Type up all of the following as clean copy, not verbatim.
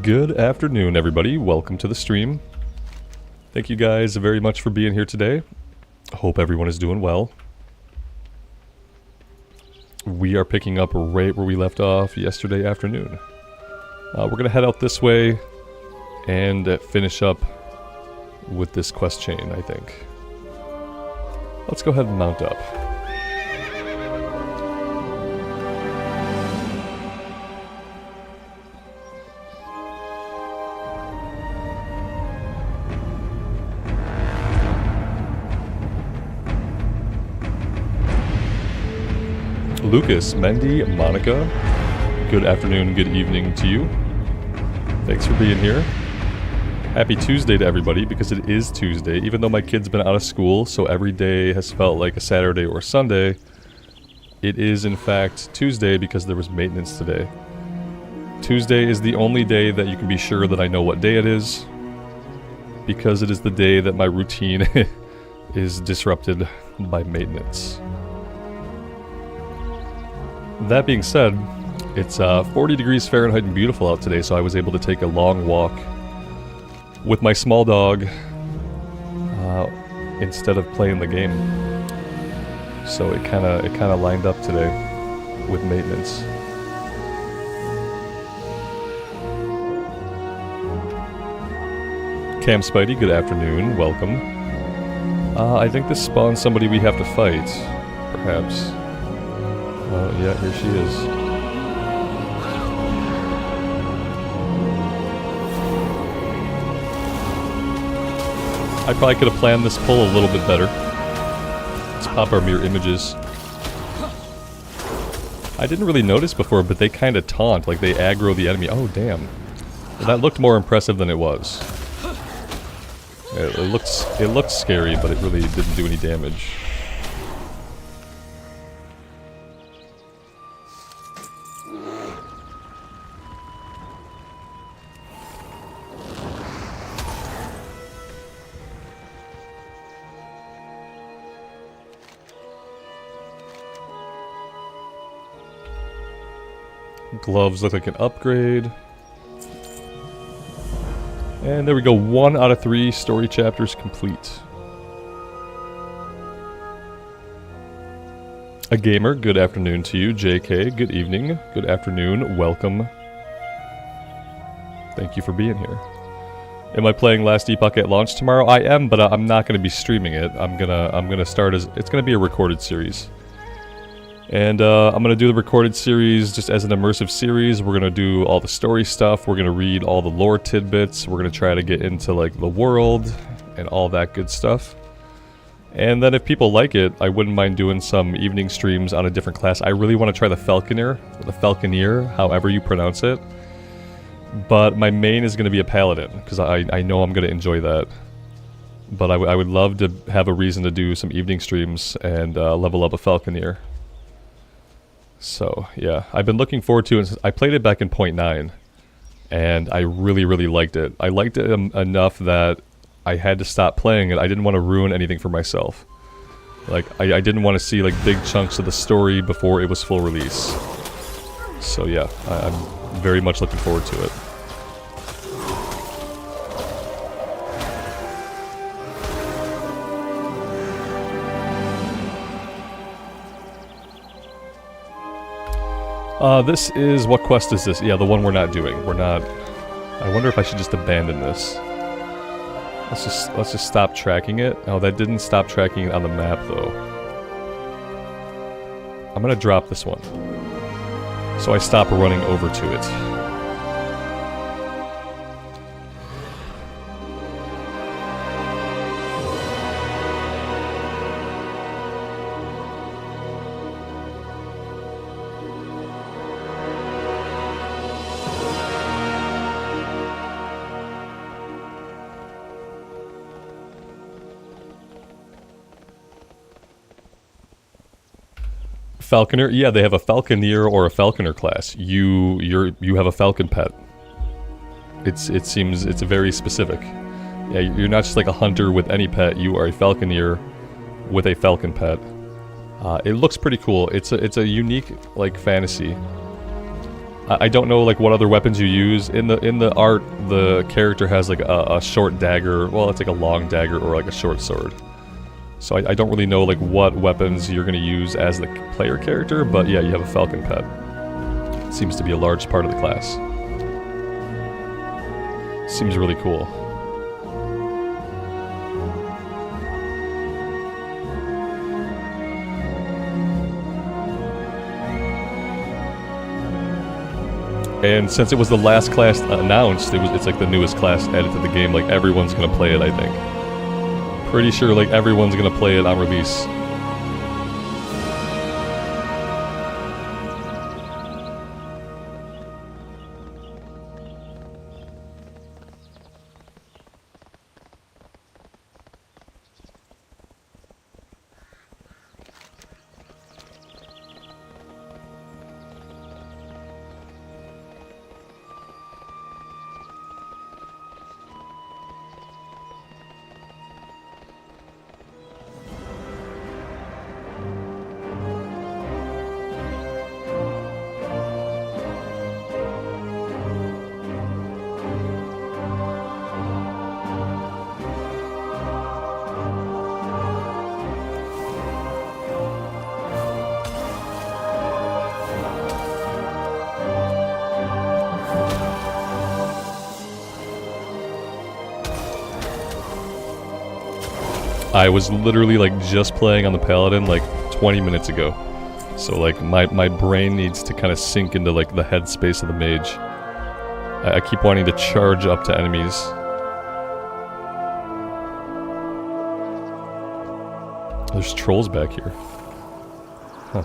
Good afternoon, everybody. Welcome to the stream. Thank you guys very much for being here today. Hope everyone is doing well. We are picking up right where we left off yesterday afternoon. We're going to head out this way and finish up with this quest chain, I think. Let's go ahead and mount up. Lucas, Mendy, Monica, good afternoon, good evening to you. Thanks for being here. Happy Tuesday to everybody, because it is Tuesday, even though my kid's been out of school, so every day has felt like a Saturday or Sunday. It is in fact Tuesday because there was maintenance today. Tuesday is the only day that you can be sure that I know what day it is, because it is the day that my routine is disrupted by maintenance. That being said, it's 40 degrees Fahrenheit and beautiful out today, so I was able to take a long walk with my small dog instead of playing the game. So it kind of lined up today with maintenance. Cam Spidey, good afternoon, welcome. I think this spawns somebody we have to fight, perhaps. Yeah, here she is. I probably could have planned this pull a little bit better. Let's pop our mirror images. I didn't really notice before, but they kind of taunt, like they aggro the enemy. Oh, damn. Well, that looked more impressive than it was. It looked scary, but it really didn't do any damage. Gloves look like an upgrade. And there we go, 1 out of 3 story chapters complete. A gamer, good afternoon to you. JK, good evening, good afternoon, welcome. Thank you for being here. Am I playing Last Epoch at launch tomorrow? I am, but I'm not going to be streaming it. I'm gonna start as it's gonna be a recorded series. And I'm going to do the recorded series just as an immersive series. We're going to do all the story stuff. We're going to read all the lore tidbits. We're going to try to get into like the world and all that good stuff. And then if people like it, I wouldn't mind doing some evening streams on a different class. I really want to try the Falconer, or the Falconer, however you pronounce it. But my main is going to be a Paladin, because I know I'm going to enjoy that. But I would love to have a reason to do some evening streams and level up a Falconer. So, yeah, I've been looking forward to it. I played it back in 0.9, and I really, really liked it. I liked it enough that I had to stop playing it. I didn't want to ruin anything for myself. Like, I didn't want to see, like, big chunks of the story before it was full release. So, yeah, I'm very much looking forward to it. This is, what quest is this? Yeah, the one we're not doing. We're not, I wonder if I should just abandon this. Let's just stop tracking it. Oh, that didn't stop tracking it on the map, though. I'm gonna drop this one. So I stop running over to it. Falconer? Yeah, they have a Falconer or a Falconer class. You have a Falcon pet. It seems it's very specific. Yeah, you're not just like a hunter with any pet. You are a Falconer with a Falcon pet. It looks pretty cool. It's a unique like fantasy. I don't know like what other weapons you use. In the art, the character has like a short dagger. Well, it's like a long dagger or like a short sword. So I don't really know like what weapons you're gonna use as the player character, but yeah, you have a falcon pet. It seems to be a large part of the class. Seems really cool. And since it was the last class announced, it's like the newest class added to the game. Like everyone's gonna play it, I think. Pretty sure like everyone's gonna play it on release. I was literally like just playing on the Paladin like 20 minutes ago. So like my brain needs to kind of sink into like the headspace of the Mage. I keep wanting to charge up to enemies. There's trolls back here. Huh.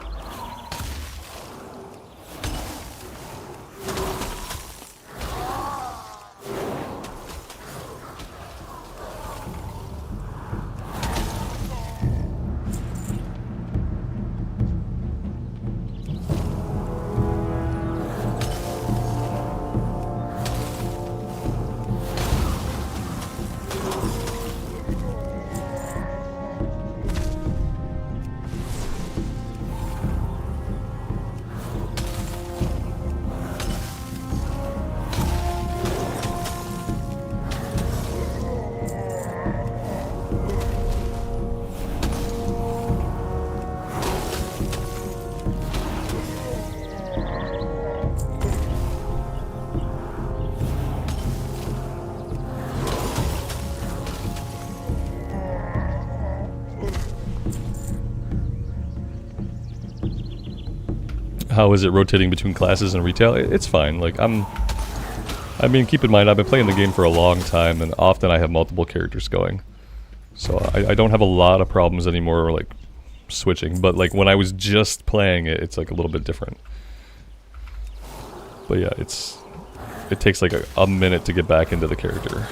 How is it rotating between classes and retail? It's fine. Like I mean, keep in mind, I've been playing the game for a long time, and often I have multiple characters going. So I don't have a lot of problems anymore, like, switching. But, like, when I was just playing it, it's, like, a little bit different. But, yeah, it takes, like, a minute to get back into the character.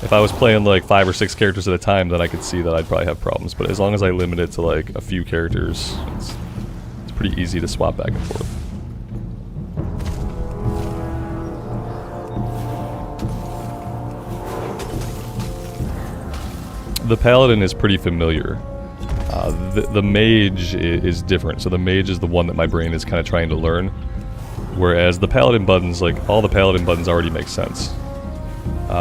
If I was playing, like, 5 or 6 characters at a time, then I could see that I'd probably have problems. But as long as I limit it to, like, a few characters, it's pretty easy to swap back and forth. The Paladin is pretty familiar. The Mage is different. So the Mage is the one that my brain is kind of trying to learn. Whereas the Paladin buttons, like all the Paladin buttons already make sense.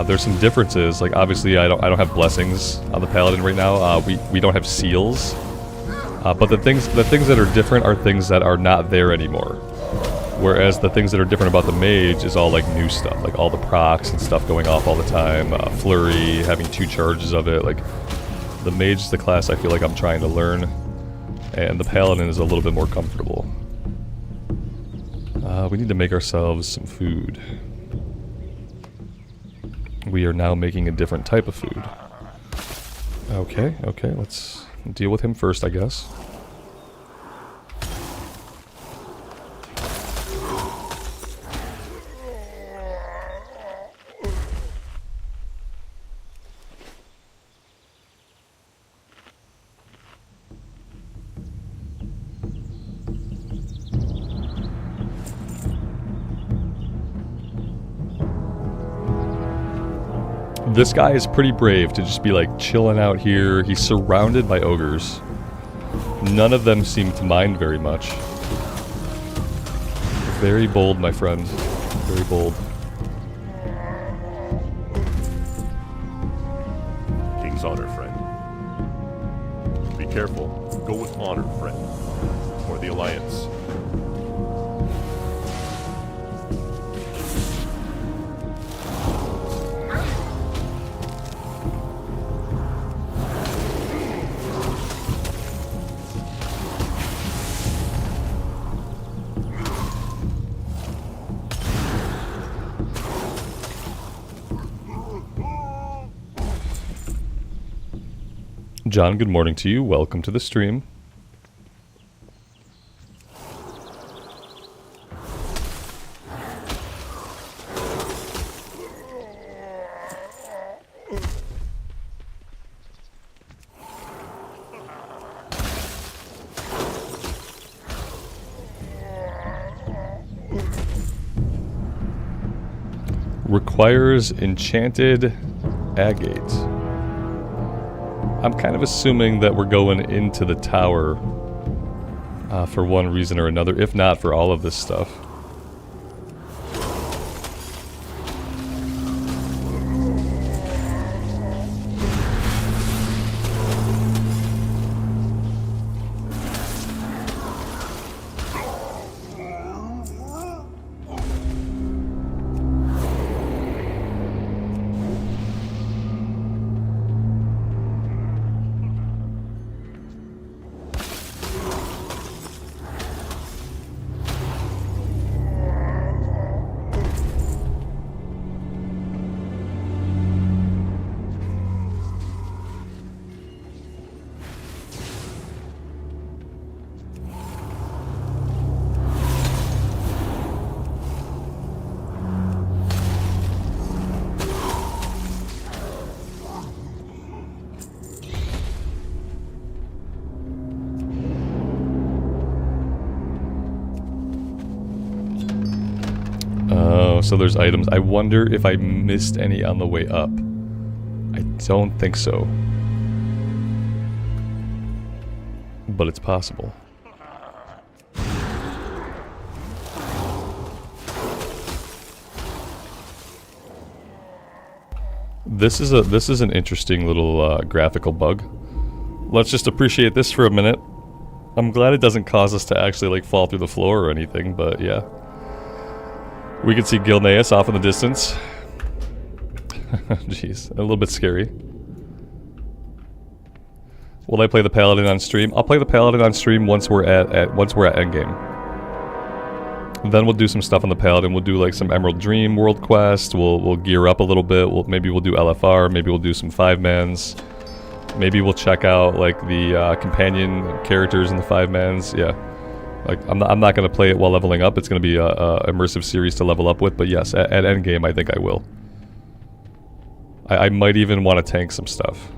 There's some differences. Like obviously I don't have blessings on the Paladin right now. We don't have seals. But the things that are different are things that are not there anymore. Whereas the things that are different about the Mage is all like new stuff, like all the procs and stuff going off all the time, flurry, having 2 charges of it. Like the Mage is the class I feel like I'm trying to learn, and the Paladin is a little bit more comfortable. We need to make ourselves some food. We are now making a different type of food. Okay, let's deal with him first, I guess. This guy is pretty brave to just be like chilling out here. He's surrounded by ogres. None of them seem to mind very much. Very bold, my friend. Very bold. King's honor, friend. Be careful. Go with honor, friend. For the Alliance. John, good morning to you. Welcome to the stream. Requires enchanted agate. I'm kind of assuming that we're going into the tower for one reason or another, if not for all of this stuff. So there's items. I wonder if I missed any on the way up. I don't think so. But it's possible. This is an interesting little graphical bug. Let's just appreciate this for a minute. I'm glad it doesn't cause us to actually like fall through the floor or anything, but yeah. We can see Gilneas off in the distance. Jeez, a little bit scary. Will I play the Paladin on stream? I'll play the Paladin on stream once we're at endgame. Then we'll do some stuff on the Paladin. We'll do like some Emerald Dream world quest. We'll gear up a little bit. Maybe we'll do LFR. Maybe we'll do some 5-mans. Maybe we'll check out like the companion characters in the 5-mans. Yeah. Like, I'm not going to play it while leveling up. It's going to be a immersive series to level up with. But yes, at endgame, I think I will. I might even want to tank some stuff.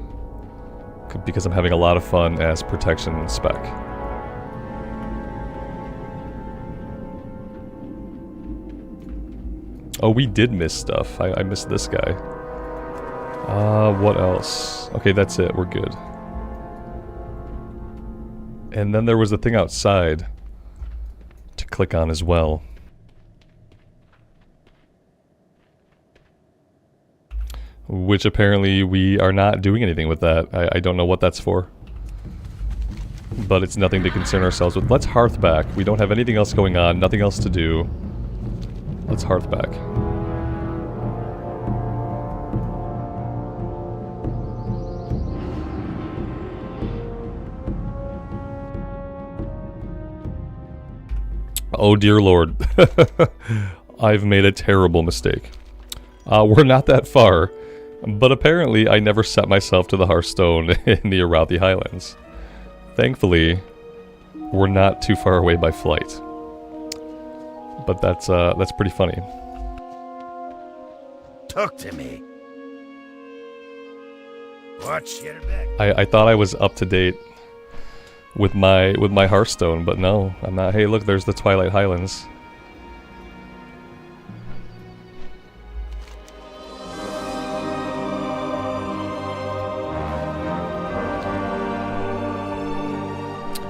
Because I'm having a lot of fun as protection and spec. Oh, we did miss stuff. I missed this guy. What else? Okay, that's it. We're good. And then there was a thing outside to click on as well. Which apparently we are not doing anything with that. I don't know what that's for. But it's nothing to concern ourselves with. Let's hearth back. We don't have anything else going on, nothing else to do. Let's hearth back. Oh dear lord. I've made a terrible mistake. We're not that far, but apparently I never set myself to the Hearthstone in the Azeroth Highlands. Thankfully, we're not too far away by flight. But that's pretty funny. Talk to me. Watch your back. I thought I was up to date with my Hearthstone, but no, I'm not. Hey, look, there's the Twilight Highlands.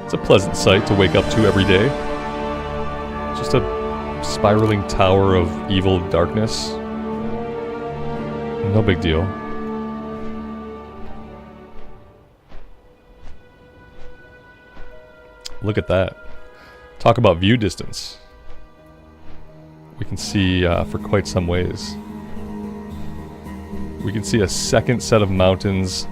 It's a pleasant sight to wake up to every day. Just a spiraling tower of evil darkness. No big deal. Look at that. Talk about view distance. We can see for quite some ways. We can see a second set of mountains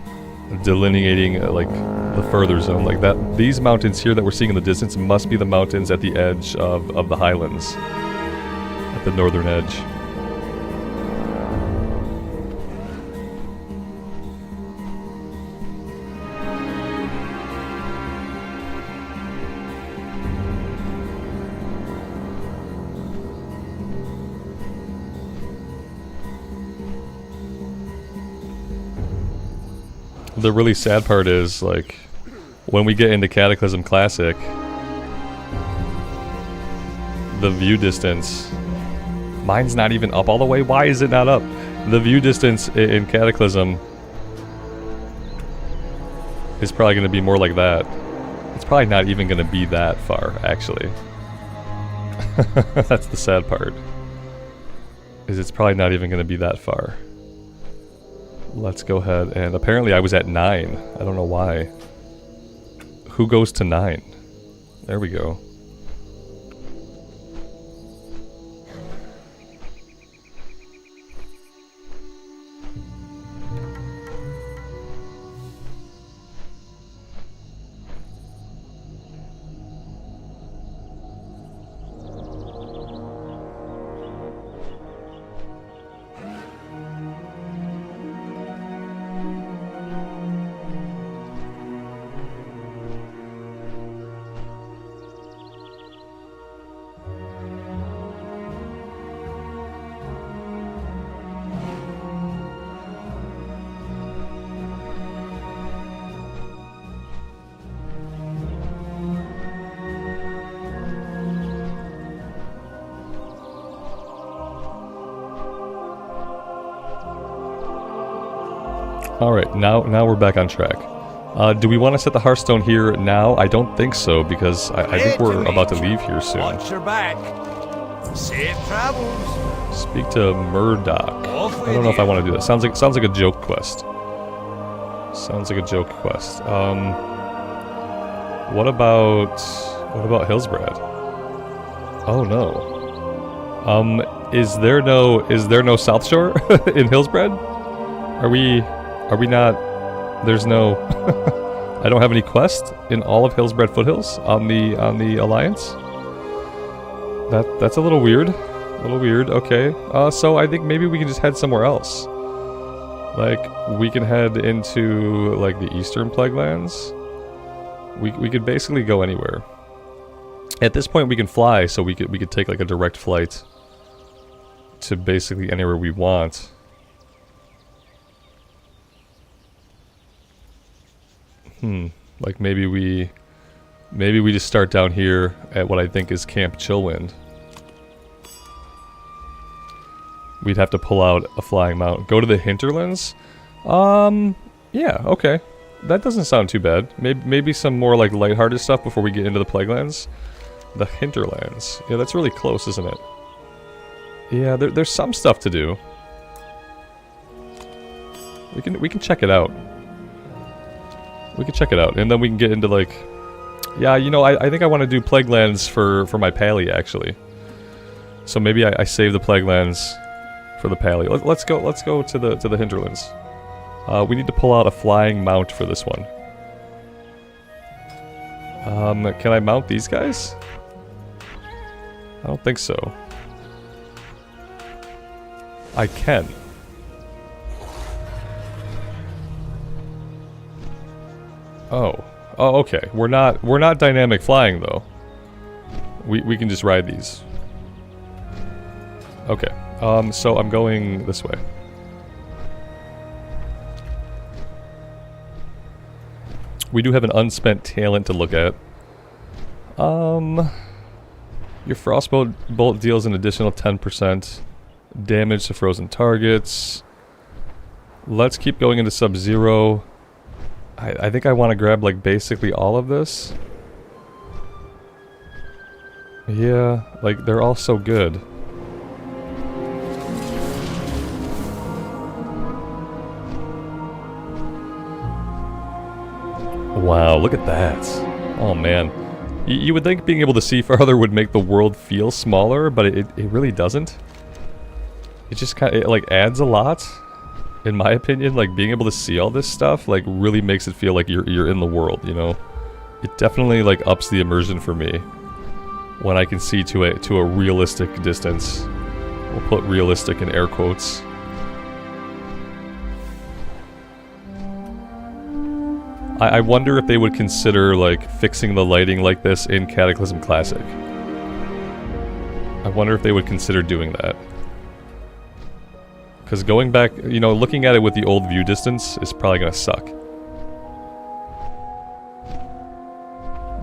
delineating like the further zone. Like that, these mountains here that we're seeing in the distance must be the mountains at the edge of the Highlands, at the northern edge. The really sad part is, like, when we get into Cataclysm Classic, the view distance, mine's not even up all the way. Why is it not up? The view distance in Cataclysm is probably going to be more like that. It's probably not even going to be that far, actually. That's the sad part. Is it's probably not even going to be that far. Let's go ahead, and apparently I was at 9. I don't know why. Who goes to 9? There we go. Alright, now we're back on track. Do we want to set the Hearthstone here now? I don't think so, because I think we're about to leave here soon. Watch your back. Safe travels. Speak to Murdoch. I don't know if I want to do that. Sounds like a joke quest. Sounds like a joke quest. What about Hillsbrad? Oh no. Is there no South Shore in Hillsbrad? Are we not? There's no. I don't have any quest in all of Hillsbrad Foothills on the Alliance. That's a little weird. A little weird. Okay. So I think maybe we can just head somewhere else. Like we can head into like the Eastern Plaguelands. We could basically go anywhere. At this point, we can fly, so we could take like a direct flight to basically anywhere we want. Like maybe we just start down here at what I think is Camp Chillwind. We'd have to pull out a flying mount. Go to the Hinterlands? Yeah, okay. That doesn't sound too bad. Maybe some more like lighthearted stuff before we get into the Plaguelands. The Hinterlands. Yeah, that's really close, isn't it? Yeah, there's some stuff to do. We can check it out. We can check it out, and then we can get into like, yeah, you know, I think I want to do Plaguelands for my Pally actually. So maybe I save the Plaguelands for the Pally. Let's go to the Hinterlands. We need to pull out a flying mount for this one. Can I mount these guys? I don't think so. I can. Oh, okay. We're not dynamic flying though. We can just ride these. Okay. So I'm going this way. We do have an unspent talent to look at. Your frostbolt deals an additional 10% damage to frozen targets. Let's keep going into Sub-Zero. I think I want to grab like basically all of this. Yeah, like, they're all so good. Wow, look at that. Oh man. You would think being able to see farther would make the world feel smaller, but it really doesn't. It just kind of, like, adds a lot, in my opinion. Like, being able to see all this stuff, like, really makes it feel like you're in the world, you know? It definitely, like, ups the immersion for me. When I can see to a realistic distance. We'll put realistic in air quotes. I wonder if they would consider, like, fixing the lighting like this in Cataclysm Classic. I wonder if they would consider doing that. Because going back, you know, looking at it with the old view distance is probably gonna suck.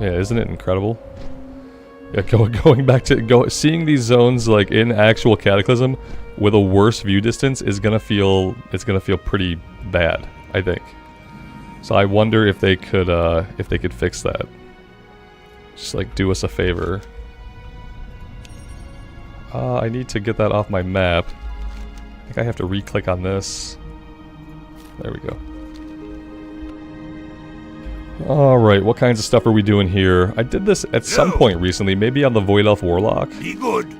Yeah, isn't it incredible? Yeah, going back to seeing these zones like in actual Cataclysm with a worse view distance is gonna feel pretty bad, I think. So I wonder if they could fix that. Just like do us a favor. I need to get that off my map. I think I have to re-click on this. There we go. Alright, what kinds of stuff are we doing here? I did this at some point recently, maybe on the Void Elf Warlock. Be good.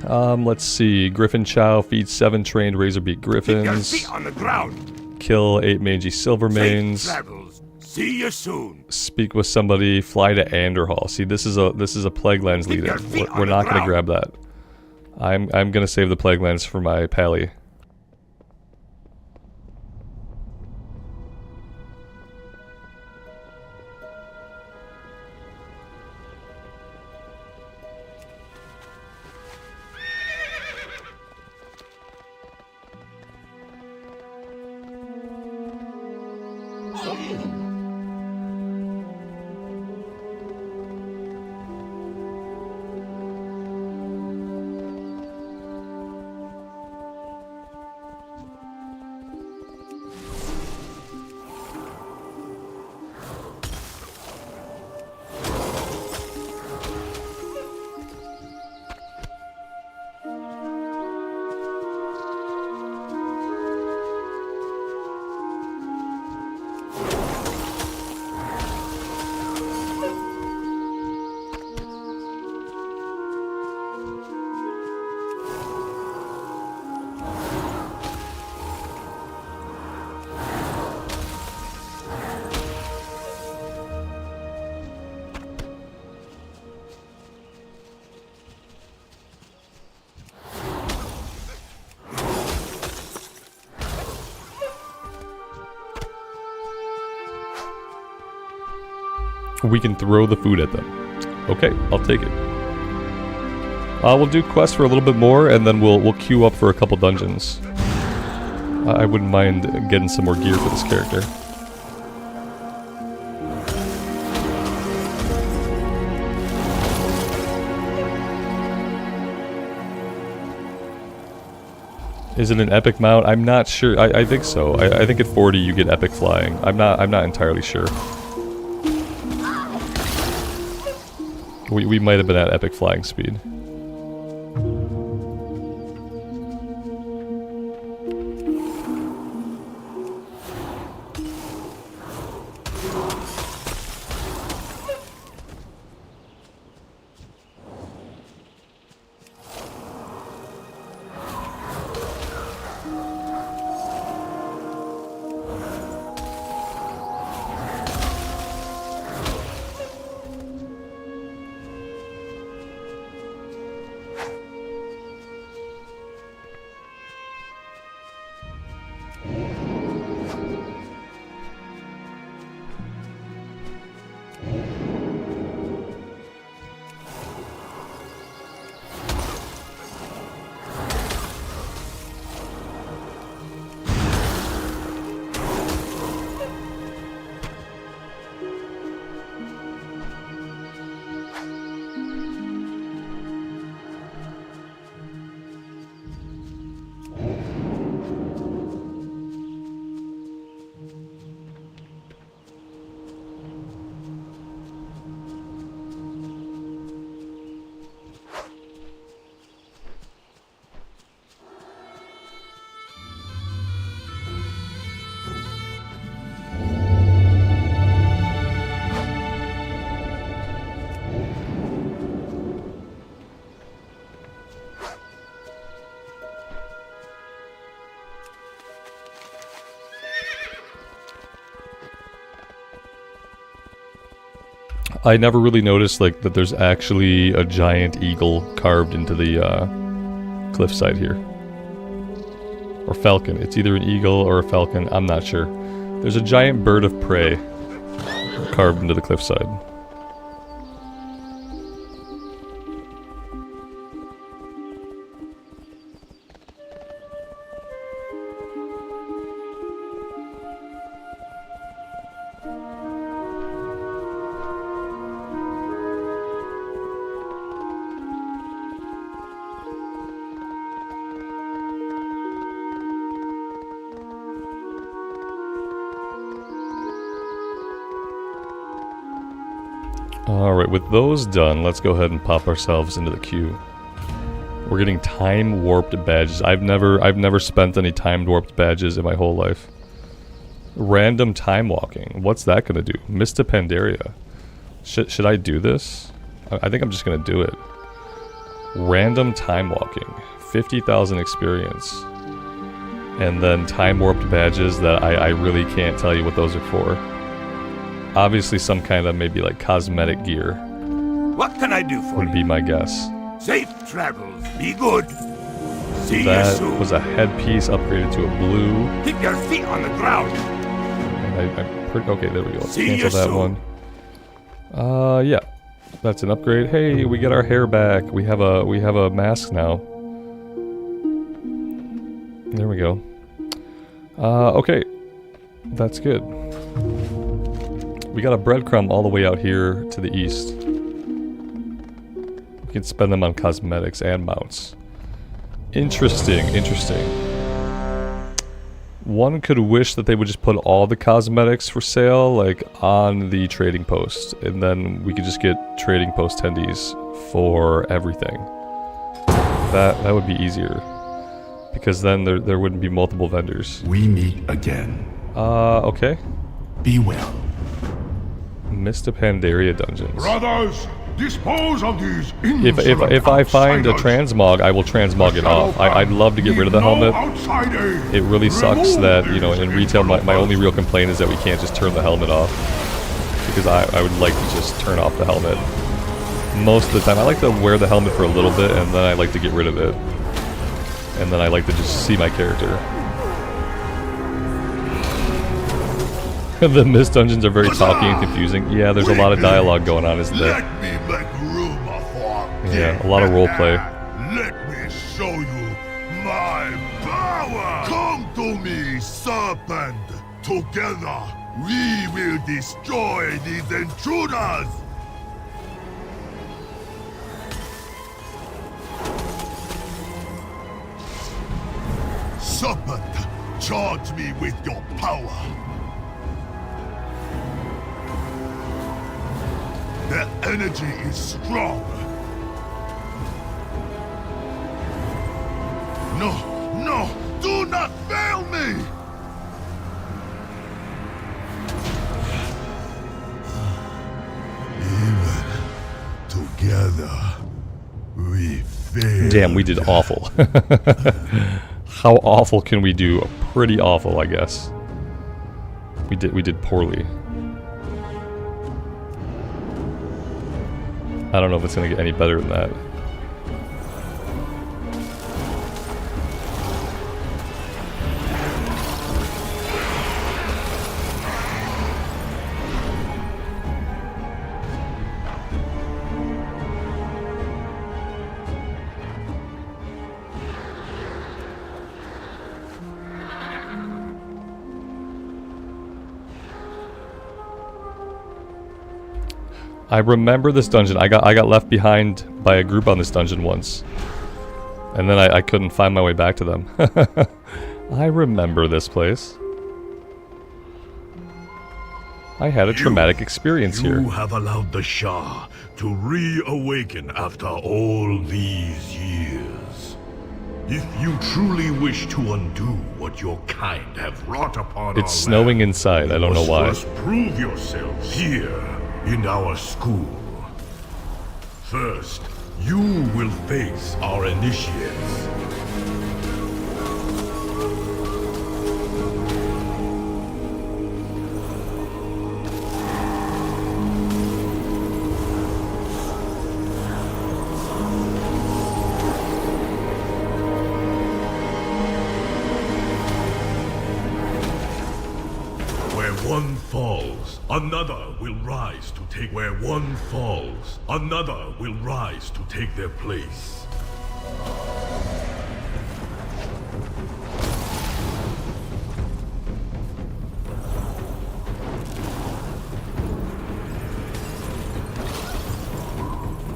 Let's see. Griffin Chow, feed 7 trained Razorbeak Keep your Griffins. feet on the ground. Kill 8 mangy Silvermanes. Safe travels. See you soon. Speak with somebody, fly to Anderhall. See, this is a Plaguelands lead your in. feet on We're the not gonna ground. grab that. I'm gonna save the Plaguelands for my Pally. We can throw the food at them. Okay, I'll take it. We'll do quests for a little bit more, and then we'll queue up for a couple dungeons. I wouldn't mind getting some more gear for this character. Is it an epic mount? I'm not sure. I think so. I think at 40 you get epic flying. I'm not entirely sure. We might have been at epic flying speed. I never really noticed like that there's actually a giant eagle carved into the cliffside here. Or falcon. It's either an eagle or a falcon. I'm not sure. There's a giant bird of prey carved into the cliffside. Alright, with those done, let's go ahead and pop ourselves into the queue. We're getting time warped badges. I've never spent any time warped badges in my whole life. Random time walking. What's that gonna do? Mista Pandaria. Should I do this? I think I'm just gonna do it. Random time walking. 50,000 experience. And then time warped badges that I really can't tell you what those are for. Obviously some kind of maybe like cosmetic gear What can I do for would you? be my guess. Safe travels. Be good. See you That soon. was a headpiece upgraded to a blue. Keep your feet on the ground. And I'm pretty okay. There we go. Let's See cancel you that soon. one. Yeah, that's an upgrade. Hey, we get our hair back. We have a mask now. There we go. Okay, that's good. We got a breadcrumb all the way out here to the east. We can spend them on cosmetics and mounts. Interesting, interesting. One could wish that they would just put all the cosmetics for sale, like, on the trading post. And then we could just get trading post tendies for everything. That would be easier. Because then there wouldn't be multiple vendors. We meet again. Okay. Be well. Mista Pandaria dungeons. Brothers, dispose of these If I find a transmog, I will transmog it off. I'd love to get rid of the helmet. It really sucks that, you know, in retail my only real complaint is that we can't just turn the helmet off. Because I would like to just turn off the helmet. Most of the time. I like to wear the helmet for a little bit and then I like to get rid of it. And then I like to just see my character. The mist dungeons are very talky and confusing. Yeah, there's a lot of dialogue going on, isn't there? Let me make room for Yeah, a lot of roleplay. Let me show you my power. Come to me, serpent. Together, we will destroy these intruders. Serpent, charge me with your power. The energy is strong. No, no, do not fail me! Even together, we fail. Damn, we did awful. How awful can we do? Pretty awful, I guess. We did poorly. I don't know if it's gonna get any better than that. I remember this dungeon. I got left behind by a group on this dungeon once. And then I couldn't find my way back to them. I remember this place. I had a traumatic experience here. You have allowed the Shah to reawaken after all these years. If you truly wish to undo what your kind have wrought upon It's snowing inside. I don't know why. First prove yourselves here in our school. First, you will face our initiates. one falls, another will rise to take. Where one falls, another will rise to take their place.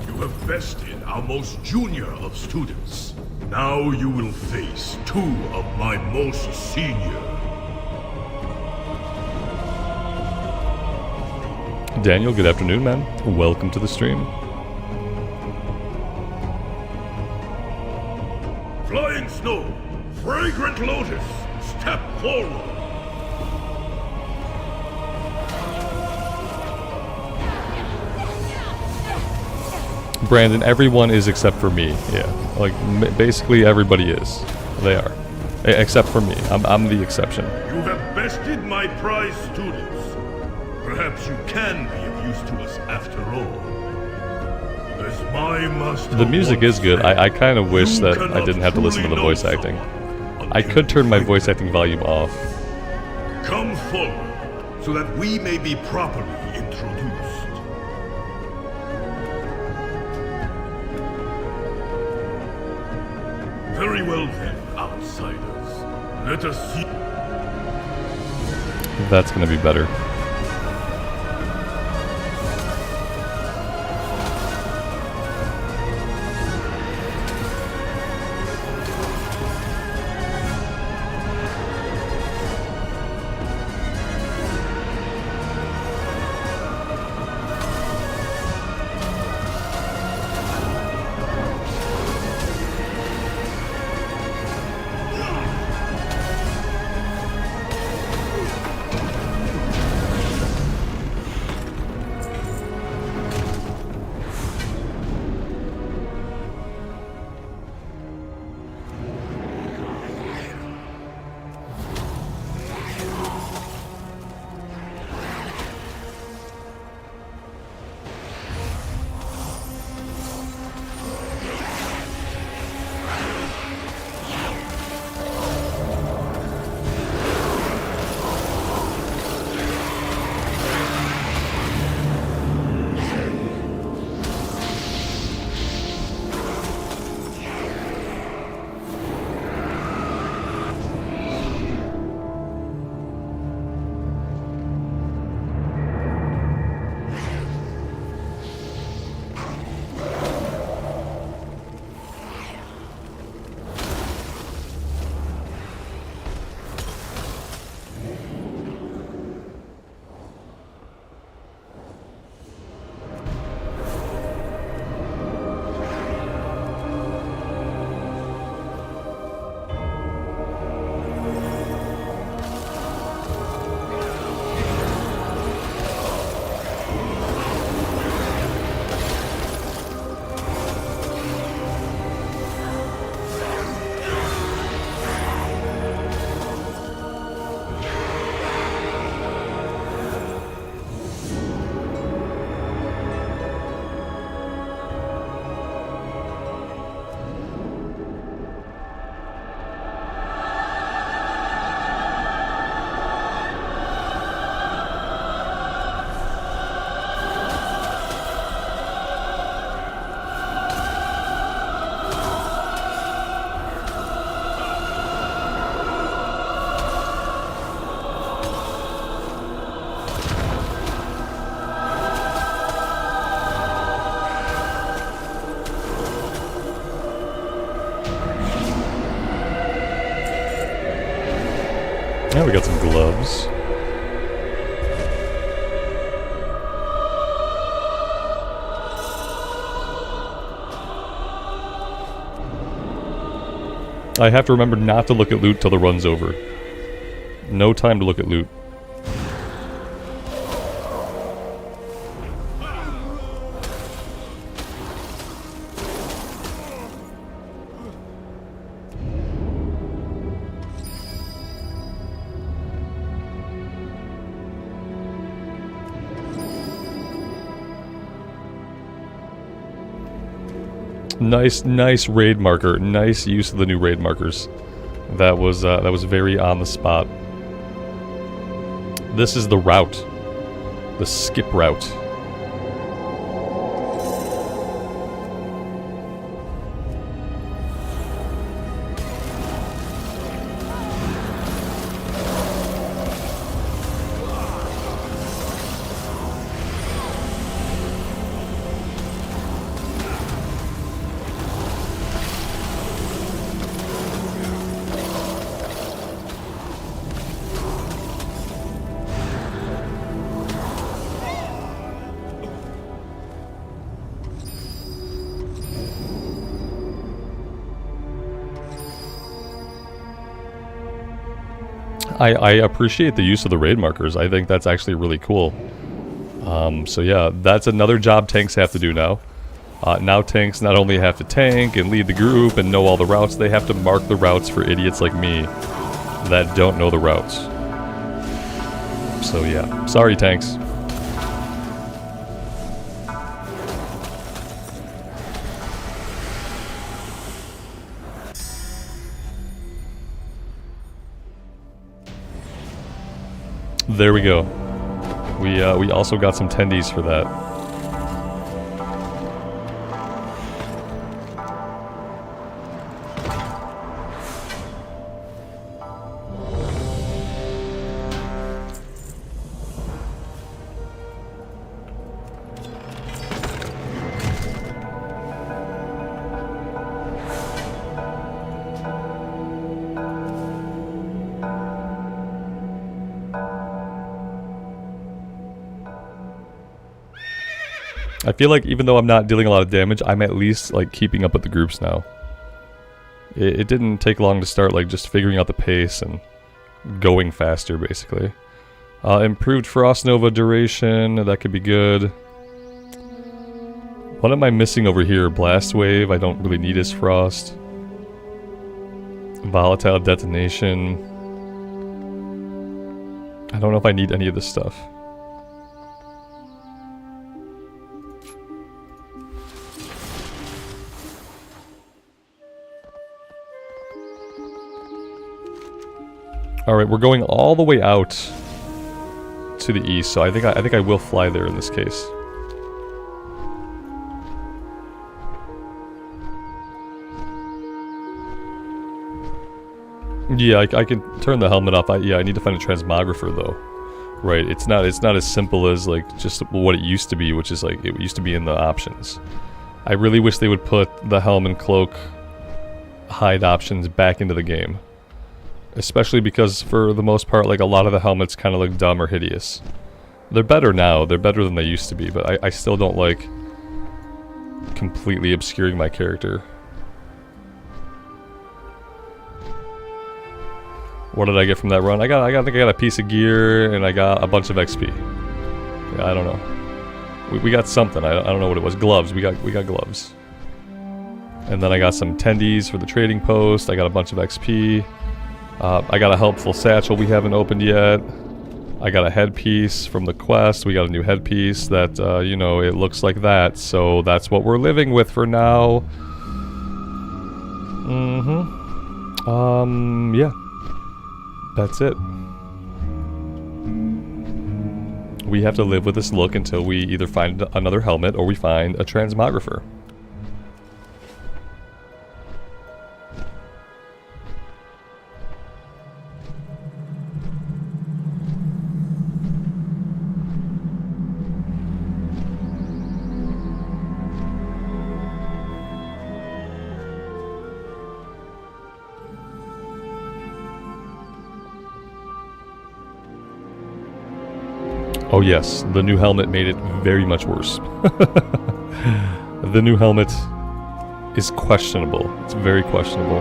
You have bested our most junior of students. Now you will face two of my most senior. Daniel, good afternoon, man. Welcome to the stream. Flying snow, fragrant lotus, step forward. Brandon, everyone is except for me. Yeah, like basically everybody is. They are, except for me. I'm the exception. You have bested my prize students. Perhaps you can be of use to us after all. As my master The music is good. once said, I kind of wish you that I cannot didn't have to listen to the truly know voice acting. someone I until could turn my you voice acting volume off. come forward so that we may be properly introduced. Very well then, outsiders. Let us see. That's gonna be better. Yeah, we got some gloves. I have to remember not to look at loot till the run's over. No time to look at loot. Nice raid marker. Nice use of the new raid markers. That was very on the spot. This is the route. The skip route. I appreciate the use of the raid markers. I think that's actually really cool. So yeah, that's another job tanks have to do now. Now tanks not only have to tank and lead the group and know all the routes, they have to mark the routes for idiots like me that don't know the routes. So yeah, sorry tanks. There we go. We also got some tendies for that. I feel like even though I'm not dealing a lot of damage, I'm at least like keeping up with the groups now. It didn't take long to start like just figuring out the pace and going faster basically. Improved Frost Nova duration, that could be good. What am I missing over here? Blast Wave, I don't really need his Frost. Volatile Detonation. I don't know if I need any of this stuff. Alright, we're going all the way out to the east, so I think I will fly there in this case. Yeah, I can turn the helmet off. Yeah, I need to find a transmographer though. Right, it's not as simple as like just what it used to be, which is like it used to be in the options. I really wish they would put the helm and cloak hide options back into the game. Especially because, for the most part, like a lot of the helmets kind of look dumb or hideous. They're better now, they're better than they used to be, but I still don't like completely obscuring my character. What did I get from that run? I think I got a piece of gear and I got a bunch of XP. Yeah, I don't know. We got something. I don't know what it was. Gloves. We got gloves. And then I got some tendies for the trading post. I got a bunch of XP. I got a helpful satchel we haven't opened yet. I got a headpiece from the quest. We got a new headpiece that, you know, it looks like that. So that's what we're living with for now. Yeah. That's it. We have to live with this look until we either find another helmet or we find a transmographer. Oh yes, the new helmet made it very much worse. The new helmet is questionable. It's very questionable.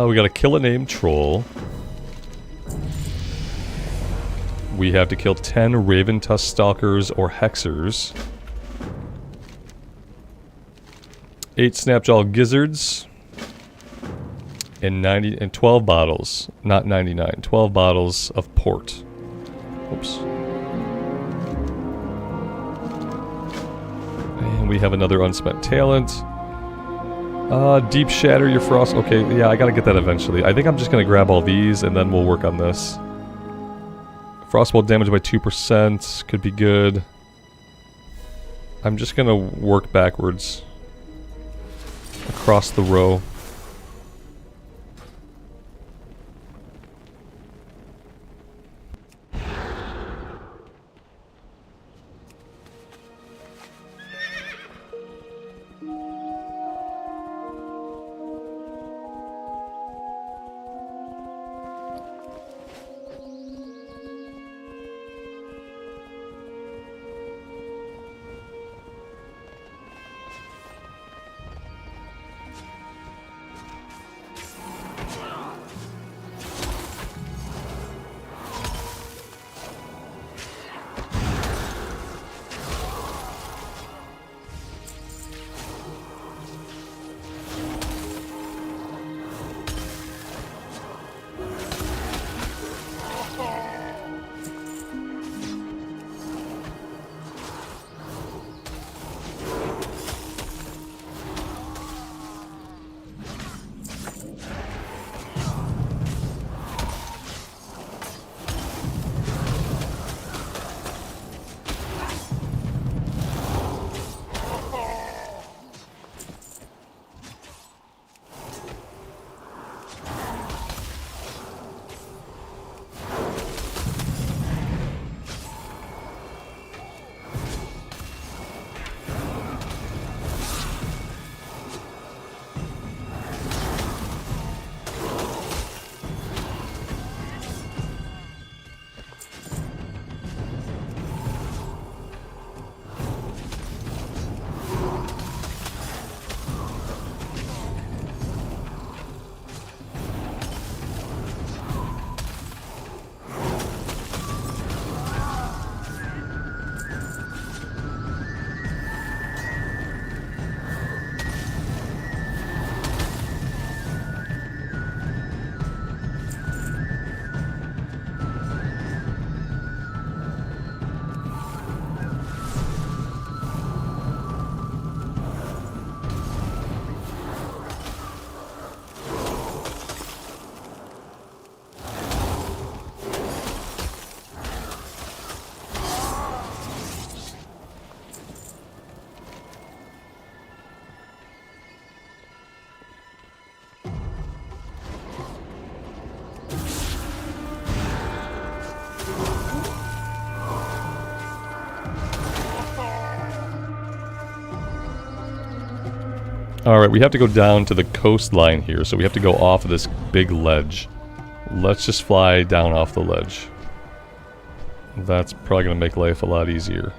We gotta kill a named troll. We have to kill 10 Raven Tusk Stalkers or Hexers. 8 Snapjaw Gizzards. And 12 bottles, not 99, 12 bottles of port. Oops. And we have another unspent talent. Deep Shatter your frost. Okay, yeah, I gotta get that eventually. I think I'm just gonna grab all these and then we'll work on this. Frostbolt damage by 2% could be good. I'm just gonna work backwards across the row. Alright, we have to go down to the coastline here, so we have to go off of this big ledge. Let's just fly down off the ledge. That's probably going to make life a lot easier.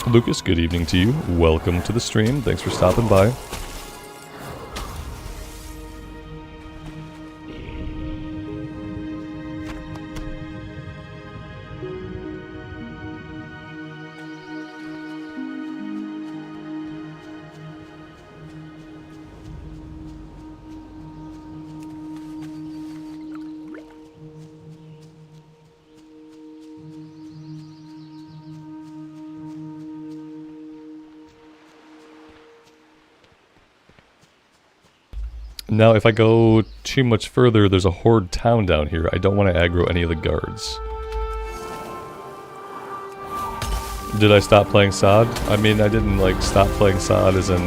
Lucas, good evening to you. Welcome to the stream. Thanks for stopping by. Now, if I go too much further, there's a horde town down here. I don't want to aggro any of the guards. Did I stop playing SOD? I mean, I didn't, like, stop playing SOD as in...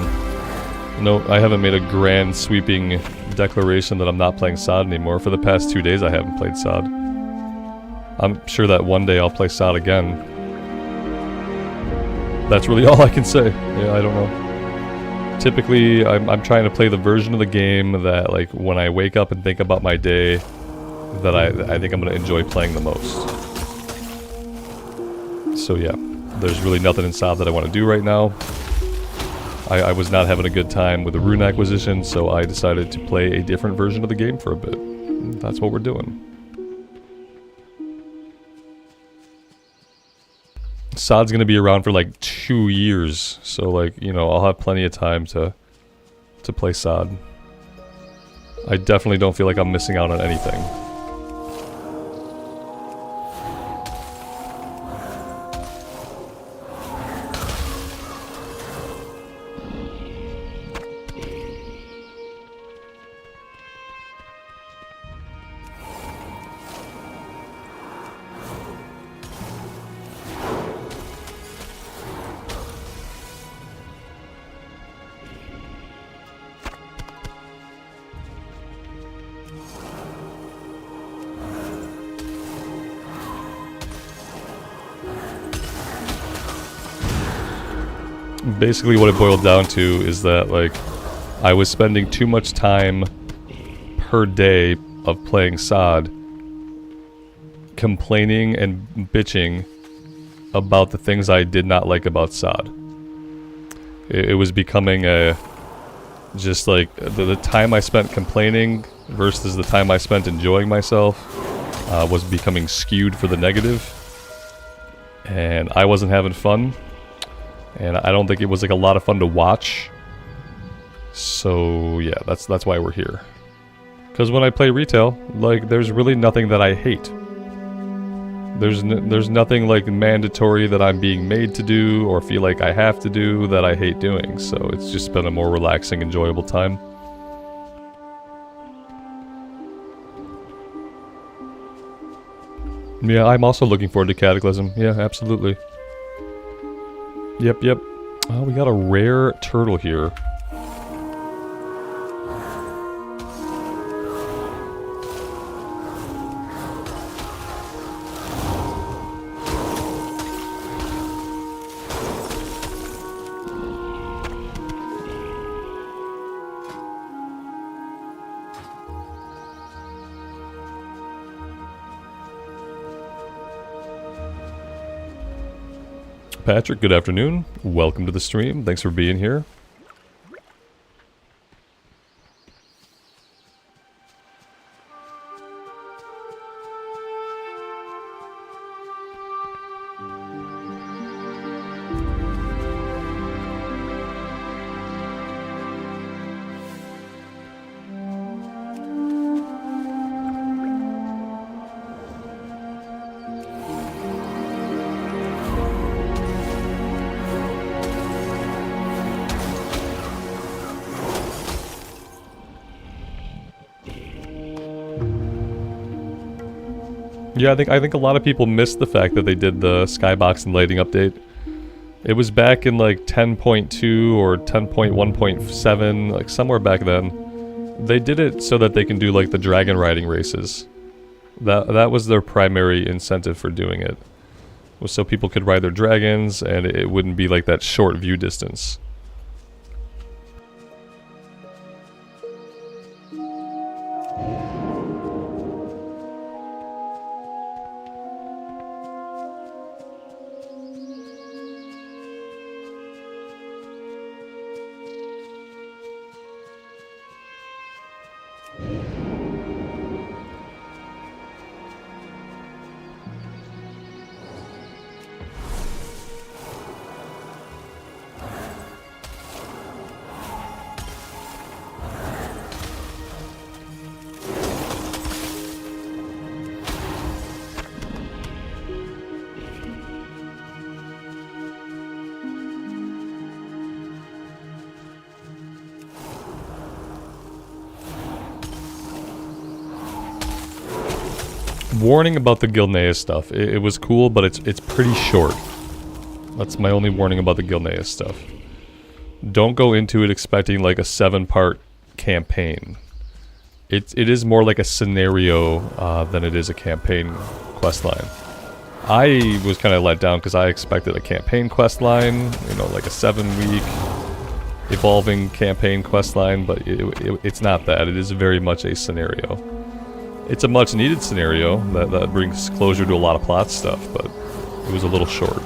No, I haven't made a grand sweeping declaration that I'm not playing SOD anymore. For the past 2 days, I haven't played SOD. I'm sure that one day I'll play SOD again. That's really all I can say. Yeah, I don't know. Typically, I'm trying to play the version of the game that, like, when I wake up and think about my day, that I think I'm going to enjoy playing the most. So yeah, there's really nothing in SOD that I want to do right now. I was not having a good time with the rune acquisition, so I decided to play a different version of the game for a bit. That's what we're doing. SOD's gonna be around for like 2 years, so like, you know, I'll have plenty of time to play SOD. I definitely don't feel like I'm missing out on anything. Basically what it boiled down to is that, like, I was spending too much time per day of playing SOD complaining and bitching about the things I did not like about SOD. It was becoming a... just like, the time I spent complaining versus the time I spent enjoying myself was becoming skewed for the negative. And I wasn't having fun. And I don't think it was like a lot of fun to watch. So yeah, that's why we're here. Because when I play retail, like, there's really nothing that I hate. There's nothing like mandatory that I'm being made to do or feel like I have to do that I hate doing. So it's just been a more relaxing, enjoyable time. Yeah, I'm also looking forward to Cataclysm. Yeah, absolutely. Yep. Oh, we got a rare turtle here. Patrick, good afternoon. Welcome to the stream. Thanks for being here. Yeah, I think a lot of people missed the fact that they did the skybox and lighting update. It was back in like 10.2 or 10.1.7, like somewhere back then. They did it so that they can do like the dragon riding races. That was their primary incentive for doing it. Was so people could ride their dragons and it wouldn't be like that short view distance. Warning about the Gilneas stuff. It was cool, but it's pretty short. That's my only warning about the Gilneas stuff. Don't go into it expecting like a 7-part campaign. It is more like a scenario than it is a campaign questline. I was kind of let down because I expected a campaign questline, you know, like a 7-week evolving campaign questline, but it's not that. It is very much a scenario. It's a much needed scenario that brings closure to a lot of plot stuff, but it was a little short.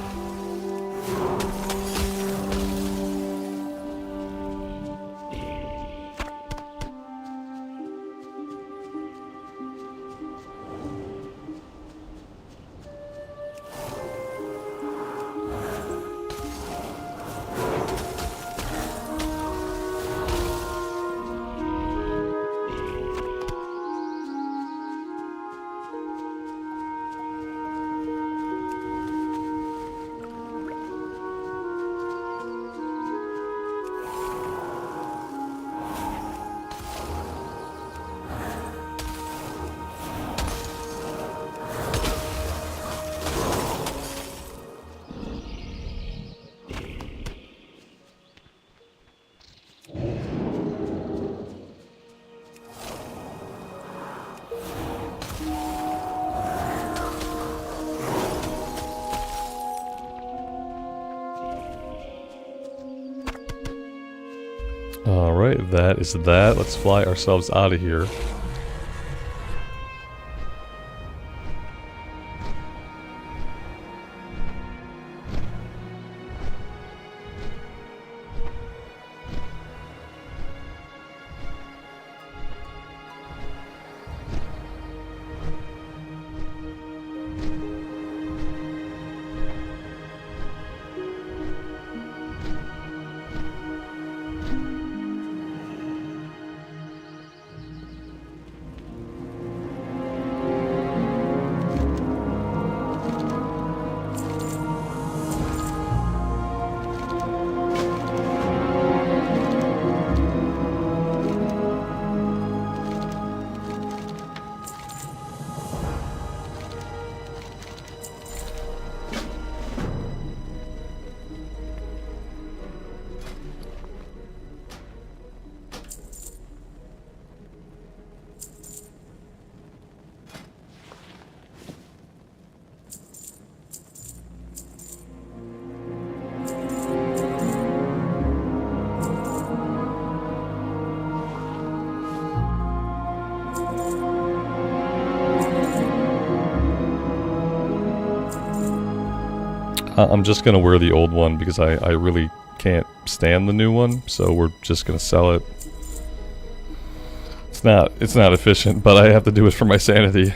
Alright, that is that. Let's fly ourselves out of here. I'm just gonna wear the old one because I really can't stand the new one, so we're just gonna sell it. It's not efficient, but I have to do it for my sanity.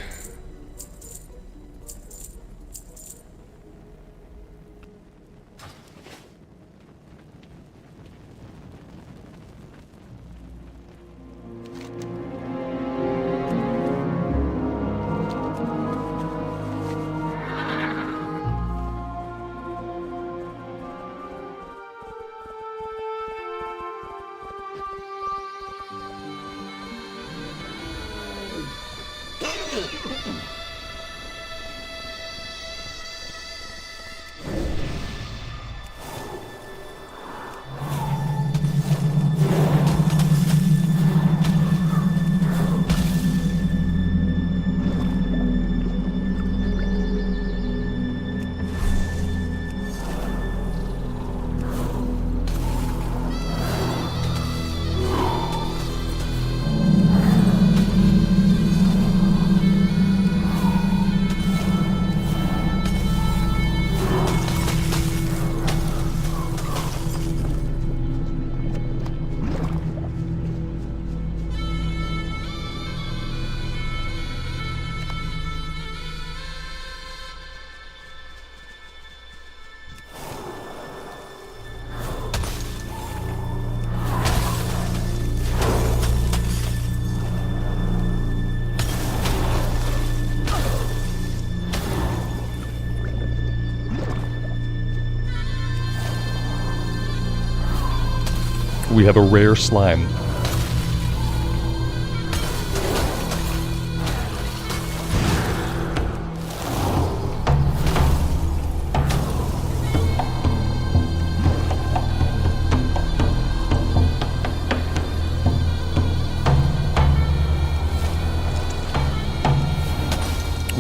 We have a rare slime.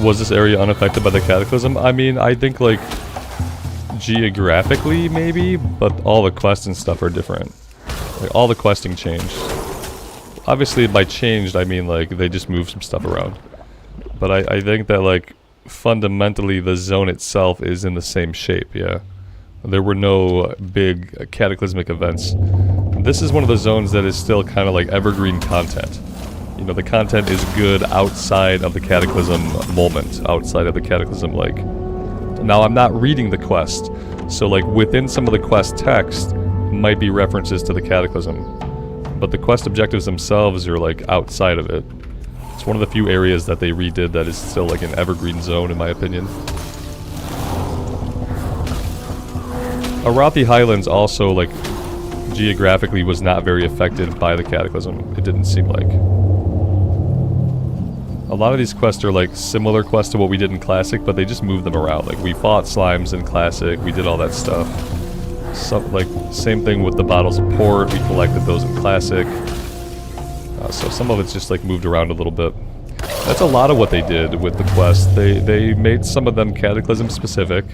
Was this area unaffected by the Cataclysm? I mean, I think, like, geographically, maybe, but all the quests and stuff are different. Like, all the questing changed. Obviously, by changed, I mean, like, they just moved some stuff around. But I think that, like, fundamentally, the zone itself is in the same shape, yeah. There were no big cataclysmic events. This is one of the zones that is still kind of like evergreen content. You know, the content is good outside of the Cataclysm moment, outside of the Cataclysm, like... Now, I'm not reading the quest, so, like, within some of the quest text might be references to the Cataclysm. But the quest objectives themselves are, like, outside of it. It's one of the few areas that they redid that is still, like, an evergreen zone, in my opinion. Around the Highlands also, like, geographically was not very affected by the Cataclysm. It didn't seem like. A lot of these quests are, like, similar quests to what we did in Classic, but they just moved them around. Like, we fought slimes in Classic, we did all that stuff. So, like, same thing with the bottles of port, we collected those in Classic. So some of it's just, like, moved around a little bit. That's a lot of what they did with the quest. They made some of them Cataclysm specific.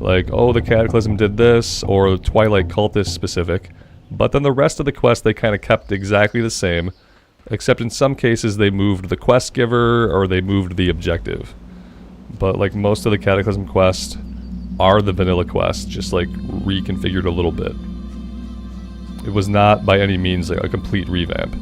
Like, oh, the Cataclysm did this, or Twilight Cultist specific. But then the rest of the quest they kind of kept exactly the same, except in some cases they moved the quest giver, or they moved the objective. But, like, most of the Cataclysm quests are the vanilla quests, just, like, reconfigured a little bit. It was not, by any means, like, a complete revamp.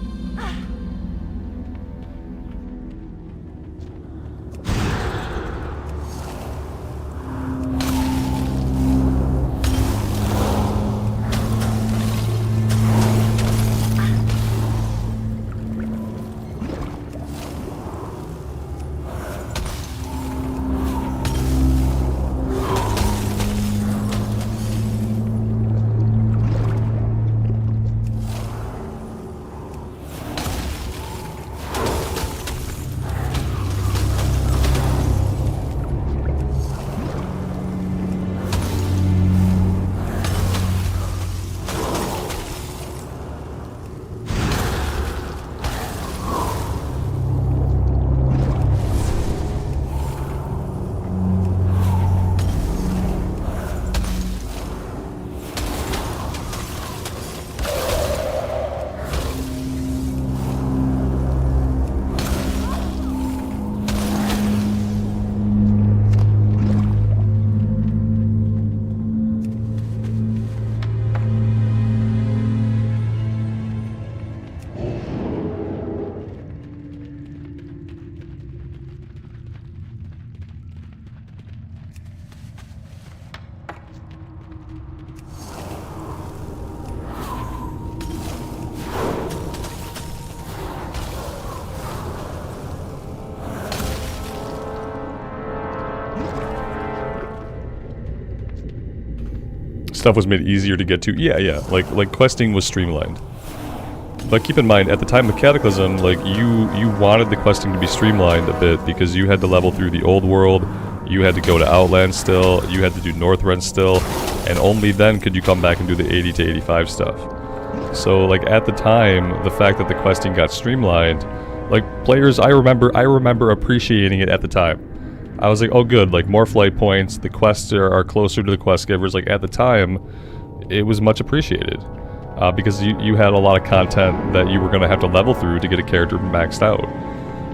Stuff was made easier to get to. Yeah, like questing was streamlined. But keep in mind, at the time of Cataclysm, like, you wanted the questing to be streamlined a bit because you had to level through the old world, you had to go to Outlands still, you had to do Northrend still, and only then could you come back and do the 80 to 85 stuff. So, like, at the time, the fact that the questing got streamlined, like, players, I remember appreciating it at the time. I was like, oh good, like, more flight points, the quests are closer to the quest givers. Like, at the time, it was much appreciated. Because you had a lot of content that you were going to have to level through to get a character maxed out.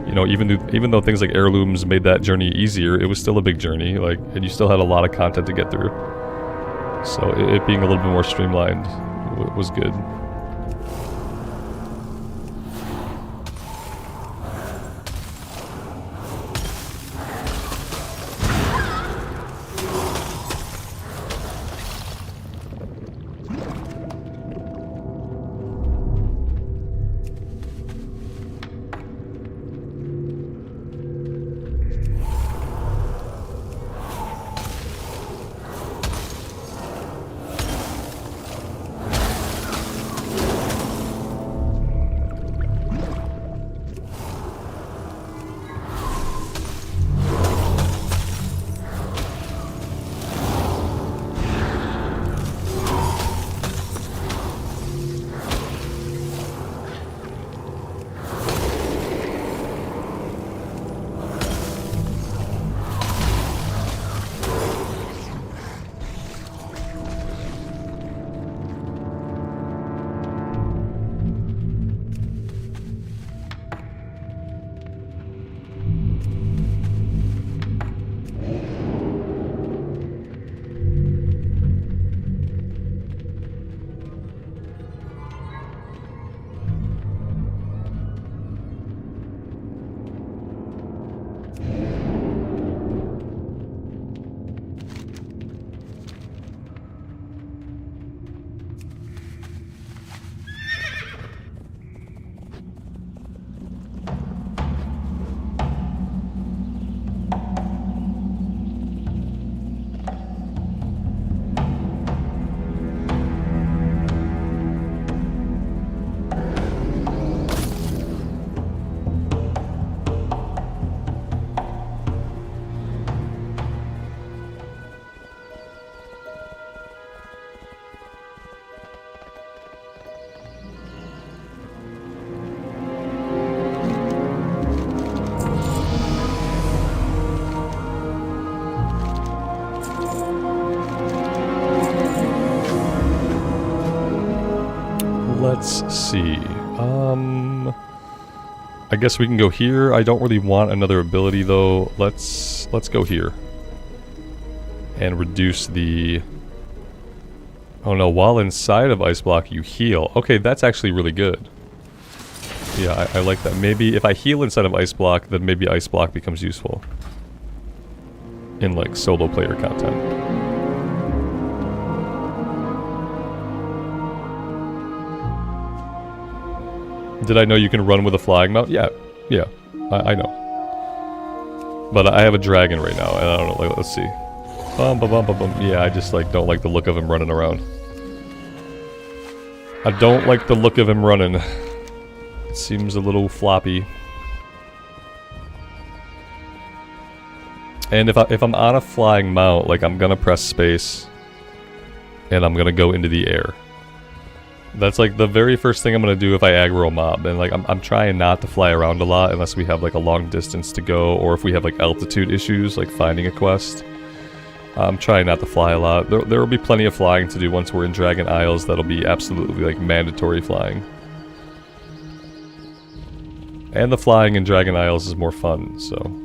You know, even though things like heirlooms made that journey easier, it was still a big journey, like, and you still had a lot of content to get through. So it being a little bit more streamlined was good. Let's see. I guess we can go here. I don't really want another ability though. Let's go here. And reduce the... Oh no, while inside of Ice Block you heal. Okay, that's actually really good. Yeah, I like that. Maybe if I heal inside of Ice Block, then maybe Ice Block becomes useful. In like solo player content. Did I know you can run with a flying mount? Yeah, I know. But I have a dragon right now, and I don't know, like, let's see. Bum, bum, bum, bum, bum. Yeah, I just, like, don't like the look of him running around. I don't like the look of him running. It seems a little floppy. And if I'm on a flying mount, like, I'm gonna press space, and I'm gonna go into the air. That's like the very first thing I'm gonna do if I aggro a mob, and like I'm trying not to fly around a lot unless we have like a long distance to go, or if we have like altitude issues, like finding a quest. I'm trying not to fly a lot. There will be plenty of flying to do once we're in Dragon Isles. That'll be absolutely like mandatory flying. And the flying in Dragon Isles is more fun, so...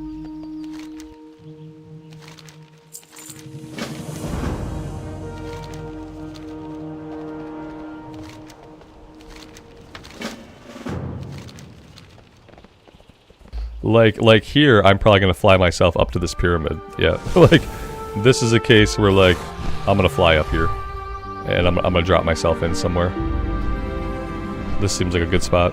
Like here, I'm probably gonna fly myself up to this pyramid. Yeah, like, this is a case where, like, I'm gonna fly up here. And I'm gonna drop myself in somewhere. This seems like a good spot.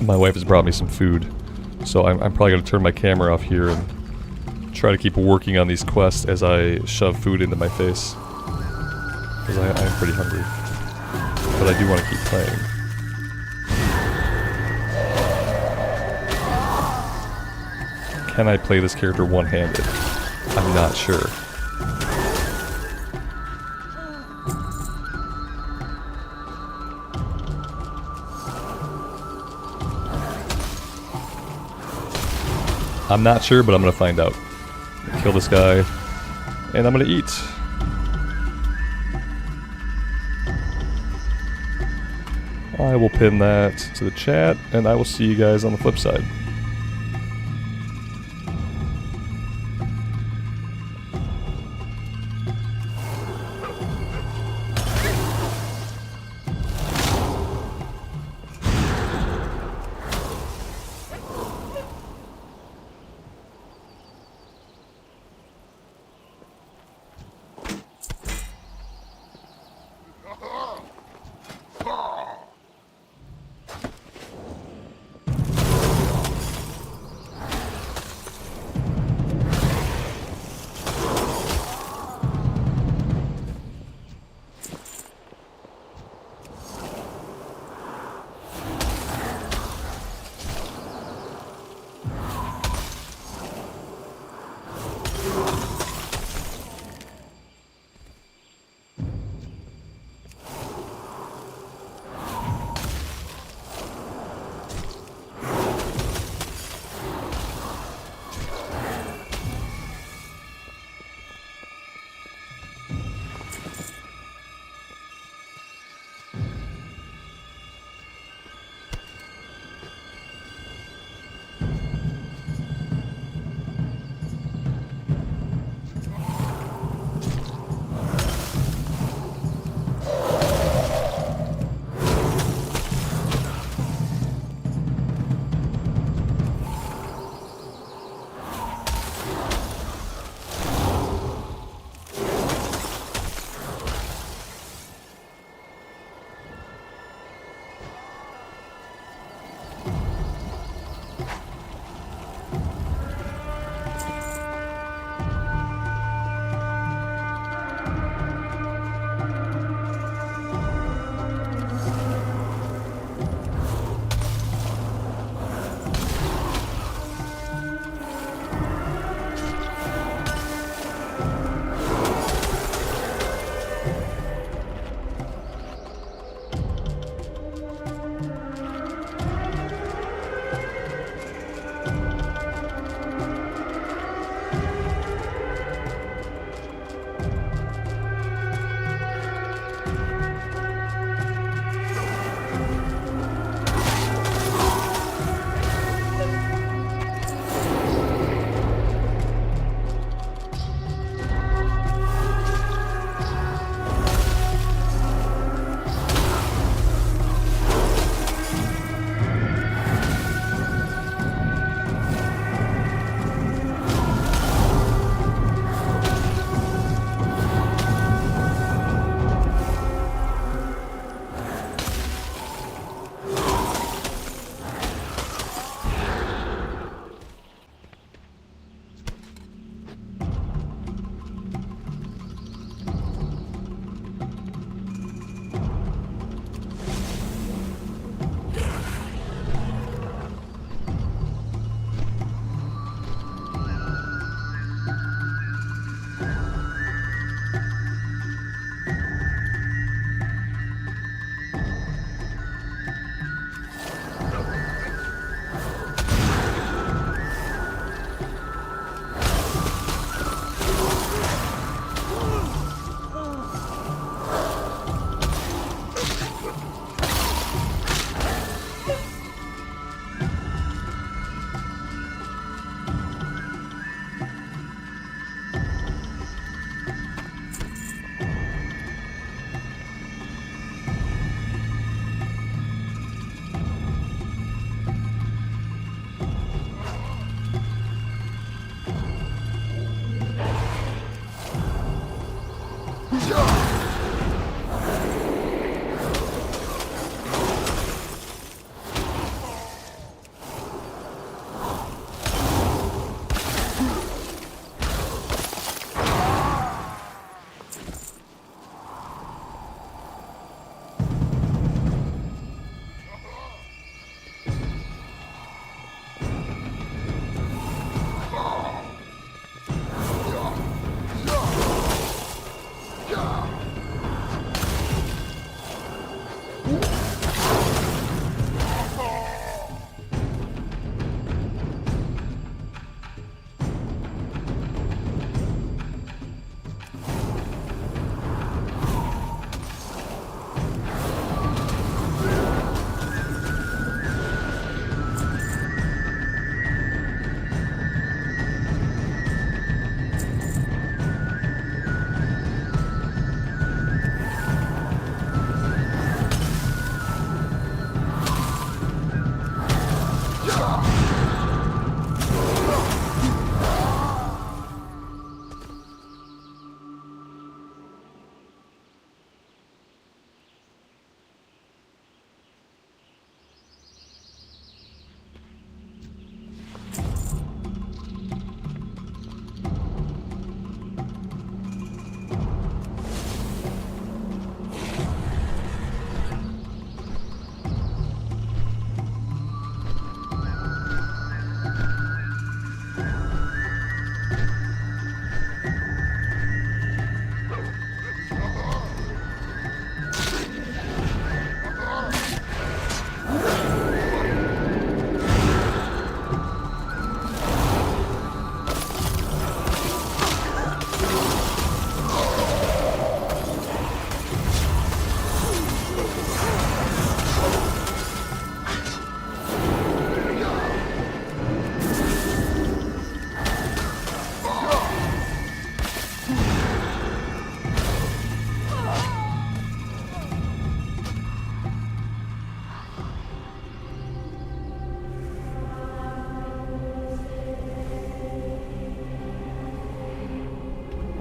My wife has brought me some food, so I'm probably going to turn my camera off here and try to keep working on these quests as I shove food into my face. Because I'm pretty hungry. But I do want to keep playing. Can I play this character one-handed? I'm not sure. I'm not sure, but I'm gonna find out. Kill this guy, and I'm gonna eat. I will pin that to the chat, and I will see you guys on the flip side.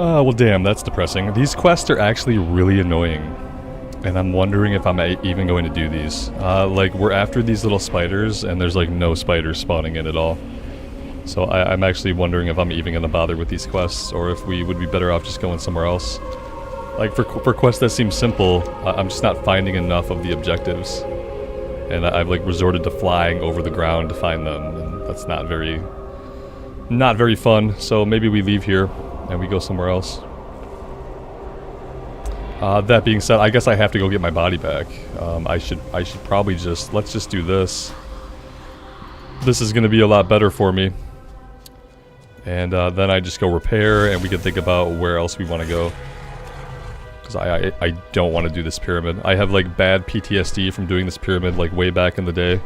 Oh, well damn, that's depressing. These quests are actually really annoying. And I'm wondering if I'm even going to do these. Like, we're after these little spiders, and there's like no spiders spawning in at all. So I'm actually wondering if I'm even going to bother with these quests, or if we would be better off just going somewhere else. Like, for quests that seem simple, I'm just not finding enough of the objectives. And I've like resorted to flying over the ground to find them, and that's not very fun. So maybe we leave here, and we go somewhere else. That being said, I guess I have to go get my body back. I should probably let's just do this. This is going to be a lot better for me. And then I just go repair, and we can think about where else we want to go. Because I don't want to do this pyramid. I have like bad PTSD from doing this pyramid like way back in the day.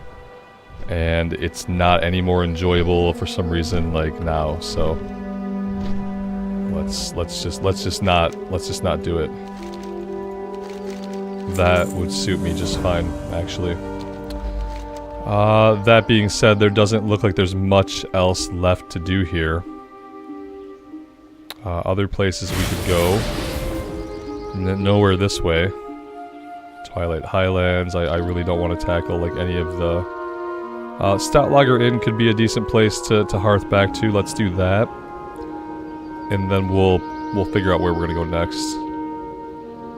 And it's not any more enjoyable for some reason like now, so let's just not do it. That would suit me just fine, actually. That being said, there doesn't look like there's much else left to do here. Other places we could go. Nowhere this way. Twilight Highlands, I really don't want to tackle like any of the... Stout Lager Inn could be a decent place to hearth back to, let's do that. And then we'll figure out where we're gonna go next.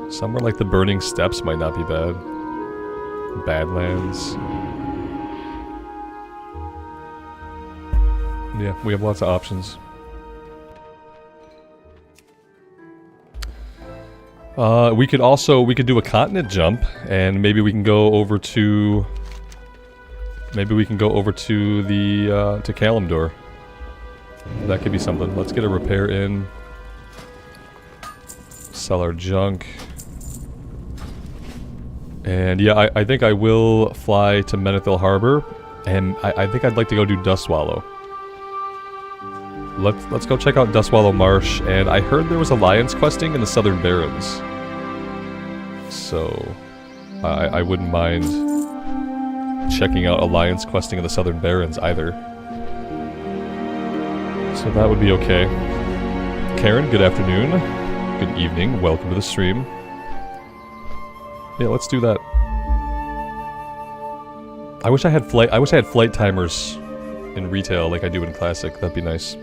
Somewhere like the Burning Steps might not be bad. Badlands. Yeah, we have lots of options. We could do a continent jump, and maybe we can go over to... Maybe we can go over to the, to Kalimdor. That could be something. Let's get a repair in. Sell our junk. And yeah, I think I will fly to Menethil Harbor, and I think I'd like to go do Dustwallow. Let's go check out Dustwallow Marsh, and I heard there was alliance questing in the Southern Barrens. So, I wouldn't mind checking out alliance questing in the Southern Barrens either. So that would be okay. Karen, good afternoon. Good evening. Welcome to the stream. Yeah, let's do that. I wish I had flight timers in retail like I do in Classic. That'd be nice.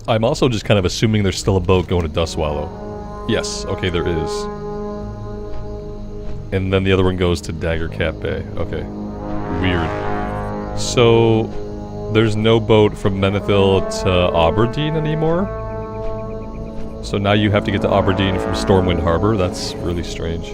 I'm also just kind of assuming there's still a boat going to Dustwallow. Yes, okay, there is. And then the other one goes to Dagger Cap Bay. Okay. Weird. So, there's no boat from Menethil to Aberdeen anymore? So now you have to get to Aberdeen from Stormwind Harbor? That's really strange.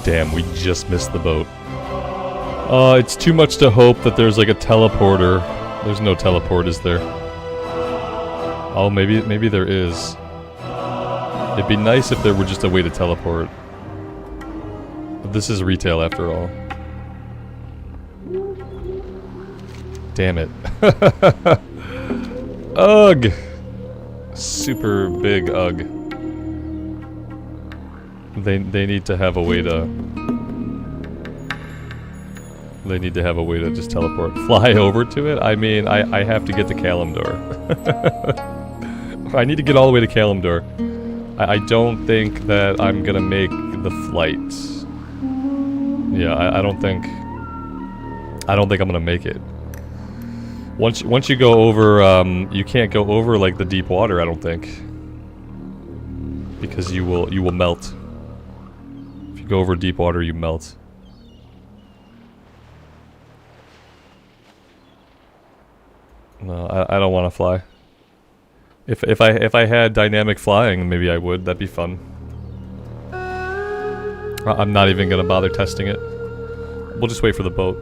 Damn, we just missed the boat. It's too much to hope that there's like a teleporter. There's no teleport, is there? Oh, maybe there is. It'd be nice if there were just a way to teleport. But this is retail after all. Damn it. Ugh! Super big ugh. They need to have a way to... They need to have a way to just teleport. Fly over to it? I mean, I have to get to Kalimdor. I need to get all the way to Kalimdor. I don't think that I'm gonna make the flight. Yeah, I don't think I'm gonna make it. Once you go over, you can't go over like the deep water, I don't think. Because you will melt. If you go over deep water, you melt. No, I don't want to fly. If I had dynamic flying, maybe I would. That'd be fun. I'm not even gonna bother testing it. We'll just wait for the boat.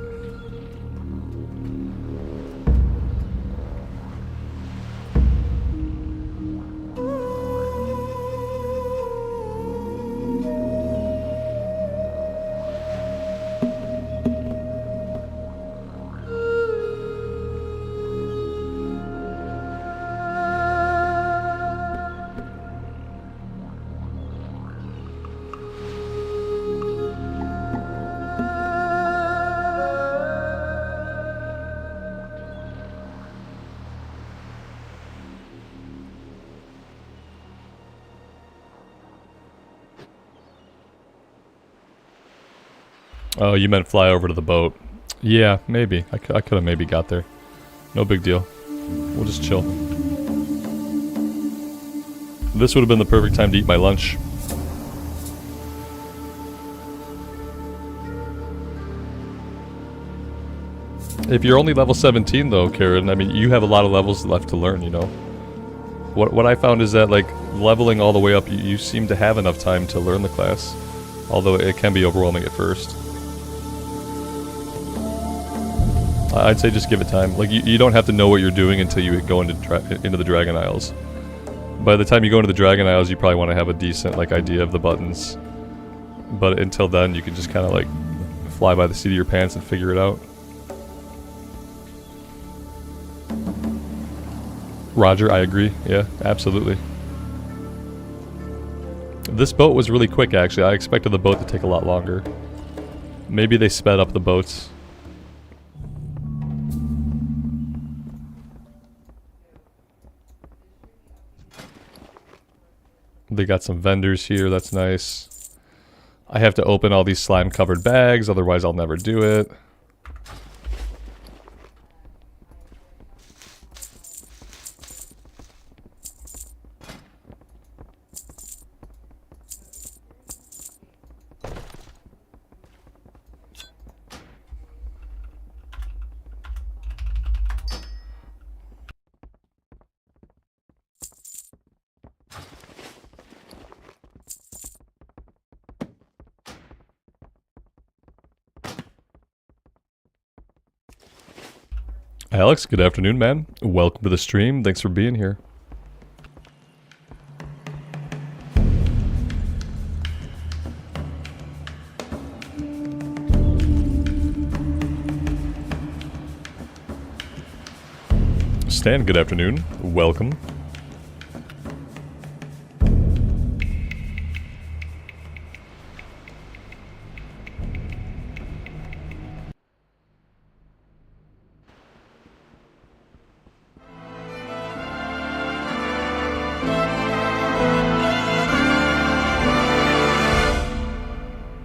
Oh, you meant fly over to the boat. Yeah, maybe. I could have maybe got there. No big deal. We'll just chill. This would have been the perfect time to eat my lunch. If you're only level 17 though, Karen, I mean, you have a lot of levels left to learn, you know? What I found is that, like, leveling all the way up, you seem to have enough time to learn the class. Although it can be overwhelming at first. I'd say just give it time. Like, you don't have to know what you're doing until you go into the Dragon Isles. By the time you go into the Dragon Isles, you probably want to have a decent, like, idea of the buttons. But until then, you can just kind of, like, fly by the seat of your pants and figure it out. Roger, I agree. Yeah, absolutely. This boat was really quick, actually. I expected the boat to take a lot longer. Maybe they sped up the boats. They got some vendors here, that's nice. I have to open all these slime-covered bags, otherwise I'll never do it. Alex, good afternoon, man. Welcome to the stream. Thanks for being here. Stan, good afternoon. Welcome.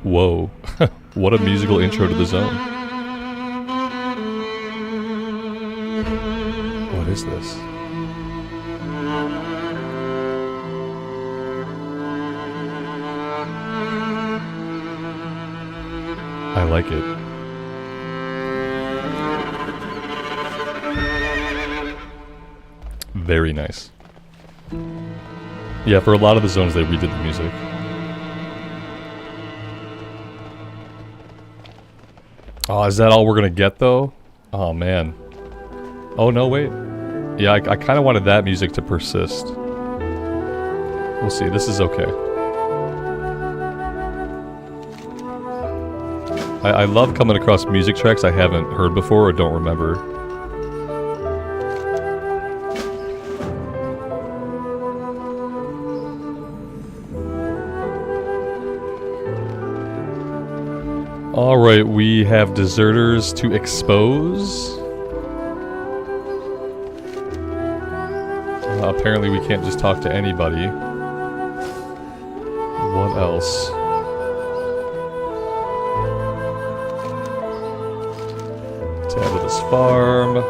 Whoa, what a musical intro to the zone. What is this? I like it. Very nice. Yeah, for a lot of the zones they redid the music. Oh, is that all we're gonna get though? Oh man. Oh no, wait. Yeah, I kind of wanted that music to persist. We'll see. This is okay. I love coming across music tracks I haven't heard before or don't remember. Alright, we have deserters to expose. Apparently we can't just talk to anybody. What else? Tab to this farm.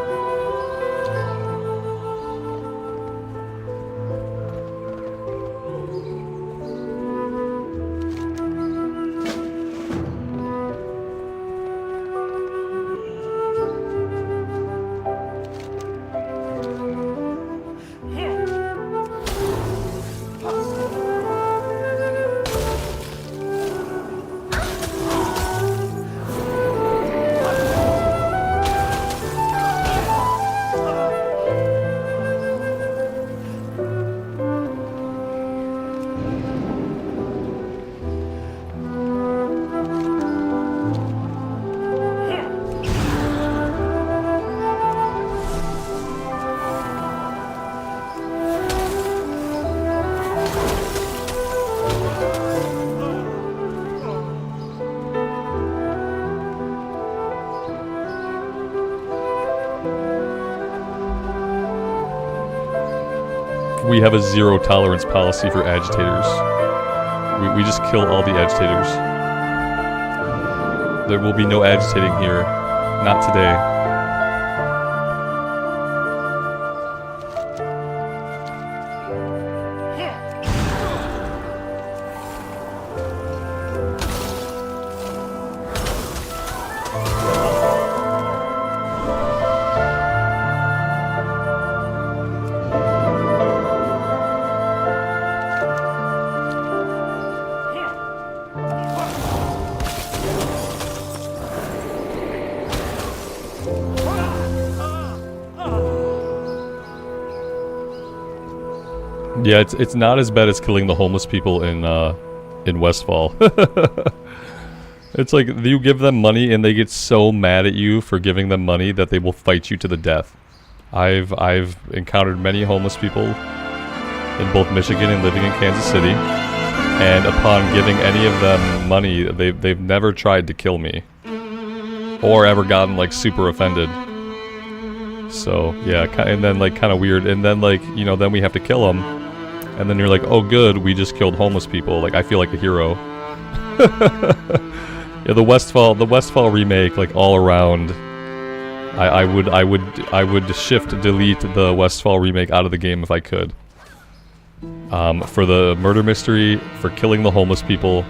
We have a zero tolerance policy for agitators. We just kill all the agitators. There will be no agitating here. Not today. Yeah, it's not as bad as killing the homeless people in Westfall. It's like you give them money and they get so mad at you for giving them money that they will fight you to the death. I've encountered many homeless people in both Michigan and living in Kansas City, and upon giving any of them money, they've never tried to kill me or ever gotten like super offended. So yeah, and then like kind of weird, and then like, you know, then we have to kill them. And then you're like, oh good, we just killed homeless people. Like, I feel like a hero. Yeah, the Westfall remake, like all around, I would shift delete the Westfall remake out of the game if I could. For the murder mystery, for killing the homeless people,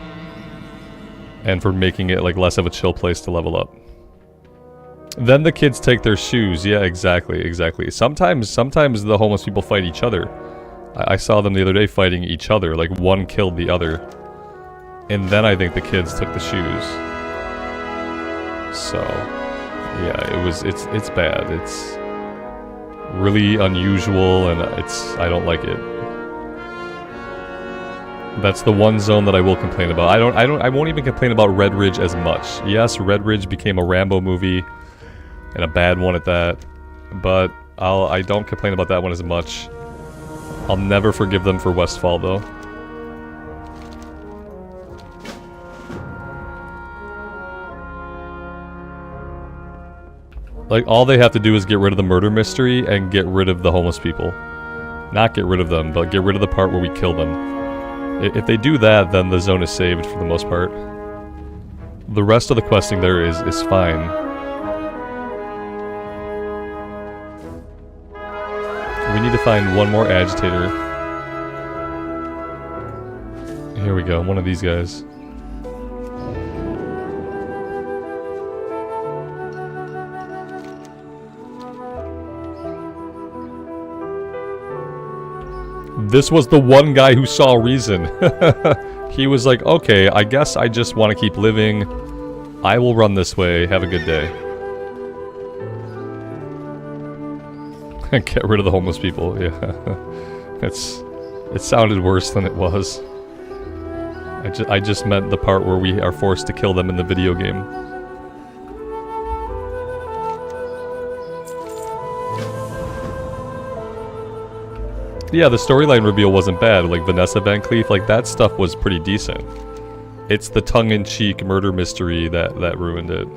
and for making it like less of a chill place to level up. Then the kids take their shoes. Yeah, exactly. Sometimes the homeless people fight each other. I saw them the other day fighting each other, like one killed the other. And then I think the kids took the shoes. So, yeah, it's bad. It's really unusual and I don't like it. That's the one zone that I will complain about. I won't even complain about Red Ridge as much. Yes, Red Ridge became a Rambo movie, and a bad one at that. But I don't complain about that one as much. I'll never forgive them for Westfall, though. Like, all they have to do is get rid of the murder mystery and get rid of the homeless people. Not get rid of them, but get rid of the part where we kill them. If they do that, then the zone is saved for the most part. The rest of the questing there is fine. We need to find one more agitator. Here we go, one of these guys. This was the one guy who saw reason. He was like, okay, I guess I just want to keep living. I will run this way. Have a good day. Get rid of the homeless people. Yeah. It sounded worse than it was. I just meant the part where we are forced to kill them in the video game. Yeah, the storyline reveal wasn't bad. Like Vanessa Van Cleef, like that stuff was pretty decent. It's the tongue-in-cheek murder mystery that ruined it.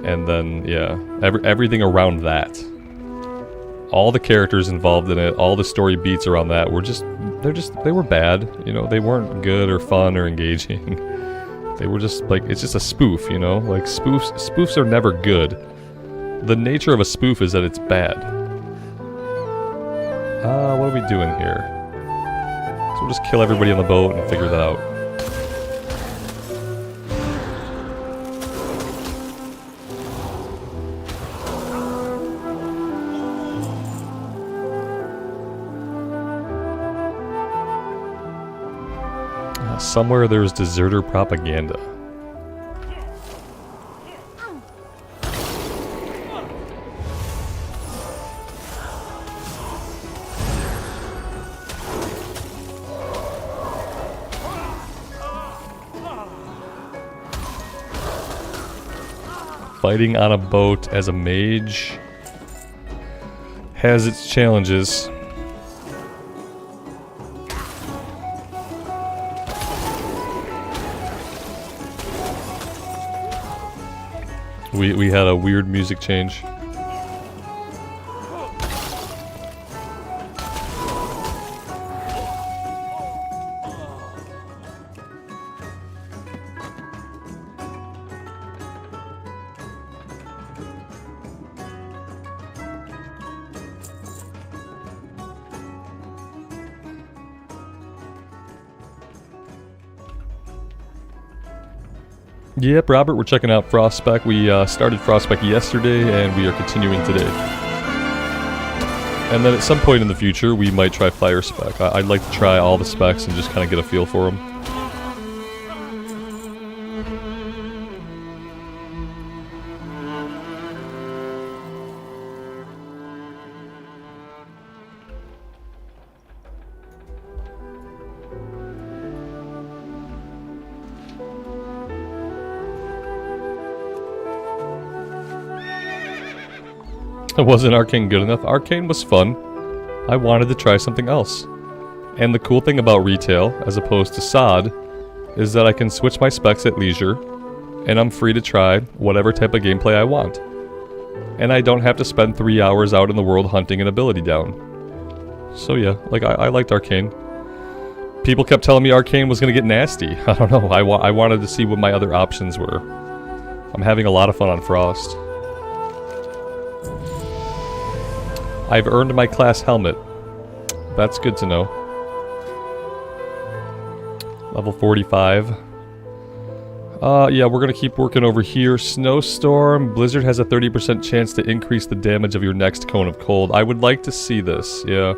And then, yeah, everything around that. All the characters involved in it, all the story beats around that were they were bad, you know, they weren't good or fun or engaging. They were just like, it's just a spoof, you know, like spoofs are never good. The nature of a spoof is that it's bad. What are we doing here? So we'll just kill everybody on the boat and figure that out. Somewhere there's deserter propaganda. Fighting on a boat as a mage has its challenges. We had a weird music change. Yep, Robert, we're checking out Frost Spec. We started Frost Spec yesterday, and we are continuing today. And then at some point in the future, we might try Fire Spec. I'd like to try all the specs and just kind of get a feel for them. Wasn't Arcane good enough? Arcane was fun. I wanted to try something else. And the cool thing about retail, as opposed to SOD, is that I can switch my specs at leisure, and I'm free to try whatever type of gameplay I want. And I don't have to spend 3 hours out in the world hunting an ability down. So yeah, like I liked Arcane. People kept telling me Arcane was gonna get nasty. I don't know, I wanted to see what my other options were. I'm having a lot of fun on Frost. I've earned my class helmet. That's good to know. Level 45. Yeah, we're gonna keep working over here. Snowstorm. Blizzard has a 30% chance to increase the damage of your next cone of cold. I would like to see this, yeah.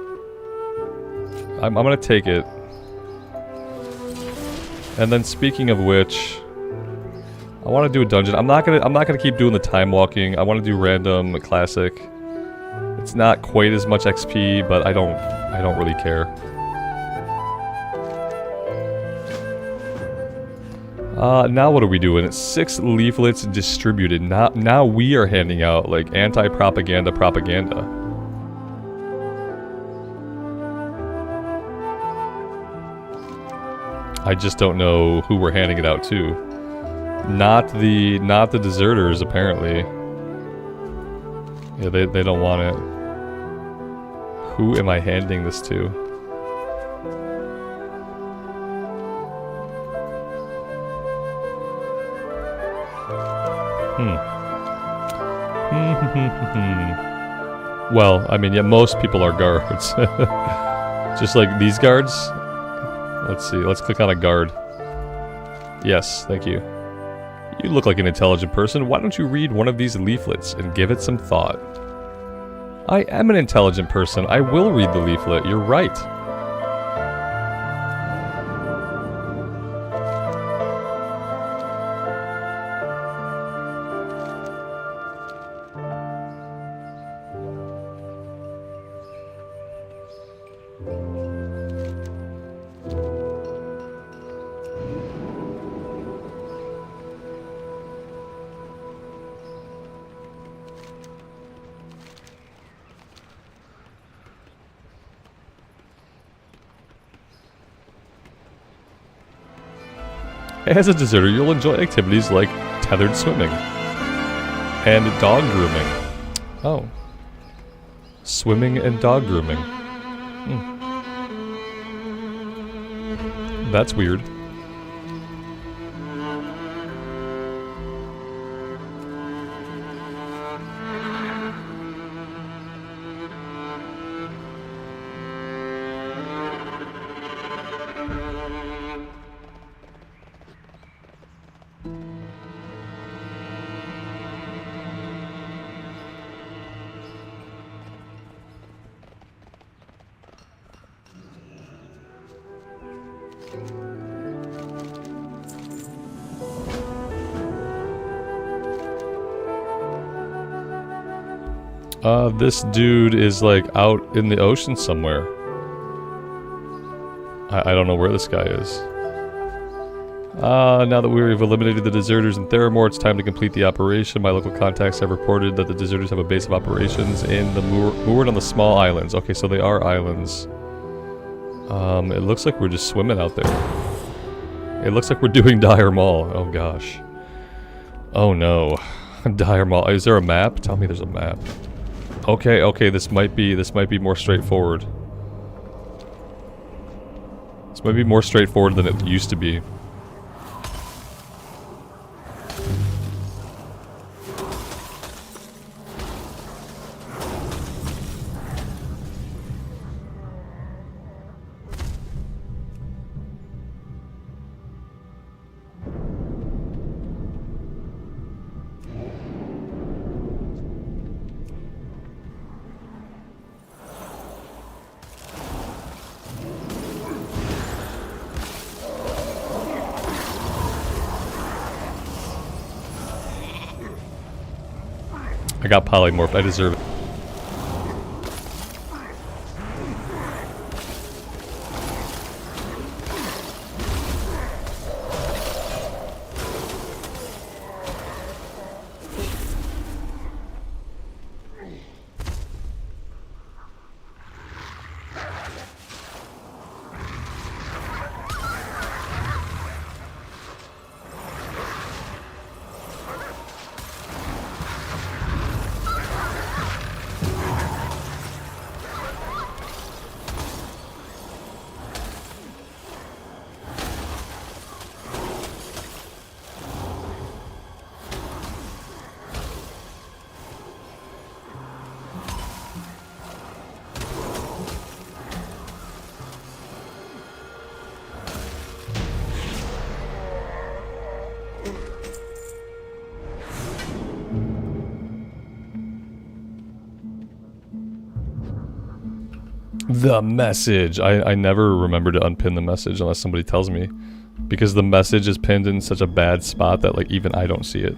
I'm gonna take it. And then speaking of which, I want to do a dungeon. I'm not gonna keep doing the time walking. I want to do random classic. It's not quite as much XP, but I don't really care. Now what are we doing? It's 6 leaflets distributed. Now we are handing out, like, anti-propaganda propaganda. I just don't know who we're handing it out to. Not the deserters, apparently. Yeah, they don't want it. Who am I handing this to? Well, I mean, yeah, most people are guards. Just like these guards. Let's see, let's click on a guard. Yes, thank you. You look like an intelligent person. Why don't you read one of these leaflets and give it some thought? I am an intelligent person. I will read the leaflet. You're right. As a deserter, you'll enjoy activities like tethered swimming and dog grooming. Oh. Swimming and dog grooming. That's weird. This dude is like out in the ocean somewhere. I don't know where this guy is. Now that we've eliminated the deserters in Theramore, it's time to complete the operation. My local contacts have reported that the deserters have a base of operations in the moored on the small islands. Okay, so they are islands. It looks like we're just swimming out there. It looks like we're doing Dire Maul. Oh gosh. Oh no. Dire Maul. Is there a map? Tell me there's a map. Okay, okay, this might be more straightforward. This might be more straightforward than it used to be. I got polymorphed, I deserve it. The message. I never remember to unpin the message unless somebody tells me. Because the message is pinned in such a bad spot that like even I don't see it.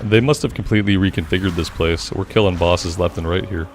They must have completely reconfigured this place. We're killing bosses left and right here.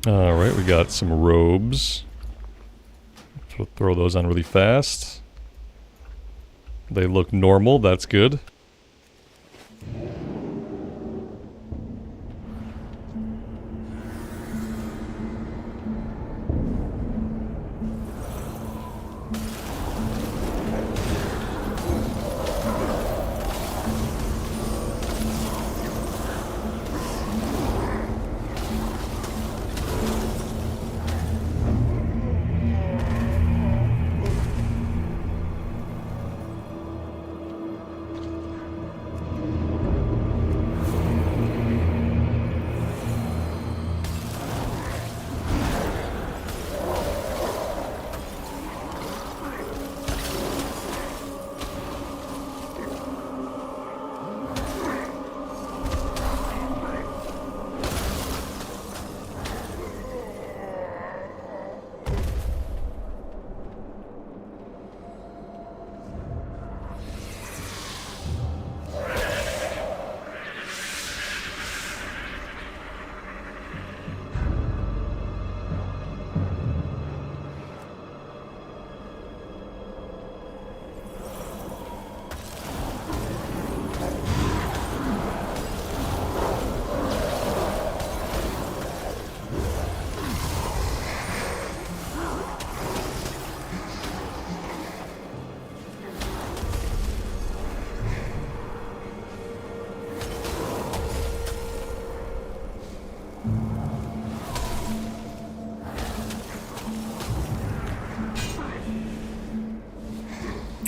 Alright, we got some robes. So throw those on really fast. They look normal, that's good.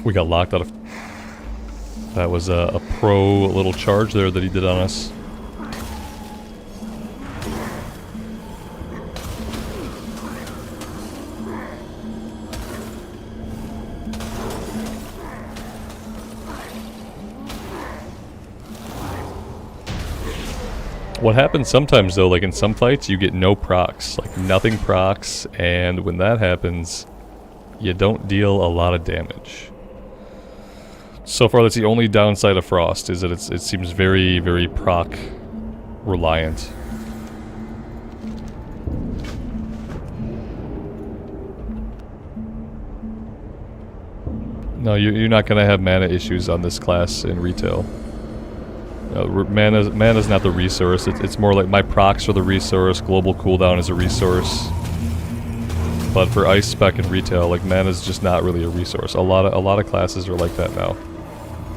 We got locked out of... That was a pro little charge there that he did on us. What happens sometimes though, like in some fights, you get no procs, like nothing procs, and when that happens, you don't deal a lot of damage. So far, that's the only downside of Frost, is that it seems very, very proc reliant. No, you're not going to have mana issues on this class in retail. Mana's not the resource. It's more like my procs are the resource, global cooldown is a resource. But for ice spec and retail, like mana's just not really a resource. A lot of classes are like that now,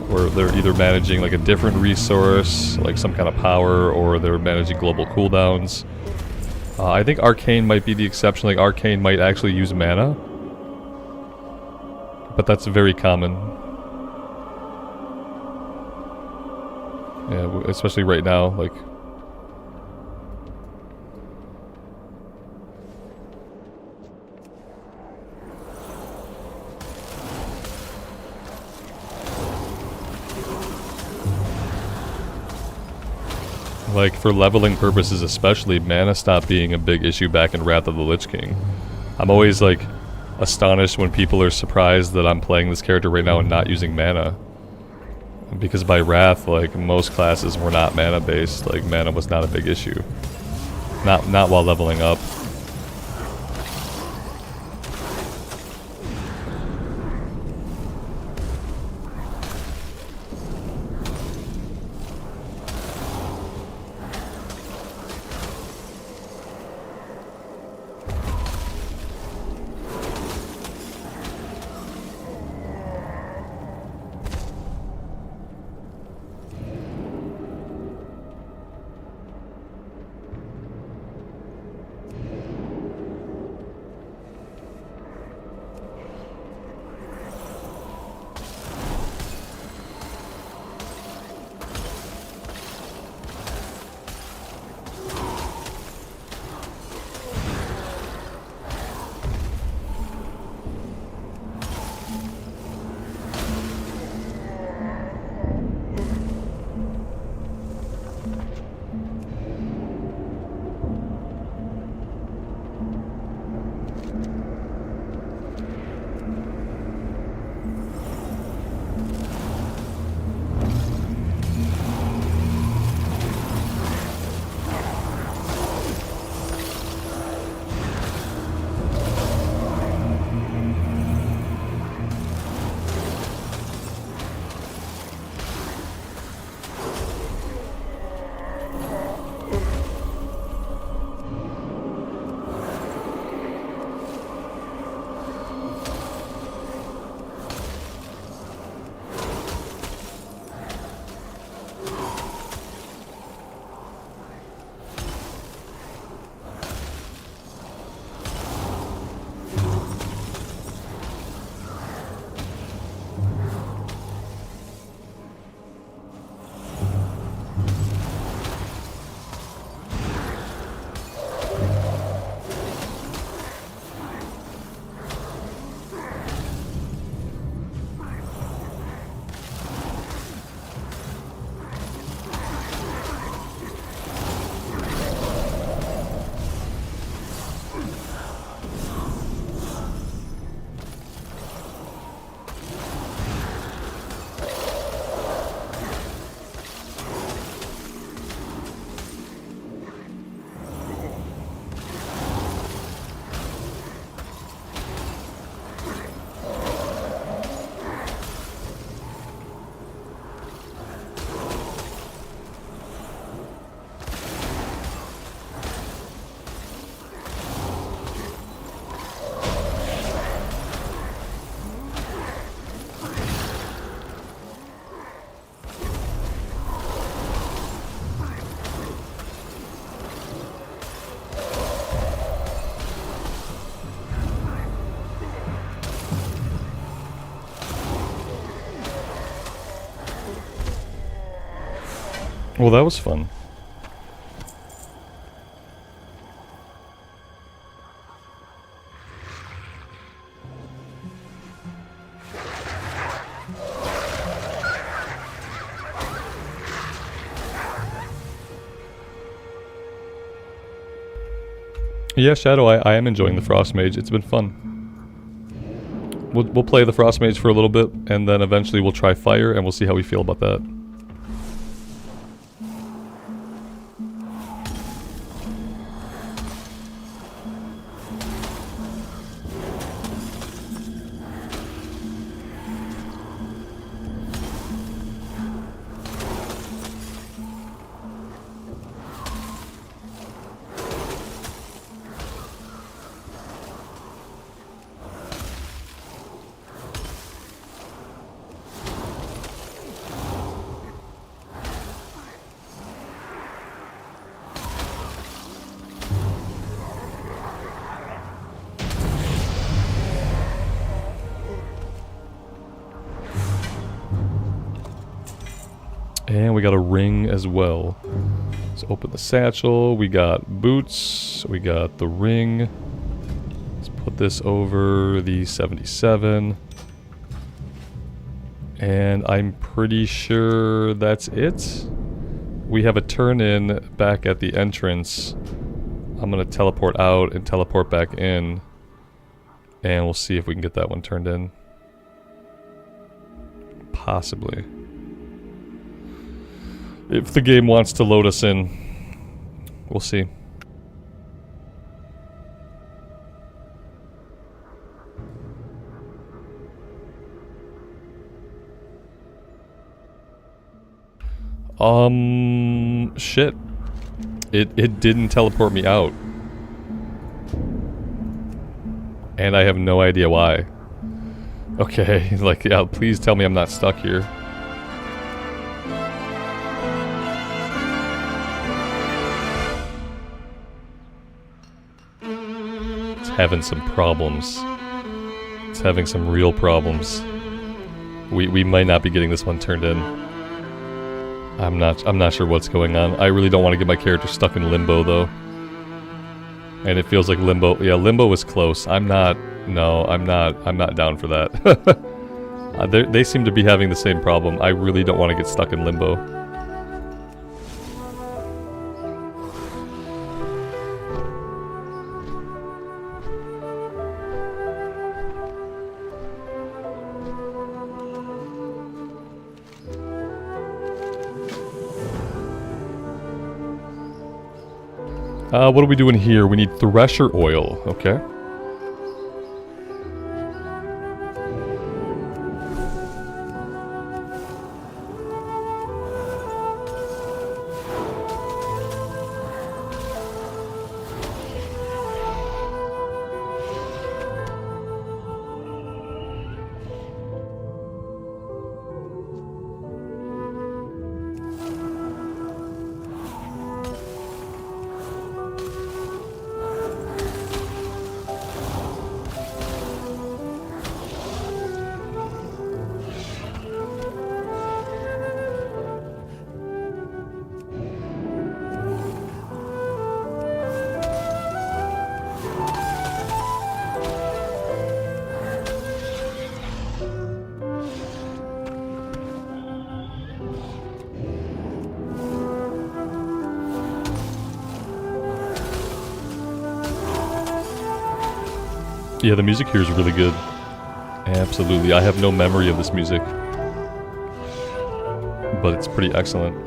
where they're either managing like a different resource, like some kind of power, or they're managing global cooldowns. I think Arcane might be the exception. Like Arcane might actually use mana, but that's very common. Yeah, especially right now, like... Like, for leveling purposes especially, mana stopped being a big issue back in Wrath of the Lich King. I'm always, like, astonished when people are surprised that I'm playing this character right now and not using mana. Because by Wrath, like, most classes were not mana-based. Like, mana was not a big issue. Not while leveling up. Well, that was fun. Yeah, Shadow, I am enjoying the Frost Mage. It's been fun. We'll play the Frost Mage for a little bit, and then eventually we'll try Fire, and we'll see how we feel about that. And we got a ring as well. Let's open the satchel. We got boots. We got the ring. Let's put this over the 77. And I'm pretty sure that's it. we have a turn in back at the entrance. I'm gonna teleport out and teleport back in. And we'll see if we can get that one turned in. Possibly. If the game wants to load us in. We'll see. Shit. It didn't teleport me out. And I have no idea why. Okay, like, yeah, please tell me I'm not stuck here. It's having some problems. It's having some real problems. We might not be getting this one turned in. I'm not sure what's going on. I really don't want to get my character stuck in limbo though. And it feels like limbo. Yeah, limbo was close. I'm not down for that. They seem to be having the same problem. I really don't want to get stuck in limbo. What are we doing here? We need thresher oil. Okay. Yeah, the music here is really good. Absolutely. I have no memory of this music. But it's pretty excellent.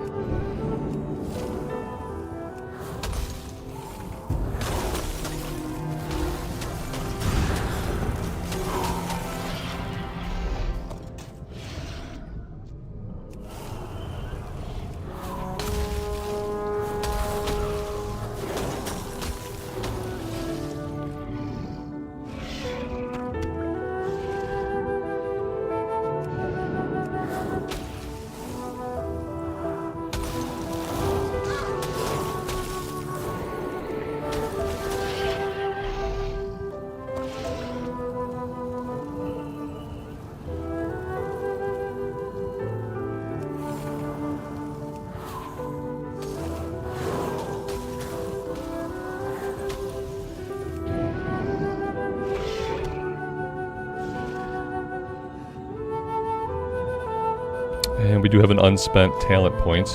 And we do have an unspent talent point.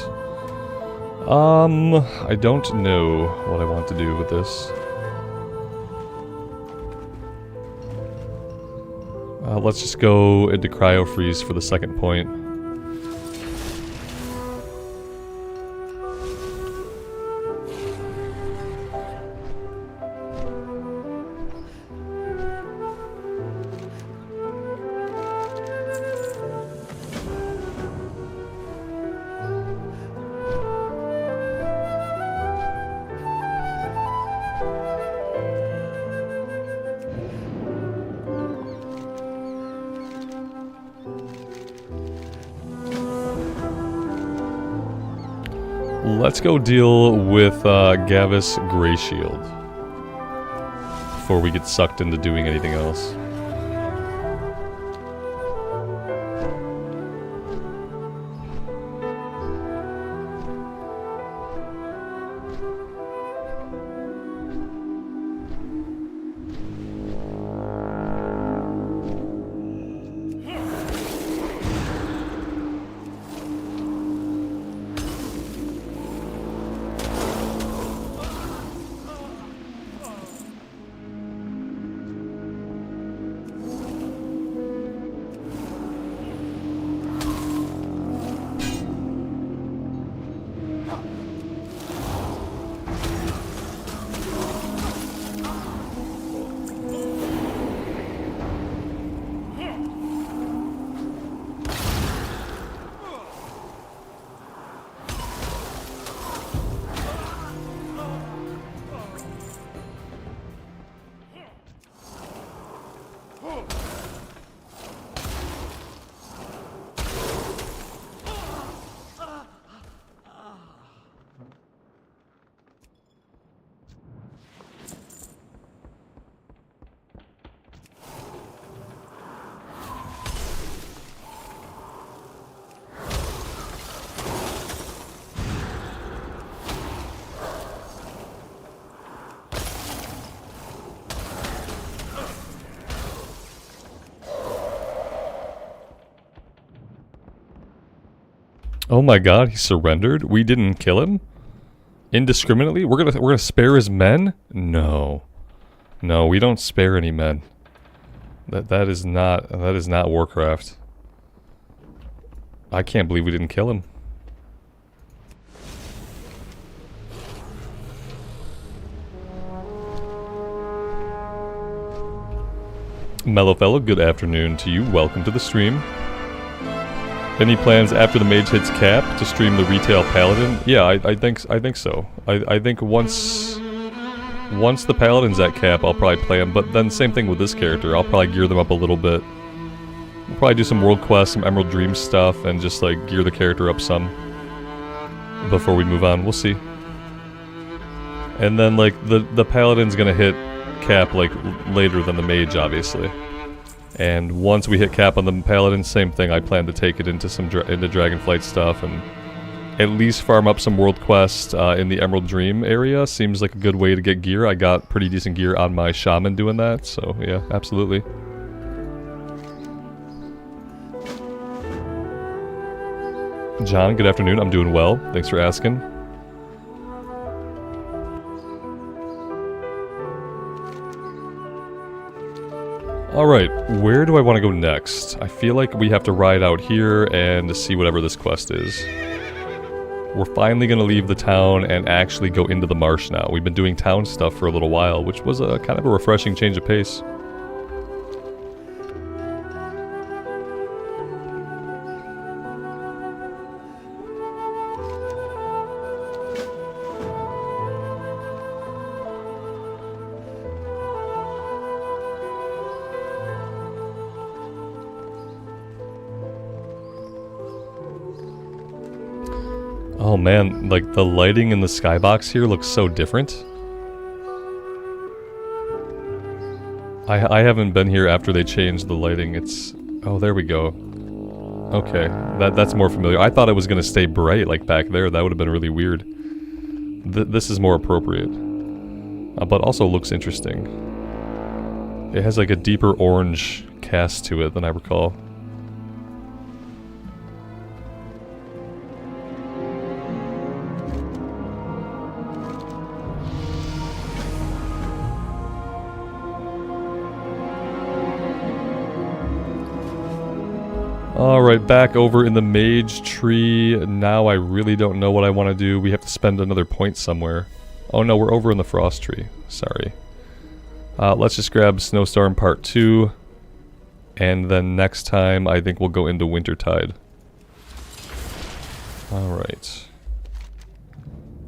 I don't know what I want to do with this. Let's just go into cryo freeze for the second point. Let's go deal with Gavis Greyshield before we get sucked into doing anything else. Oh my god, he surrendered? We didn't kill him? Indiscriminately? We're gonna spare his men? No. No, we don't spare any men. That is not Warcraft. I can't believe we didn't kill him. Mellow Fellow, good afternoon to you. Welcome to the stream. Any plans after the Mage hits cap to stream the retail Paladin? Yeah, I think so. I think once the Paladin's at cap, I'll probably play him. But then same thing with this character. I'll probably gear them up a little bit. We'll probably do some world quests, some Emerald Dream stuff, and just like gear the character up some before we move on. We'll see. And then like the Paladin's gonna hit cap like later than the Mage, obviously. And once we hit cap on the Paladin, same thing. I plan to take it into some into Dragonflight stuff and at least farm up some world quests in the Emerald Dream area. Seems like a good way to get gear. I got pretty decent gear on my Shaman doing that, so yeah, absolutely. John, good afternoon. I'm doing well. Thanks for asking. Alright, where do I want to go next? I feel like we have to ride out here and see whatever this quest is. We're finally going to leave the town and actually go into the marsh now. We've been doing town stuff for a little while, which was a kind of a refreshing change of pace. Oh man, like the lighting in the skybox here looks so different. I haven't been here after they changed the lighting. It's... oh, there we go. Okay, that's more familiar. I thought it was gonna stay bright like back there. That would have been really weird. This is more appropriate. But also looks interesting. It has like a deeper orange cast to it than I recall. Alright, back over in the Mage tree. Now I really don't know what I want to do. We have to spend another point somewhere. Oh no, we're over in the Frost tree. Sorry. Let's just grab Snowstorm Part 2. And then next time I think we'll go into Wintertide. Alright.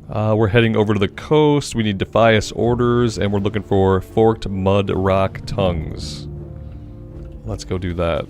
We're heading over to the coast. We need Defias Orders, and we're looking for Forked Mud Rock Tongues. Let's go do that.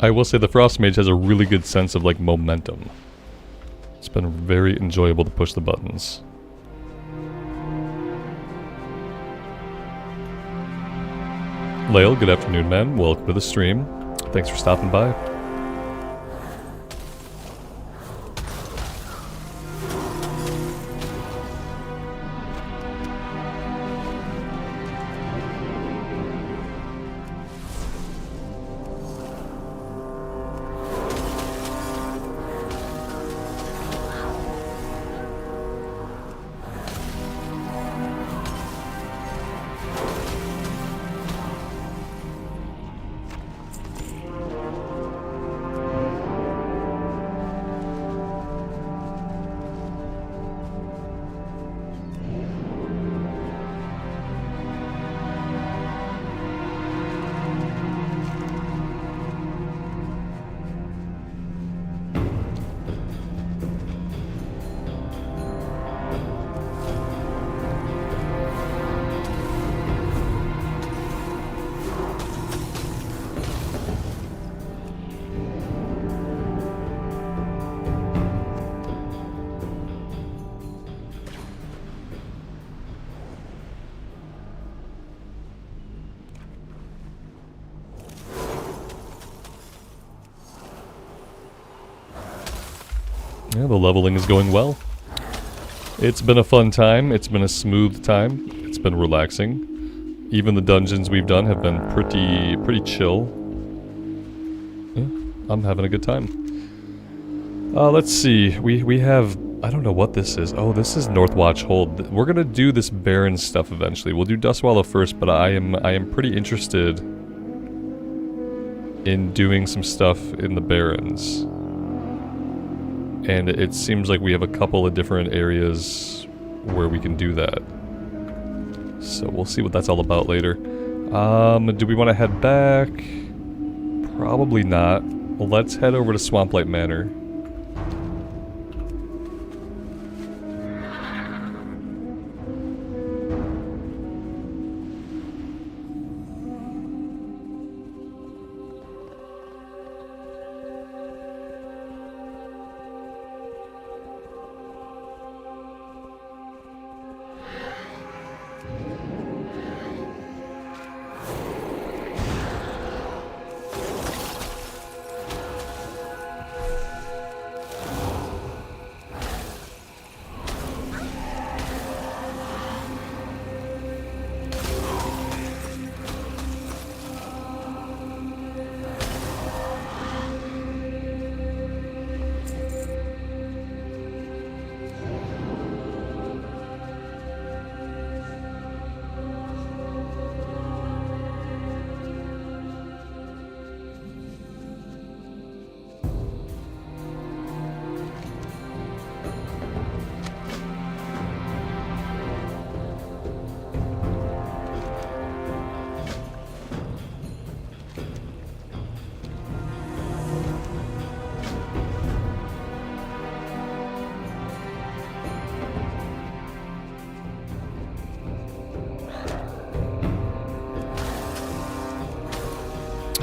I will say the Frost Mage has a really good sense of like momentum. It's been very enjoyable to push the buttons. Lael, good afternoon, man. Welcome to the stream. Thanks for stopping by. Yeah, the leveling is going well. It's been a fun time. It's been a smooth time. It's been relaxing. Even the dungeons we've done have been pretty chill. Yeah, I'm having a good time. Let's see. We have... I don't know what this is. Oh, this is Northwatch Hold. We're gonna do this Baron stuff eventually. We'll do Dustwallow first, but I am pretty interested in doing some stuff in the Barrens. And it seems like we have a couple of different areas where we can do that. So we'll see what that's all about later. Do we want to head back? Probably not. Well, let's head over to Swamplight Manor.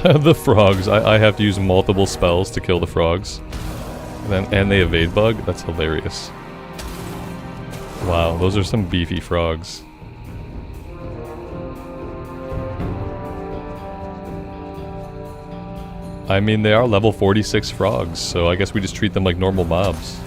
The frogs. I have to use multiple spells to kill the frogs. And they evade bug? That's hilarious. Wow, those are some beefy frogs. I mean, they are level 46 frogs, so I guess we just treat them like normal mobs.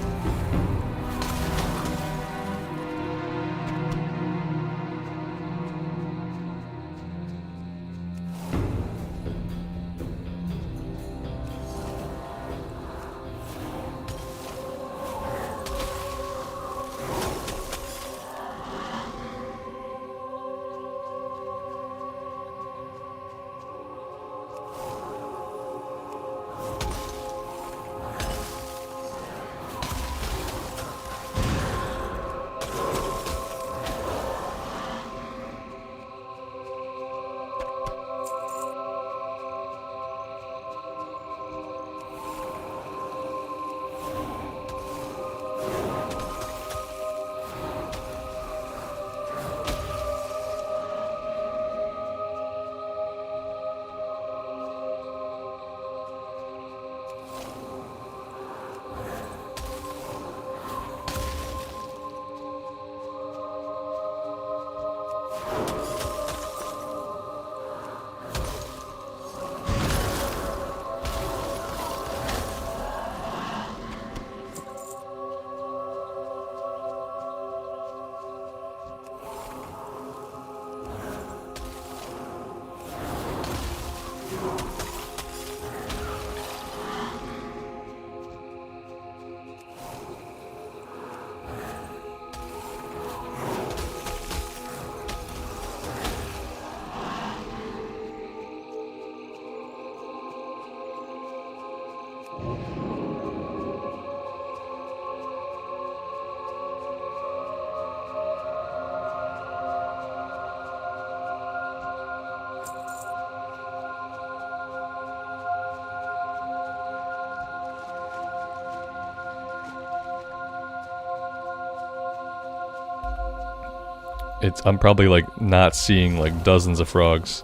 I'm probably like not seeing like dozens of frogs.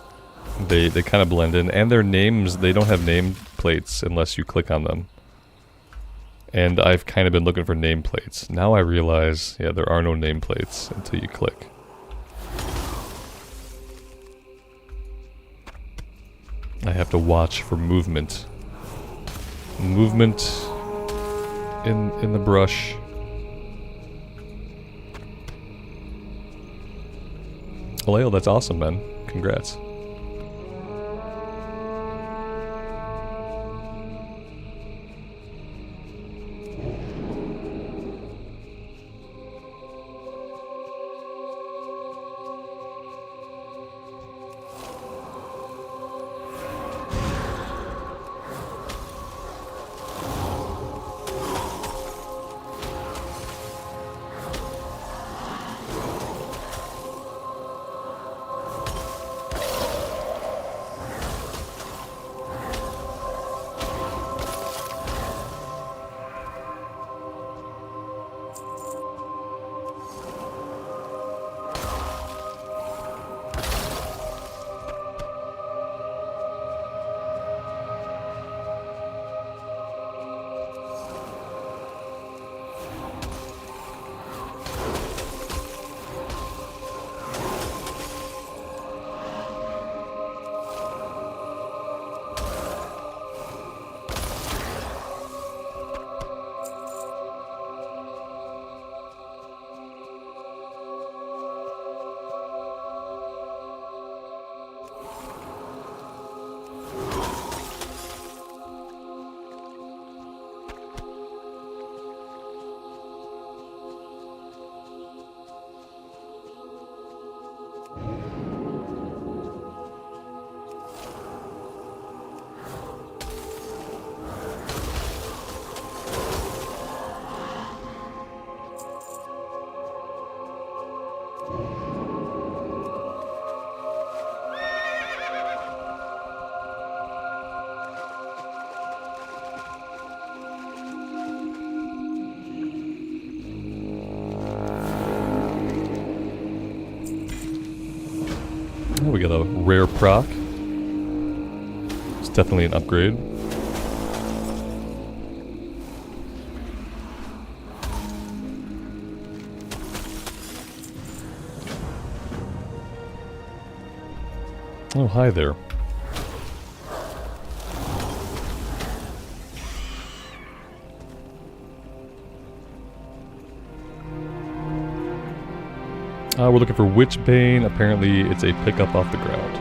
They kind of blend in, and their names, they don't have name plates unless you click on them. And I've kind of been looking for nameplates. Now I realize, yeah, there are no nameplates until you click. I have to watch for movement. Movement in the brush. Aleo, that's awesome, man. Congrats. Oh, we got a rare proc. It's definitely an upgrade. Oh, hi there. We're looking for Witchbane. Apparently it's a pickup off the ground.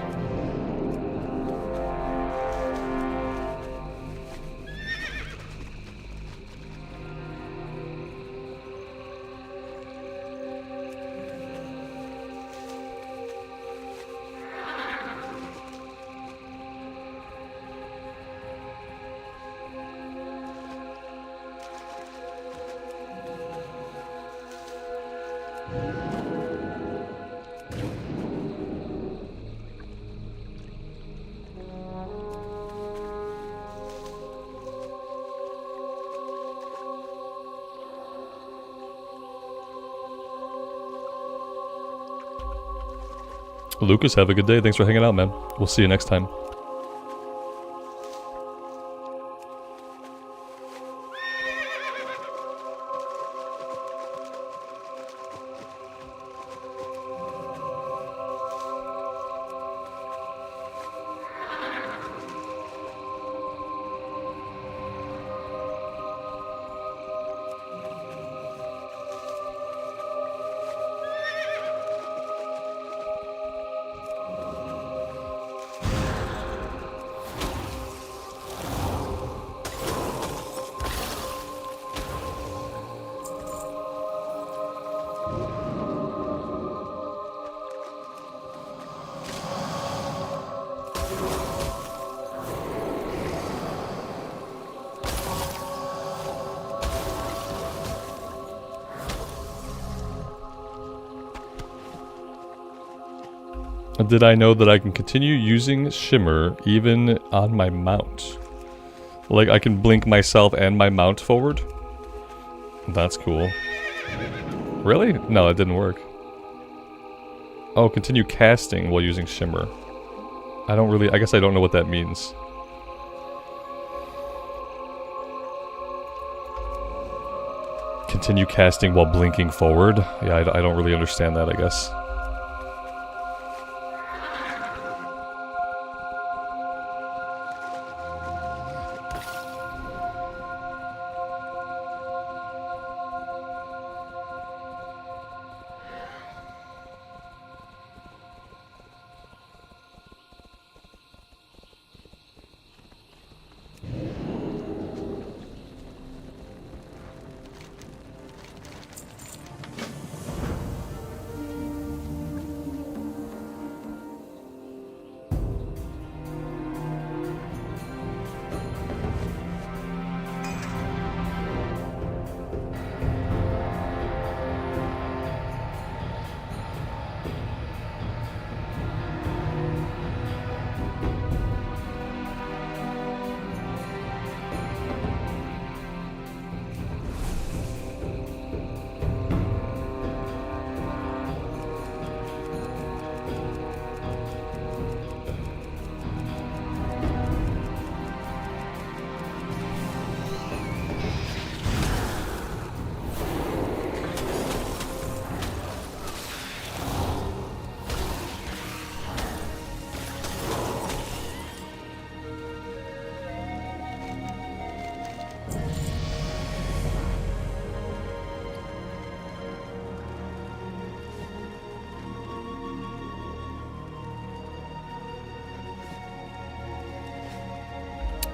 Lucas, have a good day. Thanks for hanging out, man. We'll see you next time. Did I know that I can continue using Shimmer even on my mount? Like, I can blink myself and my mount forward? That's cool. Really? No, it didn't work. Oh, continue casting while using Shimmer. I guess I don't know what that means. Continue casting while blinking forward? Yeah, I don't really understand that, I guess.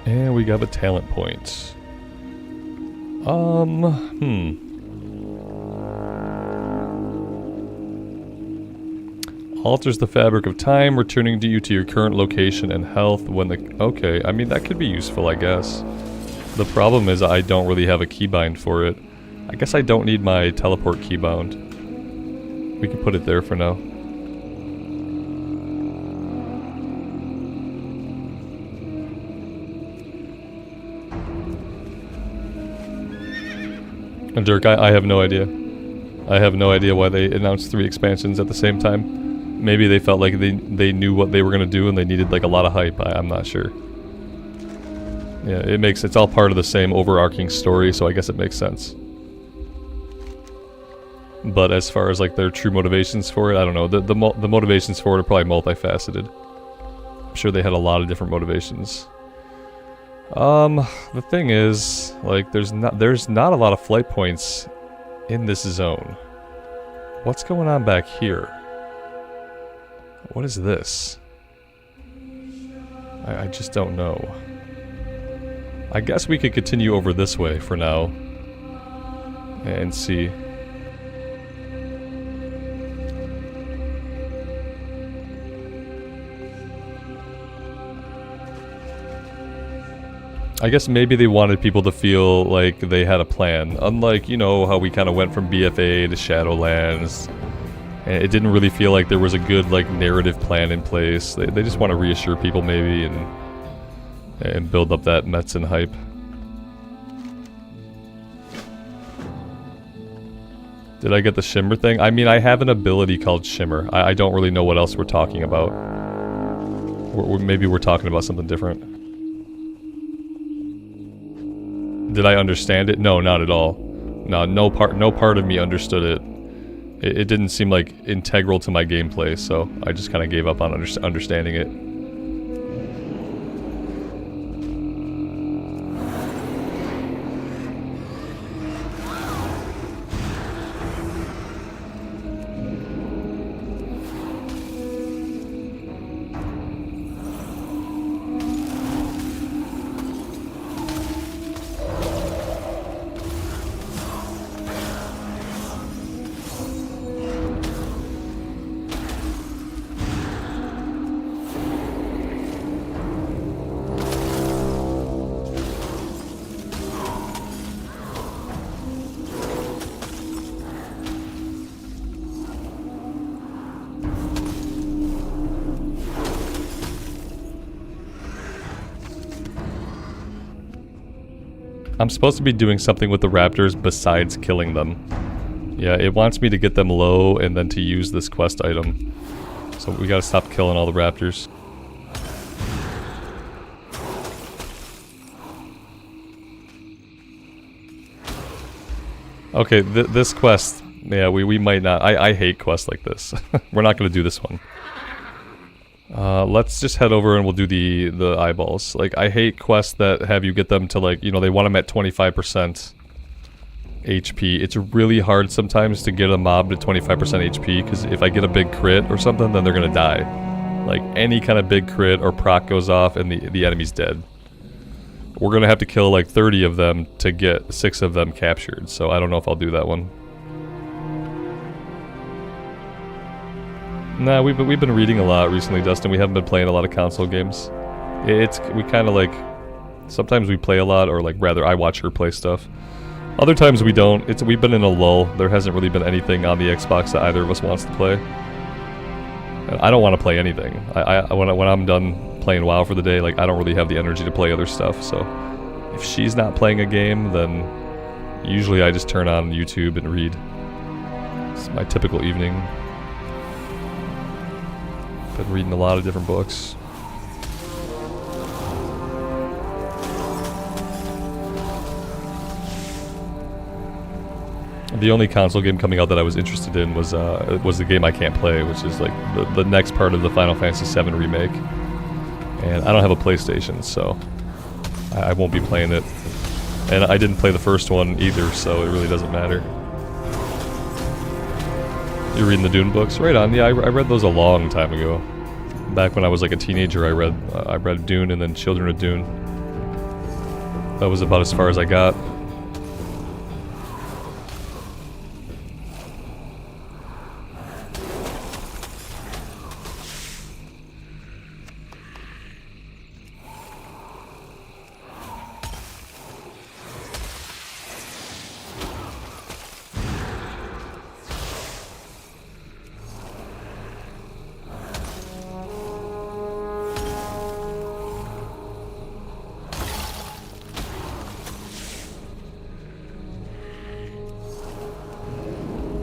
And we got a talent point. Alters the fabric of time, returning you to your current location and health when the... Okay, I mean, that could be useful, I guess. The problem is I don't really have a keybind for it. I guess I don't need my teleport keybound. We can put it there for now. And Dirk, I have no idea. I have no idea why they announced 3 expansions at the same time. Maybe they felt like they knew what they were going to do and they needed like a lot of hype. I'm not sure. Yeah, it's all part of the same overarching story, so I guess it makes sense. But as far as like their true motivations for it, I don't know. The motivations for it are probably multifaceted. I'm sure they had a lot of different motivations. The thing is, like, there's not a lot of flight points in this zone. What's going on back here? What is this? I just don't know. I guess we could continue over this way for now and see. I guess maybe they wanted people to feel like they had a plan. Unlike, you know, how we kind of went from BFA to Shadowlands. And it didn't really feel like there was a good, like, narrative plan in place. They just want to reassure people maybe and build up that Metzen hype. Did I get the Shimmer thing? I mean, I have an ability called Shimmer. I don't really know what else we're talking about. Maybe we're talking about something different. Did I understand it? No, not at all. No part of me understood it. It didn't seem like integral to my gameplay, so I just kind of gave up on understanding it. I'm supposed to be doing something with the raptors besides killing them. Yeah, it wants me to get them low and then to use this quest item. So we gotta stop killing all the raptors. Okay, this quest, yeah, we might not. I hate quests like this. We're not gonna do this one. Let's just head over and we'll do the eyeballs. Like, I hate quests that have you get them to, like, you know, they want them at 25% HP. It's really hard sometimes to get a mob to 25% HP, because if I get a big crit or something, then they're gonna die. Like, any kind of big crit or proc goes off and the enemy's dead. We're gonna have to kill like 30 of them to get 6 of them captured, so I don't know if I'll do that one. Nah, we've been reading a lot recently, Dustin. We haven't been playing a lot of console games. We kind of like, sometimes we play a lot, or like rather I watch her play stuff. Other times we don't. We've been in a lull. There hasn't really been anything on the Xbox that either of us wants to play. And I don't want to play anything. When I'm done playing WoW for the day, like, I don't really have the energy to play other stuff, so if she's not playing a game, then usually I just turn on YouTube and read. It's my typical evening. Been reading a lot of different books. The only console game coming out that I was interested in was the game I can't play, which is like the next part of the Final Fantasy VII remake. And I don't have a PlayStation, so I won't be playing it. And I didn't play the first one either, so it really doesn't matter. You're reading the Dune books? Right on. Yeah, I read those a long time ago. Back when I was like a teenager, I read Dune and then Children of Dune. That was about as far as I got.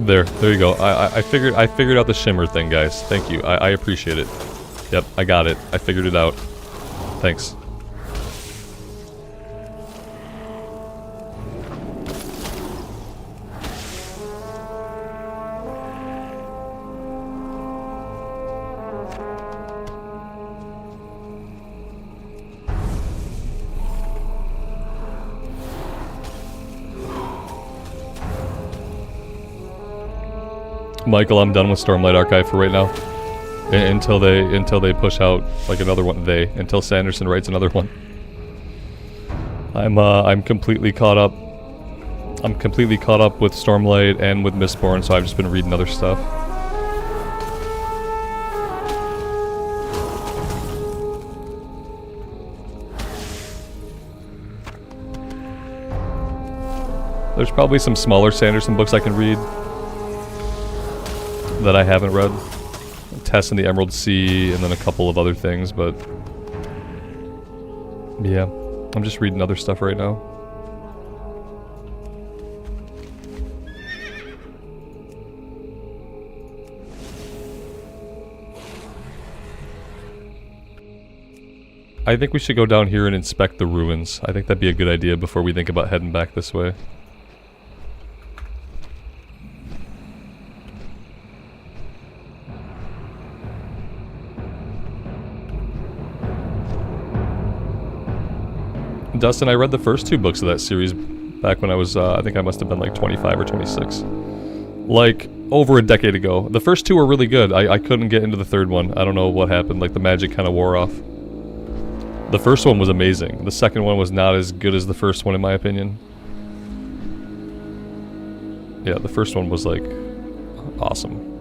There you go. I figured out the Shimmer thing, guys. Thank you. I appreciate it. Yep, I got it. I figured it out. Thanks. Michael, I'm done with Stormlight Archive for right now. Until they push out like another one. Until Sanderson writes another one. I'm completely caught up. I'm completely caught up with Stormlight and with Mistborn, so I've just been reading other stuff. There's probably some smaller Sanderson books I can read that I haven't read. Tess in the Emerald Sea, and then a couple of other things, but yeah, I'm just reading other stuff right now. I think we should go down here and inspect the ruins. I think that'd be a good idea before we think about heading back this way. Dustin, I read the first 2 books of that series back when I was, I think I must have been like 25 or 26. Like, over a decade ago. The first 2 were really good. I couldn't get into the third one. I don't know what happened. Like, the magic kind of wore off. The first one was amazing. The second one was not as good as the first one, in my opinion. Yeah, the first one was, like, awesome.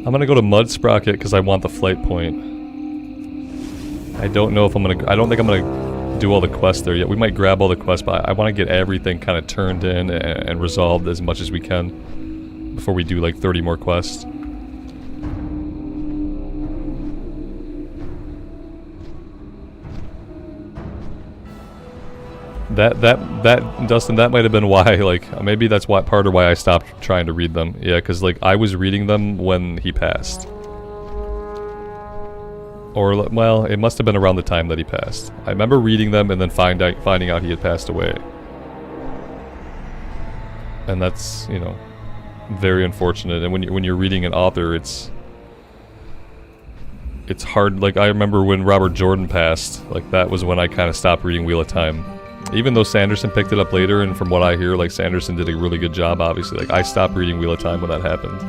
I'm gonna go to Mud Sprocket because I want the flight point. I don't know if I'm gonna... I don't think I'm gonna do all the quests there yet. We might grab all the quests, but I want to get everything kind of turned in and resolved as much as we can before we do like 30 more quests. That Dustin, that might have been why, like, maybe that's why, part of why I stopped trying to read them. Yeah, because, like, I was reading them when he passed. Or, well, it must have been around the time that he passed. I remember reading them and then finding out he had passed away. And that's, you know, very unfortunate. And when you're reading an author, it's hard. Like, I remember when Robert Jordan passed, like, that was when I kind of stopped reading Wheel of Time. Even though Sanderson picked it up later, and from what I hear, like, Sanderson did a really good job, obviously. Like, I stopped reading Wheel of Time when that happened.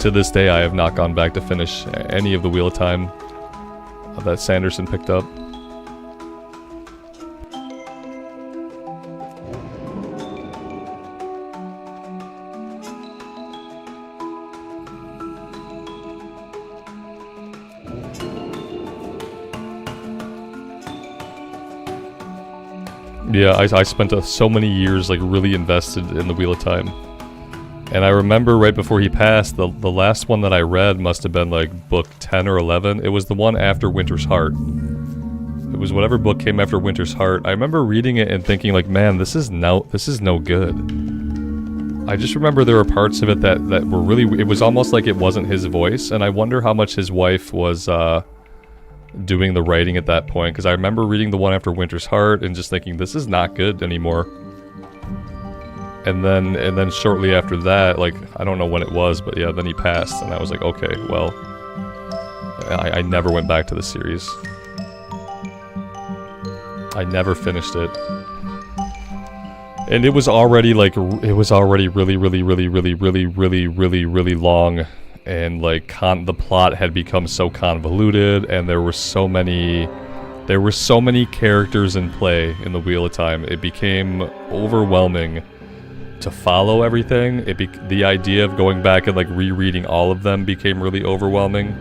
To this day, I have not gone back to finish any of the Wheel of Time that Sanderson picked up. Yeah, I spent so many years, like, really invested in the Wheel of Time. And I remember right before he passed, the last one that I read must have been, like, book 10 or 11. It was the one after Winter's Heart. It was whatever book came after Winter's Heart. I remember reading it and thinking, like, man, this is no good. I just remember there were parts of it that were really... It was almost like it wasn't his voice, and I wonder how much his wife was, doing the writing at that point, because I remember reading the one after Winter's Heart and just thinking, this is not good anymore. And then shortly after that, like, I don't know when it was, but yeah, then he passed, and I was like, okay, well, I never went back to the series. I never finished it. And it was already, like, it was already really long. And, like, the plot had become so convoluted, and there were so many characters in play in the Wheel of Time. It became overwhelming to follow everything. The idea of going back and, like, rereading all of them became really overwhelming,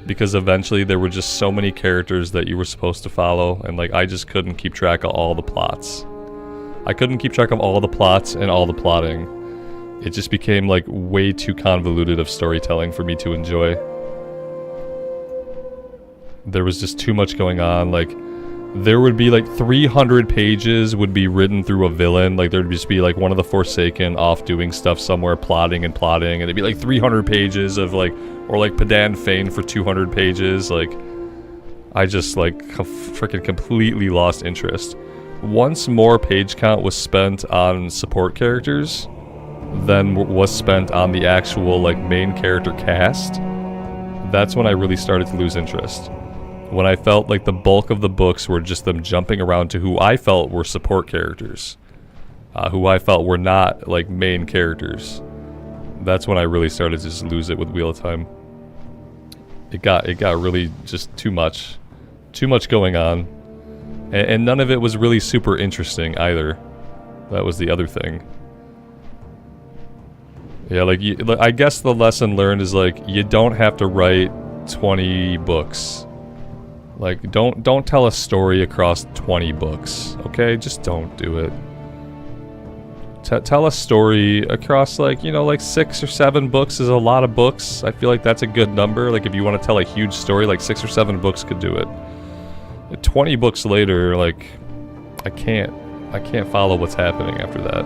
because eventually there were just so many characters that you were supposed to follow, and, like, I just couldn't keep track of all the plots. I couldn't keep track of all the plots and all the plotting. It just became, like, way too convoluted of storytelling for me to enjoy. There was just too much going on. Like, there would be, like, 300 pages would be written through a villain. Like, there'd just be, like, one of the Forsaken off doing stuff somewhere, plotting, and it'd be, like, 300 pages of, like, or, like, Padan Fane for 200 pages. Like, I just, like, freaking completely lost interest. Once more page count was spent on support characters than was spent on the actual, like, main character cast, that's when I really started to lose interest. When I felt like the bulk of the books were just them jumping around to who I felt were support characters, who I felt were not, like, main characters. That's when I really started to just lose it with Wheel of Time. It got really just too much going on, and none of it was really super interesting either. That was the other thing. Yeah, like, I guess the lesson learned is, like, you don't have to write 20 books. Like, don't tell a story across 20 books, okay? Just don't do it. Tell a story across, like, you know, like 6 or 7 books is a lot of books. I feel like that's a good number. Like, if you want to tell a huge story, like 6 or 7 books could do it. 20 books later, like, I can't follow what's happening after that.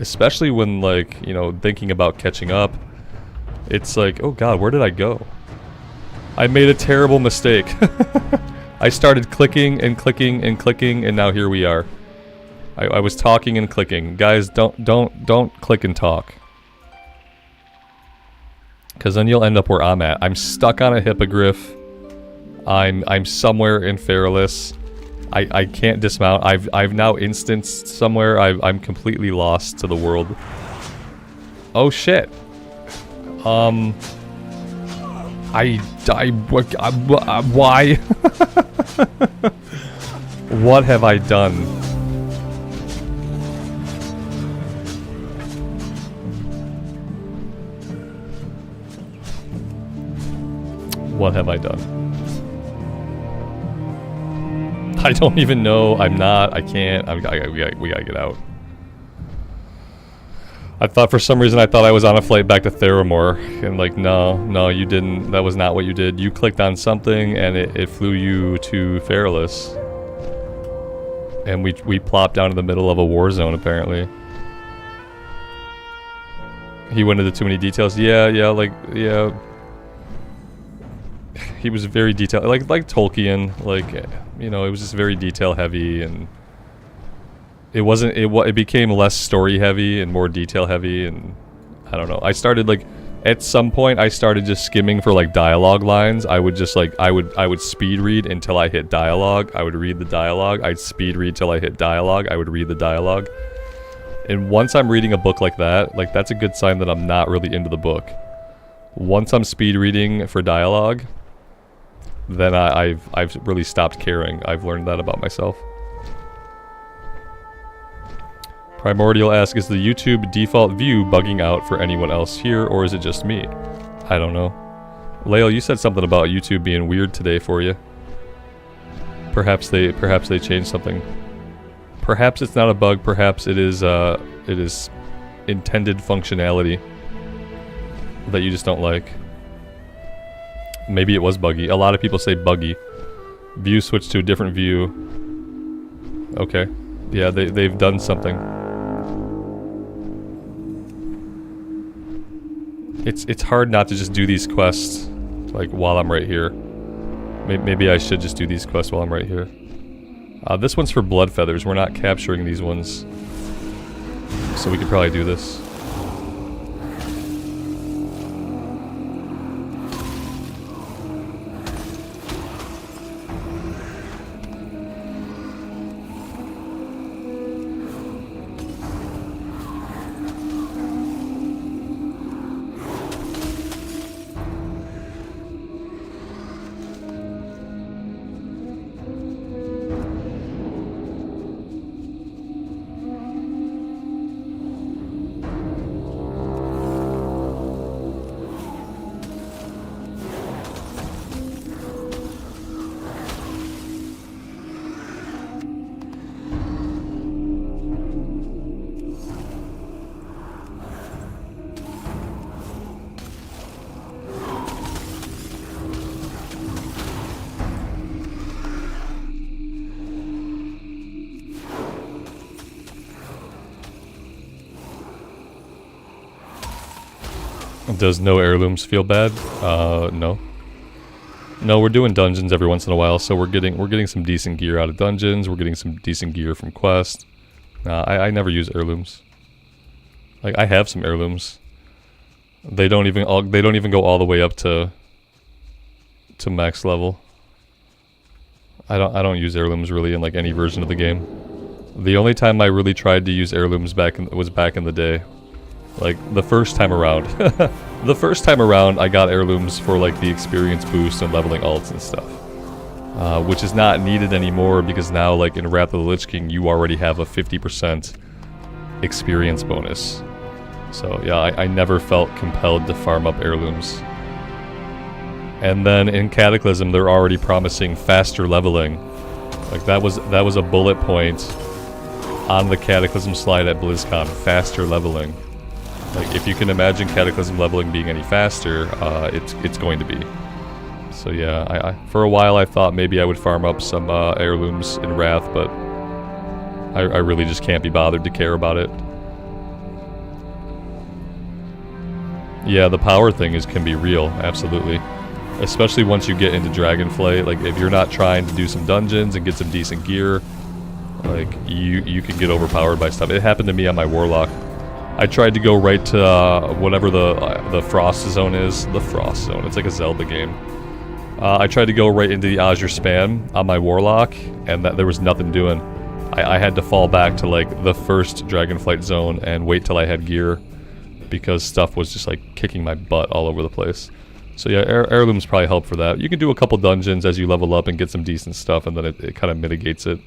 Especially when, like, you know, thinking about catching up, it's like, oh god, where did I go? I made a terrible mistake. I started clicking and clicking and clicking, and now here we are. I was talking and clicking. Guys, don't click and talk. Because then you'll end up where I'm at. I'm stuck on a hippogriff. I'm somewhere in Feralus. I can't dismount. I've now instanced somewhere. I'm completely lost to the world. Oh shit. Why? What have I done? What have I done? I don't even know. I'm not. I can't. We gotta get out. I thought for some reason I thought I was on a flight back to Theramore, and like, no, you didn't. That was not what you did. You clicked on something, and it flew you to Fairless. And we plopped down in the middle of a war zone, apparently. He went into too many details. Yeah. He was very detailed, like Tolkien, like, you know, it was just very detail heavy, and it became less story heavy and more detail heavy, and I don't know. I started like, at some point I started just skimming for like dialogue lines. I would just like, I would speed read until I hit dialogue. I would read the dialogue. I'd speed read till I hit dialogue. I would read the dialogue. And once I'm reading a book like that, like that's a good sign that I'm not really into the book. Once I'm speed reading for dialogue, then I've really stopped caring. I've learned that about myself. Primordial asks, is the YouTube default view bugging out for anyone else here, or is it just me? I don't know. Lael, you said something about YouTube being weird today for you. Perhaps they changed something. Perhaps it's not a bug. Perhaps it is intended functionality that you just don't like. Maybe it was buggy. A lot of people say buggy. View switched to a different view. Okay. Yeah, they've done something. It's hard not to just do these quests like while I'm right here. Maybe I should just do these quests while I'm right here. This one's for blood feathers. We're not capturing these ones, so we could probably do this. Does no heirlooms feel bad? No. No, we're doing dungeons every once in a while, so we're getting some decent gear out of dungeons. We're getting some decent gear from quests. I never use heirlooms. Like, I have some heirlooms. They don't even go all the way up to max level. I don't use heirlooms really in like any version of the game. The only time I really tried to use heirlooms was back in the day. Like, the first time around. The first time around, I got heirlooms for, like, the experience boost and leveling alts and stuff. Which is not needed anymore, because now, like, in Wrath of the Lich King, you already have a 50% experience bonus. So, yeah, I never felt compelled to farm up heirlooms. And then, in Cataclysm, they're already promising faster leveling. Like, that was a bullet point on the Cataclysm slide at BlizzCon. Faster leveling. Like, if you can imagine Cataclysm leveling being any faster, it's going to be. So yeah, I for a while I thought maybe I would farm up some heirlooms in Wrath, but I really just can't be bothered to care about it. Yeah, the power thing can be real, absolutely. Especially once you get into Dragonflight. Like, if you're not trying to do some dungeons and get some decent gear, like, you can get overpowered by stuff. It happened to me on my Warlock. I tried to go right to whatever the Frost Zone is. The Frost Zone. It's like a Zelda game. I tried to go right into the Azure Span on my Warlock, and there was nothing doing. I had to fall back to like the first Dragonflight Zone and wait till I had gear, because stuff was just like kicking my butt all over the place. So yeah, heirlooms probably help for that. You can do a couple dungeons as you level up and get some decent stuff, and then it kind of mitigates it.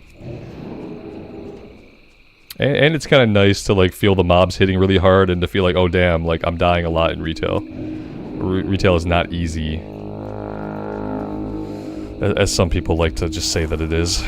And it's kind of nice to like feel the mobs hitting really hard and to feel like, oh damn, like I'm dying a lot in retail. Retail is not easy, as some people like to just say that it is.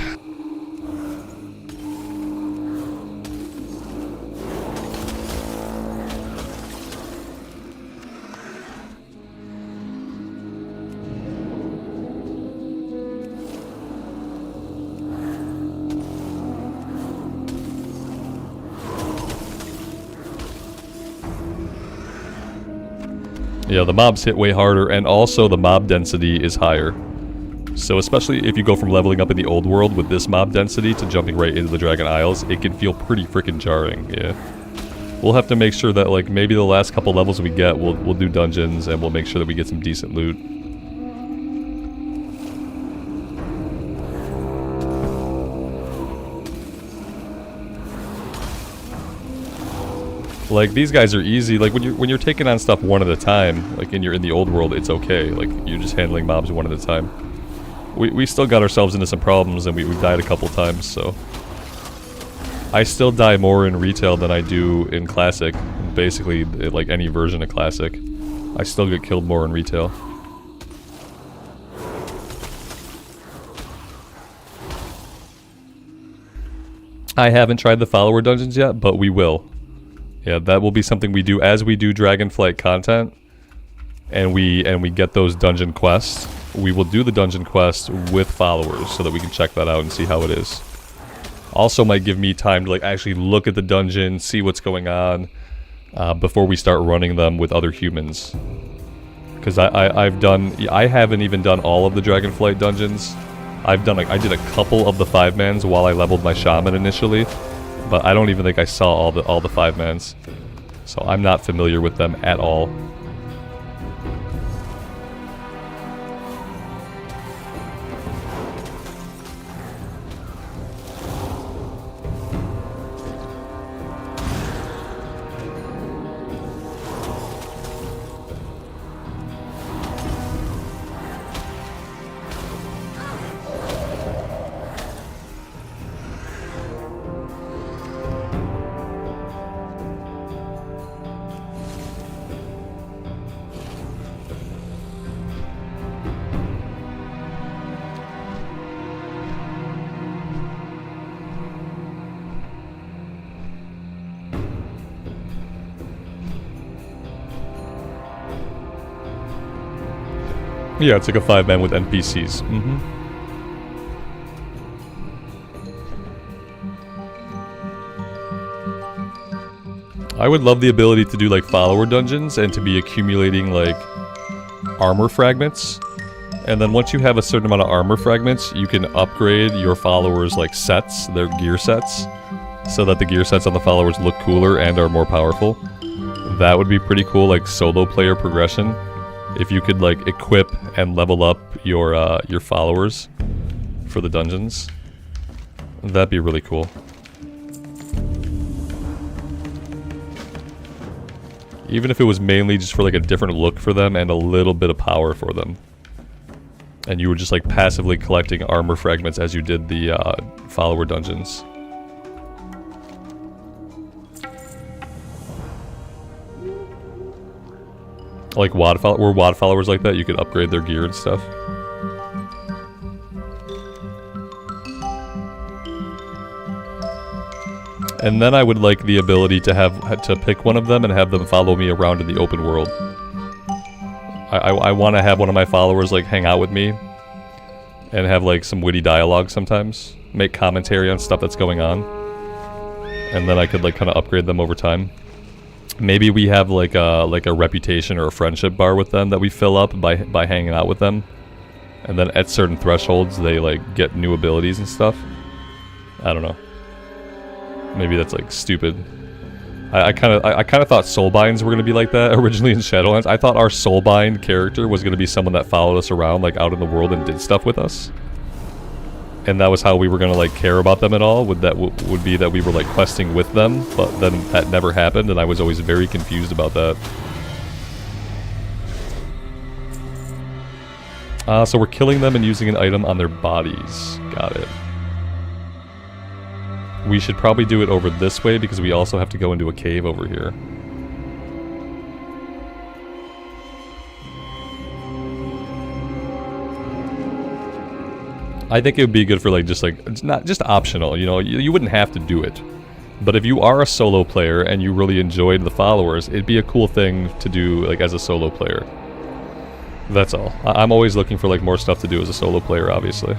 Yeah, the mobs hit way harder, and also the mob density is higher. So especially if you go from leveling up in the old world with this mob density to jumping right into the Dragon Isles, it can feel pretty freaking jarring, yeah. We'll have to make sure that, like, maybe the last couple levels we get, we'll do dungeons, and we'll make sure that we get some decent loot. Like, these guys are easy. Like, when you're taking on stuff one at a time, like, and you're in the old world, it's okay. Like, you're just handling mobs one at a time. We still got ourselves into some problems, and we died a couple times, so... I still die more in retail than I do in Classic. Basically, like, any version of Classic. I still get killed more in retail. I haven't tried the follower dungeons yet, but we will. Yeah, that will be something we do as we do Dragonflight content, and we get those dungeon quests. We will do the dungeon quests with followers so that we can check that out and see how it is. Also might give me time to like actually look at the dungeon, see what's going on, before we start running them with other humans. Because I haven't even done all of the Dragonflight dungeons. I did a couple of the 5-mans while I leveled my shaman initially. But I don't even think I saw all the 5-mans. So I'm not familiar with them at all. Yeah, it's like a 5-man with NPCs. I would love the ability to do like follower dungeons and to be accumulating like armor fragments. And then once you have a certain amount of armor fragments, you can upgrade your followers like sets, their gear sets, so that the gear sets on the followers look cooler and are more powerful. That would be pretty cool, like solo player progression. If you could like equip and level up your followers for the dungeons, that'd be really cool. Even if it was mainly just for like a different look for them and a little bit of power for them. And you were just like passively collecting armor fragments as you did the follower dungeons. Like were WoD followers like that? You could upgrade their gear and stuff. And then I would like the ability to pick one of them and have them follow me around in the open world. I want to have one of my followers like hang out with me and have like some witty dialogue sometimes. Make commentary on stuff that's going on. And then I could like kind of upgrade them over time. Maybe we have like a reputation or a friendship bar with them that we fill up by hanging out with them. And then at certain thresholds they like get new abilities and stuff. I don't know. Maybe that's like stupid. I kind of thought soulbinds were gonna be like that originally in Shadowlands. I thought our soulbind character was gonna be someone that followed us around like out in the world and did stuff with us. and that was how we were gonna like care about them at all, would be that we were like questing with them, but then that never happened, and I was always very confused about that. So we're killing them and using an item on their bodies. Got it. We should probably do it over this way because we also have to go into a cave over here. I think it would be good for like it's not just optional, you know, you wouldn't have to do it. But if you are a solo player and you really enjoyed the followers, it'd be a cool thing to do like as a solo player. That's all. I'm always looking for like more stuff to do as a solo player, obviously.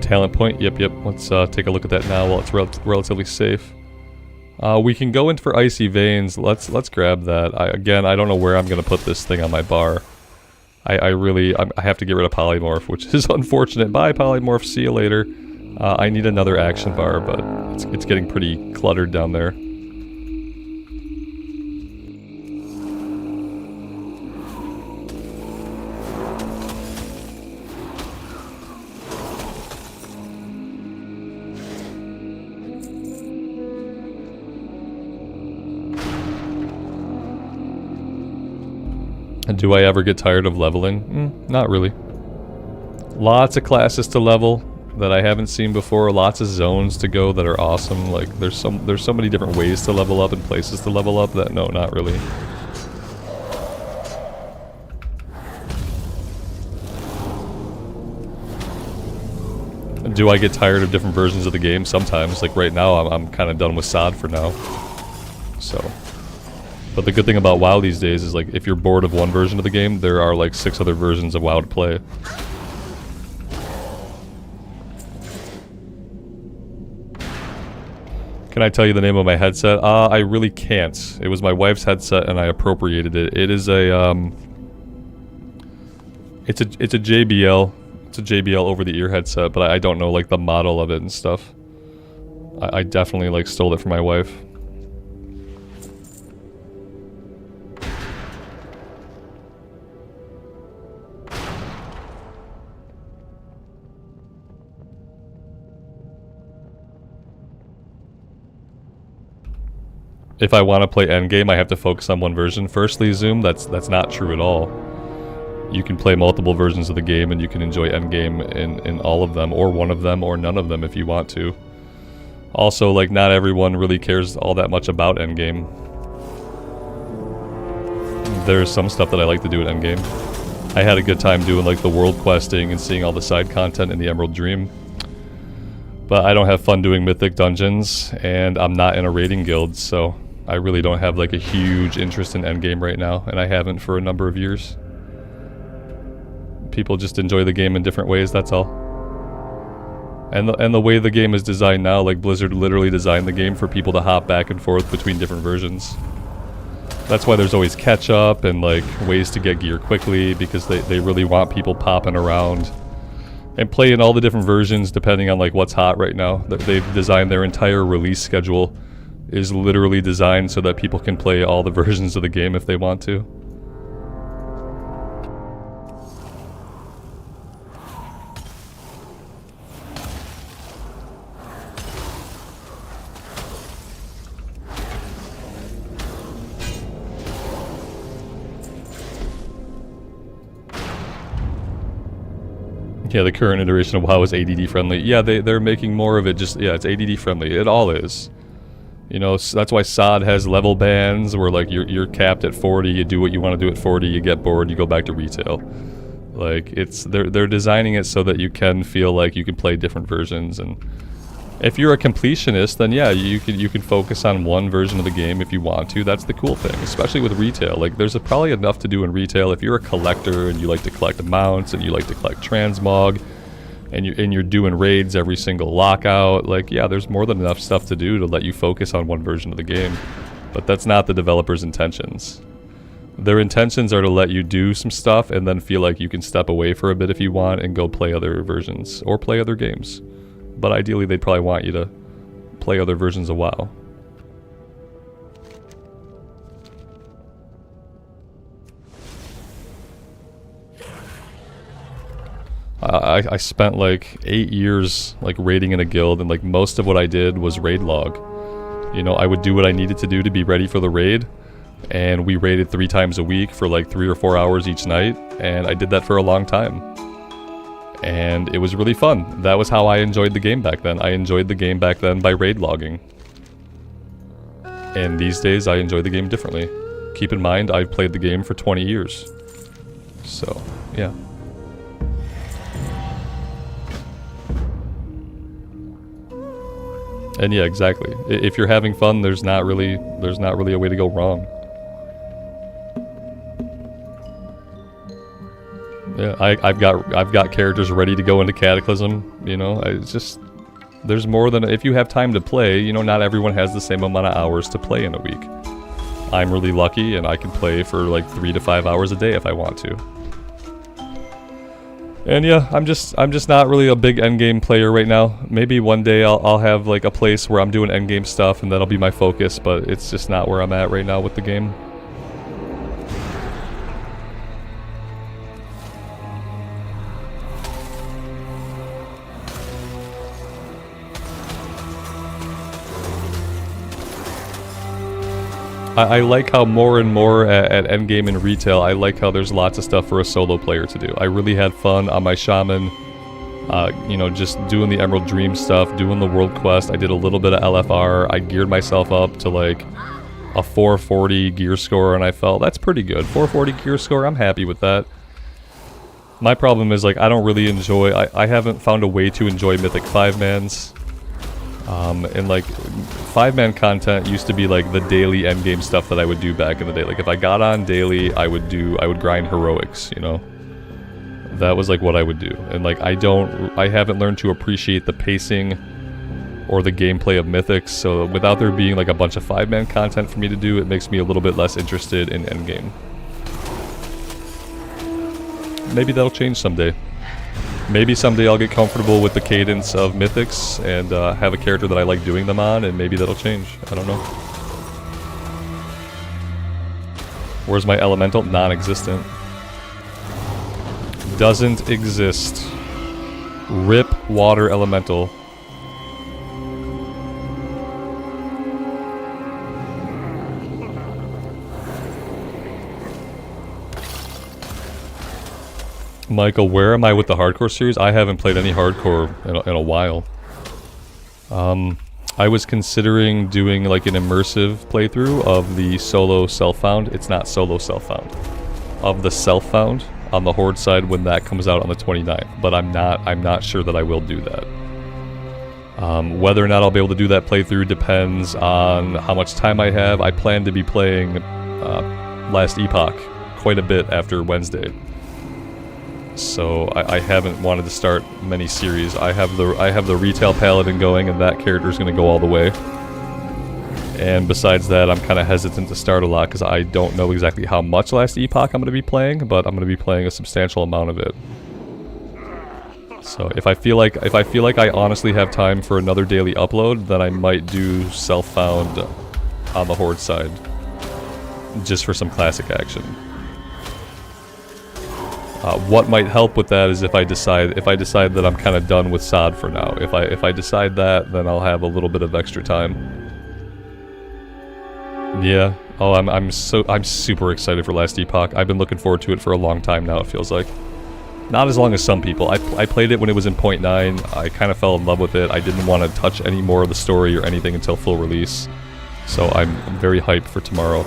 Talent point, yep. Let's take a look at that now while it's relatively safe. We can go in for Icy Veins. Let's grab that. Again, I don't know where I'm gonna put this thing on my bar. I have to get rid of Polymorph, which is unfortunate. Bye, Polymorph. See you later. I need another action bar, but it's getting pretty cluttered down there. Do I ever get tired of leveling? Not really. Lots of classes to level that I haven't seen before. Lots of zones to go that are awesome. Like there's so many different ways to level up and places to level up that no, not really. Do I get tired of different versions of the game? Sometimes. Like right now, I'm kind of done with SOD for now. So. But the good thing about WoW these days is, like, if you're bored of one version of the game, there are, like, 6 other versions of WoW to play. Can I tell you the name of my headset? I really can't. It was my wife's headset and I appropriated it. It is a, It's a JBL. It's a JBL over-the-ear headset, but I don't know, like, the model of it and stuff. I definitely, like, stole it from my wife. If I want to play endgame, I have to focus on one version. Firstly, Zoom, that's not true at all. You can play multiple versions of the game and you can enjoy endgame in all of them, or one of them, or none of them if you want to. Also, like, not everyone really cares all that much about endgame. There's some stuff that I like to do at endgame. I had a good time doing, like, the world questing and seeing all the side content in the Emerald Dream. But I don't have fun doing mythic dungeons, and I'm not in a raiding guild, so I really don't have like a huge interest in endgame right now, and I haven't for a number of years. People just enjoy the game in different ways, that's all. And the way the game is designed now, like Blizzard literally designed the game for people to hop back and forth between different versions. That's why there's always catch up and like ways to get gear quickly, because they really want people popping around and playing all the different versions depending on like what's hot right now. They've designed their entire release schedule is literally designed so that people can play all the versions of the game if they want to. Yeah, the current iteration of WoW is ADD friendly. Yeah, they're making more of it just, yeah, it's ADD friendly. It all is. You know, that's why SOD has level bans where like you're capped at 40, you do what you want to do at 40, you get bored, you go back to retail. Like they're designing it so that you can feel like you can play different versions, and if you're a completionist, then yeah, you can focus on one version of the game if you want to. That's the cool thing, especially with retail. Like there's probably enough to do in retail if you're a collector and you like to collect mounts and you like to collect transmog. And you're doing raids every single lockout, like, yeah, there's more than enough stuff to do to let you focus on one version of the game. But that's not the developer's intentions. Their intentions are to let you do some stuff and then feel like you can step away for a bit if you want and go play other versions or play other games. But ideally, they'd probably want you to play other versions of WoW. I spent like 8 years like raiding in a guild, and like most of what I did was raid log. You know, I would do what I needed to do to be ready for the raid, and we raided 3 times a week for like 3 or 4 hours each night, and I did that for a long time. And it was really fun. That was how I enjoyed the game back then. I enjoyed the game back then by raid logging. And these days I enjoy the game differently. Keep in mind, I've played the game for 20 years. So, yeah. And yeah, exactly. If you're having fun, there's not really a way to go wrong. Yeah, I've got characters ready to go into Cataclysm. You know, it's just there's more than if you have time to play. You know, not everyone has the same amount of hours to play in a week. I'm really lucky, and I can play for like 3 to 5 hours a day if I want to. And yeah, I'm just not really a big endgame player right now. Maybe one day I'll have like a place where I'm doing endgame stuff and that'll be my focus, but it's just not where I'm at right now with the game. I like how more and more at endgame and retail, I like how there's lots of stuff for a solo player to do. I really had fun on my shaman, you know, just doing the Emerald Dream stuff, doing the world quest. I did a little bit of LFR. I geared myself up to like a 440 gear score, and I felt that's pretty good. 440 gear score, I'm happy with that. My problem is like I don't really enjoy, I haven't found a way to enjoy Mythic 5-mans. And like 5-man content used to be like the daily endgame stuff that I would do back in the day. Like if I got on daily, I would grind heroics, you know. That was like what I would do. And like I haven't learned to appreciate the pacing or the gameplay of mythics, so without there being like a bunch of 5-man content for me to do, it makes me a little bit less interested in endgame. Maybe that'll change someday. Maybe someday I'll get comfortable with the cadence of mythics and have a character that I like doing them on, and maybe that'll change. I don't know. Where's my elemental? Non-existent. Doesn't exist. Rip water elemental. Michael, where am I with the hardcore series? I haven't played any hardcore in a while. I was considering doing like an immersive playthrough of the solo self-found. It's not solo self-found. Of the self-found on the Horde side when that comes out on the 29th. But I'm not sure that I will do that. Whether or not I'll be able to do that playthrough depends on how much time I have. I plan to be playing Last Epoch quite a bit after Wednesday. So I haven't wanted to start many series. I have the retail Paladin going, and that character is going to go all the way. And besides that, I'm kind of hesitant to start a lot because I don't know exactly how much Last Epoch I'm going to be playing, but I'm going to be playing a substantial amount of it. So if I feel like I honestly have time for another daily upload, then I might do self-found on the Horde side, just for some classic action. What might help with that is if I decide that I'm kind of done with SOD for now. If I decide that, then I'll have a little bit of extra time. Yeah. Oh, I'm super excited for Last Epoch. I've been looking forward to it for a long time now. It feels like. Not as long as some people. I played it when it was in 0.9. I kind of fell in love with it. I didn't want to touch any more of the story or anything until full release. So I'm very hyped for tomorrow.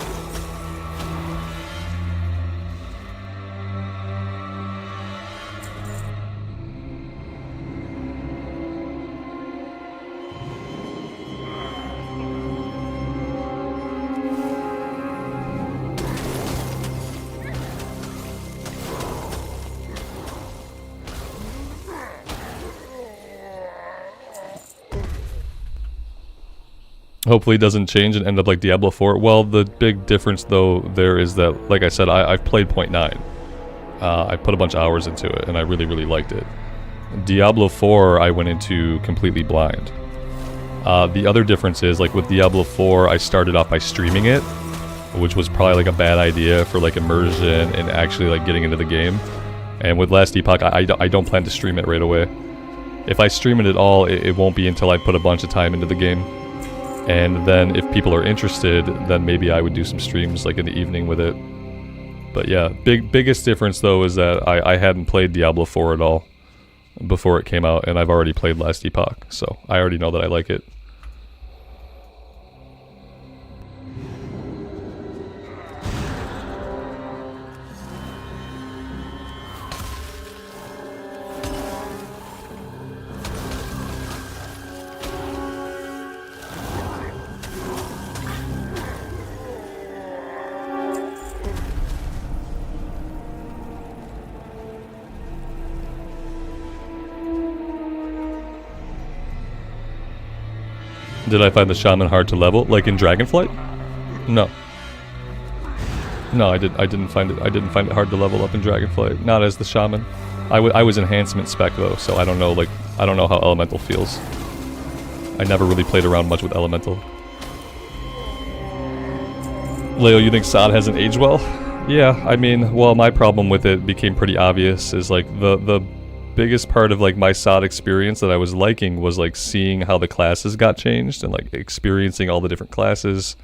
Hopefully it doesn't change and end up like Diablo 4. Well, the big difference though there is that, like I said, I've played 0.9. I put a bunch of hours into it, and I really, really liked it. Diablo 4, I went into completely blind. The other difference is, like with Diablo 4, I started off by streaming it, which was probably like a bad idea for like immersion and actually like getting into the game. And with Last Epoch, I don't plan to stream it right away. If I stream it at all, it won't be until I put a bunch of time into the game. And then if people are interested, then maybe I would do some streams like in the evening with it. But yeah, biggest difference though is that I hadn't played Diablo 4 at all before it came out, and I've already played Last Epoch, so I already know that I like it. Did I find the shaman hard to level, like in Dragonflight? No. No, I didn't find it. I didn't find it hard to level up in Dragonflight. Not as the shaman. I was enhancement spec though, so I don't know. Like I don't know how elemental feels. I never really played around much with elemental. Leo, you think SOD hasn't aged well? Yeah, I mean, well, my problem with it became pretty obvious. Is like the biggest part of like my SOD experience that I was liking was like seeing how the classes got changed and like experiencing all the different classes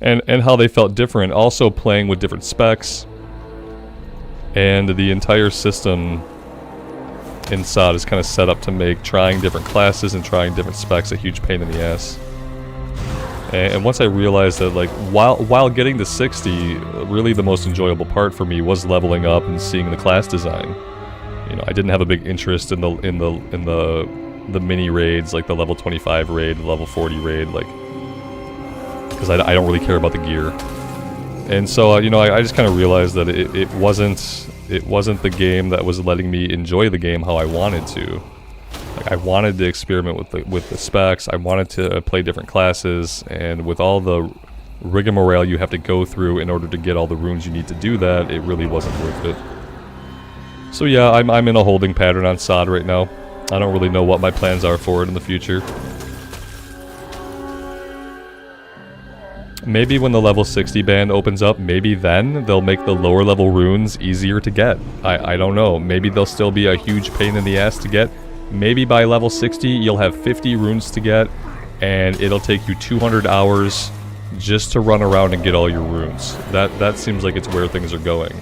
and how they felt different. Also playing with different specs, and the entire system in SOD is kind of set up to make trying different classes and trying different specs a huge pain in the ass. And once I realized that like while getting to 60, really the most enjoyable part for me was leveling up and seeing the class design. You know, I didn't have a big interest in the mini raids, like the level 25 raid, the level 40 raid, like, because I don't really care about the gear. And so, you know, I just kind of realized that it wasn't the game that was letting me enjoy the game how I wanted to. Like, I wanted to experiment with the specs. I wanted to play different classes, and with all the rigmarole you have to go through in order to get all the runes you need to do that, it really wasn't worth it. So yeah, I'm in a holding pattern on SOD right now. I don't really know what my plans are for it in the future. Maybe when the level 60 band opens up, maybe then they'll make the lower level runes easier to get. I don't know. Maybe they'll still be a huge pain in the ass to get. Maybe by level 60 you'll have 50 runes to get, and it'll take you 200 hours just to run around and get all your runes. That seems like it's where things are going.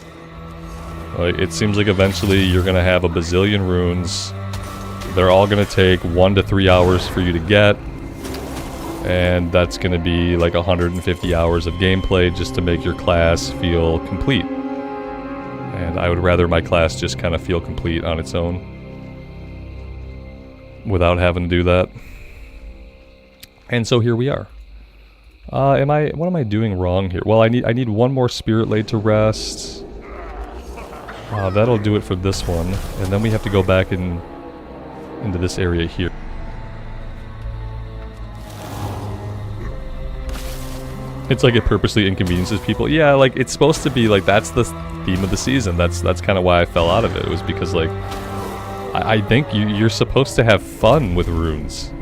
Like, it seems like eventually you're going to have a bazillion runes. They're all going to take 1 to 3 hours for you to get. And that's going to be like 150 hours of gameplay just to make your class feel complete. And I would rather my class just kind of feel complete on its own, without having to do that. And so here we are. What am I doing wrong here? Well, I need one more Spirit Blade to rest. That'll do it for this one, and then we have to go back into this area here. It's like it purposely inconveniences people. Yeah, like it's supposed to be like that's the theme of the season. That's kind of why I fell out of it. It was because like I think you're supposed to have fun with runes.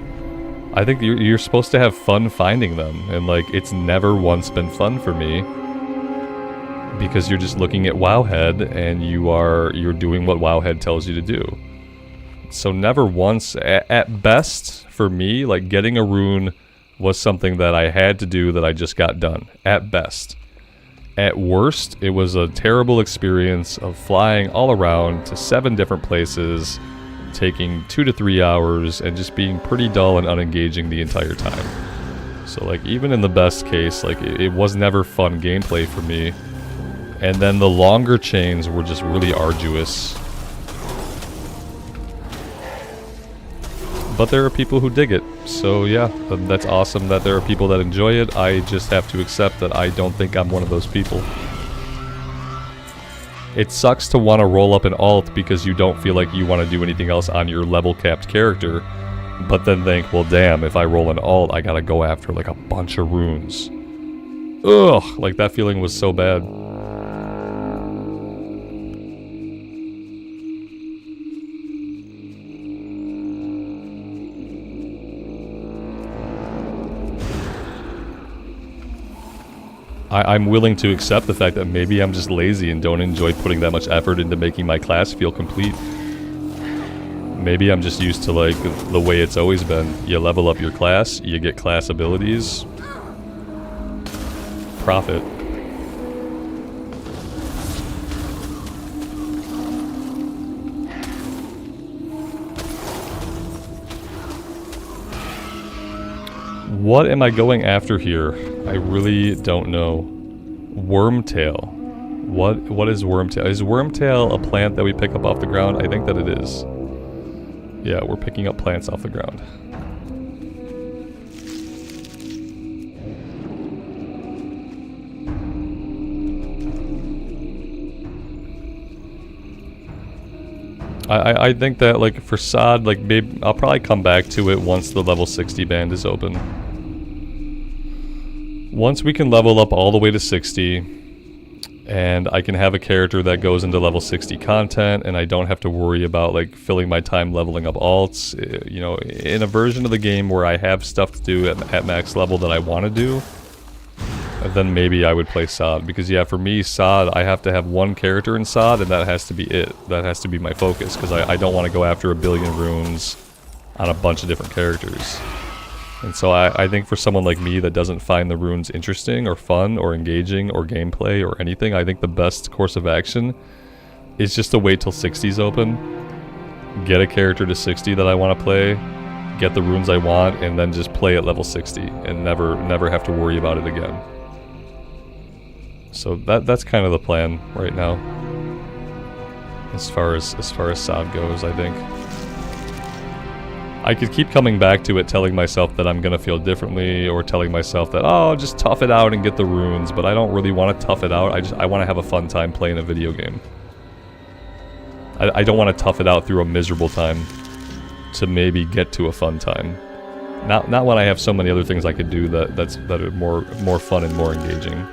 I think you're supposed to have fun finding them, and like it's never once been fun for me. Because you're just looking at Wowhead and you're doing what Wowhead tells you to do. So never once, at best for me, like getting a rune was something that I had to do that I just got done. At best. At worst, it was a terrible experience of flying all around to 7 different places, taking 2 to 3 hours, and just being pretty dull and unengaging the entire time. So like even in the best case, like it was never fun gameplay for me. And then the longer chains were just really arduous. But there are people who dig it. So yeah, that's awesome that there are people that enjoy it. I just have to accept that I don't think I'm one of those people. It sucks to want to roll up an alt because you don't feel like you want to do anything else on your level capped character. but then think, well, damn, if I roll an alt, I gotta go after like a bunch of runes. Ugh, like that feeling was so bad. I'm willing to accept the fact that maybe I'm just lazy and don't enjoy putting that much effort into making my class feel complete. Maybe I'm just used to like the way it's always been. You level up your class, you get class abilities, profit. What am I going after here? I really don't know. Wormtail. What is Wormtail? Is Wormtail a plant that we pick up off the ground? I think that it is. Yeah, we're picking up plants off the ground. I think that like for sod, like maybe I'll probably come back to it once the level 60 band is open. Once we can level up all the way to 60, and I can have a character that goes into level 60 content, and I don't have to worry about like filling my time leveling up alts, you know, in a version of the game where I have stuff to do at max level that I want to do, then maybe I would play sod. Because yeah, for me, sod, I have to have one character in sod, and that has to be it. That has to be my focus, because I don't want to go after a billion runes on a bunch of different characters. And so I think for someone like me that doesn't find the runes interesting or fun or engaging or gameplay or anything, I think the best course of action is just to wait till 60's open, get a character to 60 that I want to play, get the runes I want, and then just play at level 60 and never have to worry about it again. So that's kind of the plan right now, as far as sod goes, I think. I could keep coming back to it, telling myself that I'm gonna feel differently, or telling myself that, oh, just tough it out and get the runes, but I don't really want to tough it out. I want to have a fun time playing a video game. I don't want to tough it out through a miserable time to maybe get to a fun time. Not when I have so many other things I could do that are more fun and more engaging.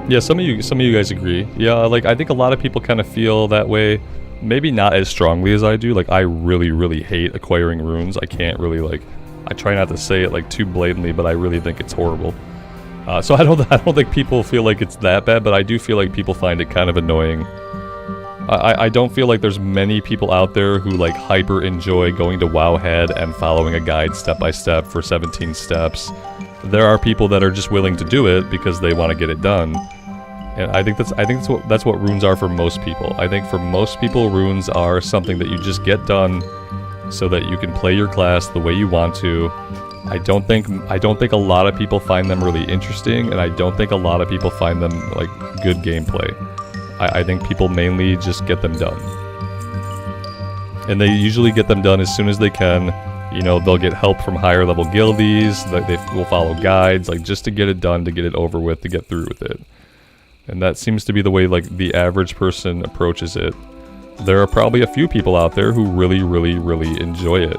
Yeah, some of you guys agree. Yeah, like I think a lot of people kind of feel that way. Maybe not as strongly as I do. Like I really hate acquiring runes. I can't really like. I try not to say it like too blatantly, but I really think it's horrible. So I don't think people feel like it's that bad, but I do feel like people find it kind of annoying. I don't feel like there's many people out there who like hyper enjoy going to Wowhead and following a guide step by step for 17 steps. There are people that are just willing to do it because they want to get it done. And I think that's what runes are for most people. I think for most people, runes are something that you just get done so that you can play your class the way you want to. I don't think a lot of people find them really interesting, and I don't think a lot of people find them like good gameplay. I think people mainly just get them done. And they usually get them done as soon as they can. You know, they'll get help from higher level guildies, they will follow guides, like just to get it done, to get it over with, to get through with it. And that seems to be the way like the average person approaches it. There are probably a few people out there who really enjoy it.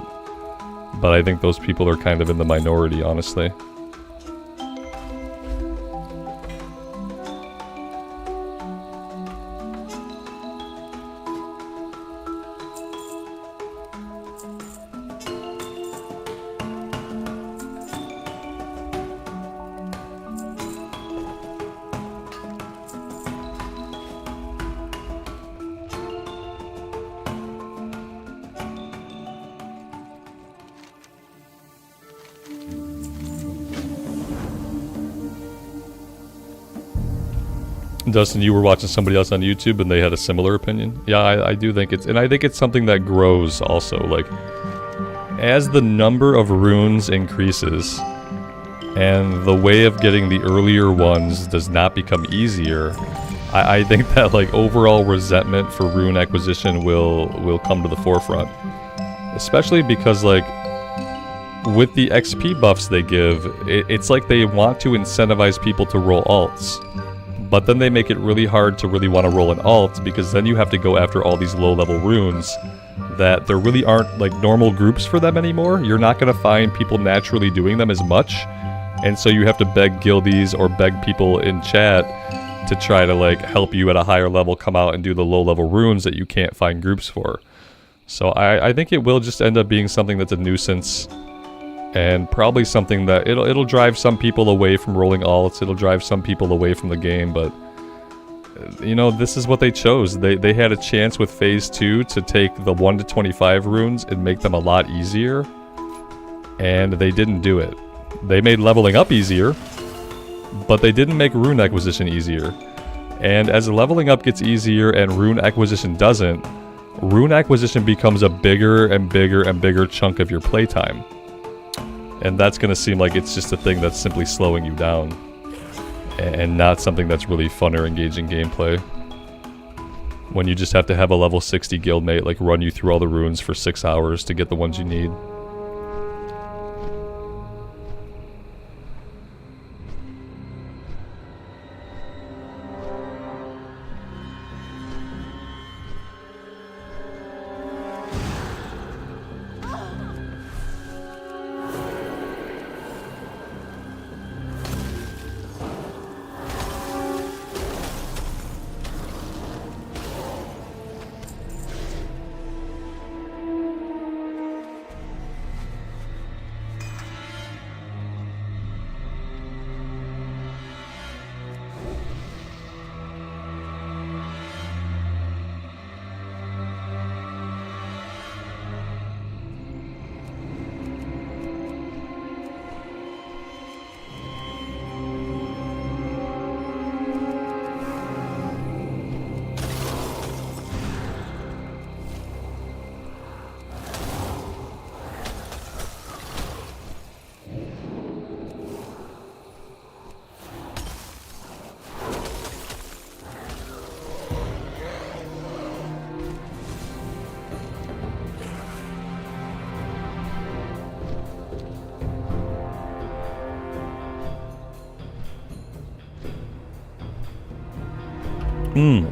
But I think those people are kind of in the minority, honestly. Dustin, you were watching somebody else on YouTube and they had a similar opinion. Yeah, I do think it's, and I think it's something that grows also. Like, as the number of runes increases, and the way of getting the earlier ones does not become easier, I think that like overall resentment for rune acquisition will come to the forefront. Especially because like, with the XP buffs they give, it's like they want to incentivize people to roll alts. But then they make it really hard to really want to roll an alt, because then you have to go after all these low-level runes that there really aren't like normal groups for them anymore. You're not going to find people naturally doing them as much, and so you have to beg guildies or beg people in chat to try to like help you at a higher level come out and do the low-level runes that you can't find groups for. So I think it will just end up being something that's a nuisance, and probably something that it'll drive some people away from rolling alts, it'll drive some people away from the game, but you know, this is what they chose. They had a chance with Phase 2 to take the 1 to 25 runes and make them a lot easier, and they didn't do it. They made leveling up easier, but they didn't make rune acquisition easier. And as leveling up gets easier and rune acquisition doesn't, rune acquisition becomes a bigger and bigger and bigger chunk of your playtime. And that's going to seem like it's just a thing that's simply slowing you down, and not something that's really fun or engaging gameplay. When you just have to have a level 60 guildmate like run you through all the runes for 6 hours to get the ones you need.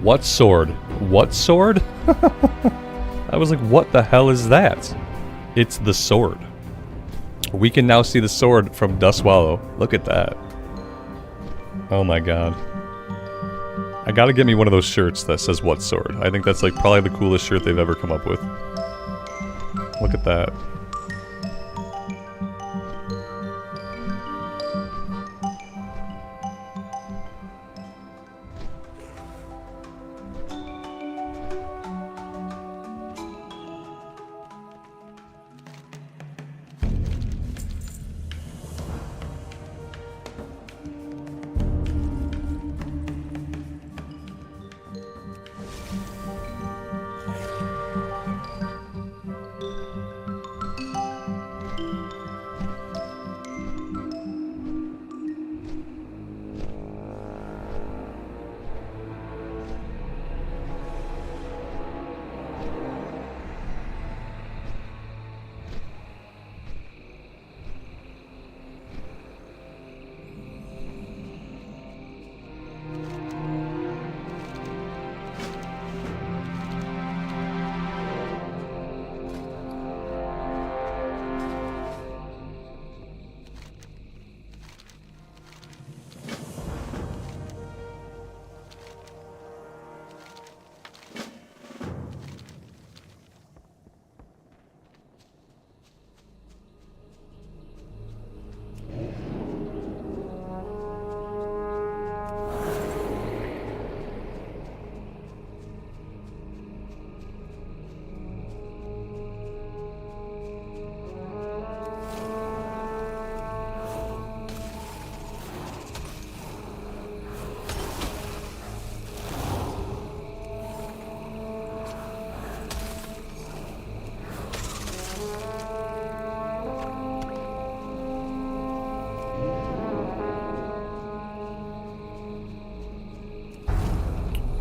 What sword? What sword? I was like, what the hell is that? It's the sword. We can now see the sword from Dustwallow. Look at that. Oh my god. I gotta get me one of those shirts that says what sword. I think that's like probably the coolest shirt they've ever come up with. Look at that.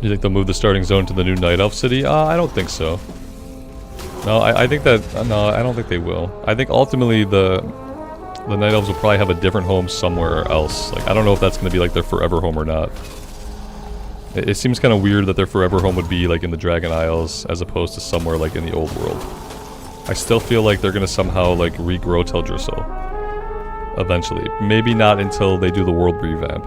You think they'll move the starting zone to the new Night Elf city? I don't think so. No, I think that... no, I don't think they will. I think ultimately the Night Elves will probably have a different home somewhere else. Like, I don't know if that's going to be like their forever home or not. It seems kind of weird that their forever home would be like in the Dragon Isles as opposed to somewhere like in the old world. I still feel like they're going to somehow like regrow Teldrassil. Eventually. Maybe not until they do the world revamp.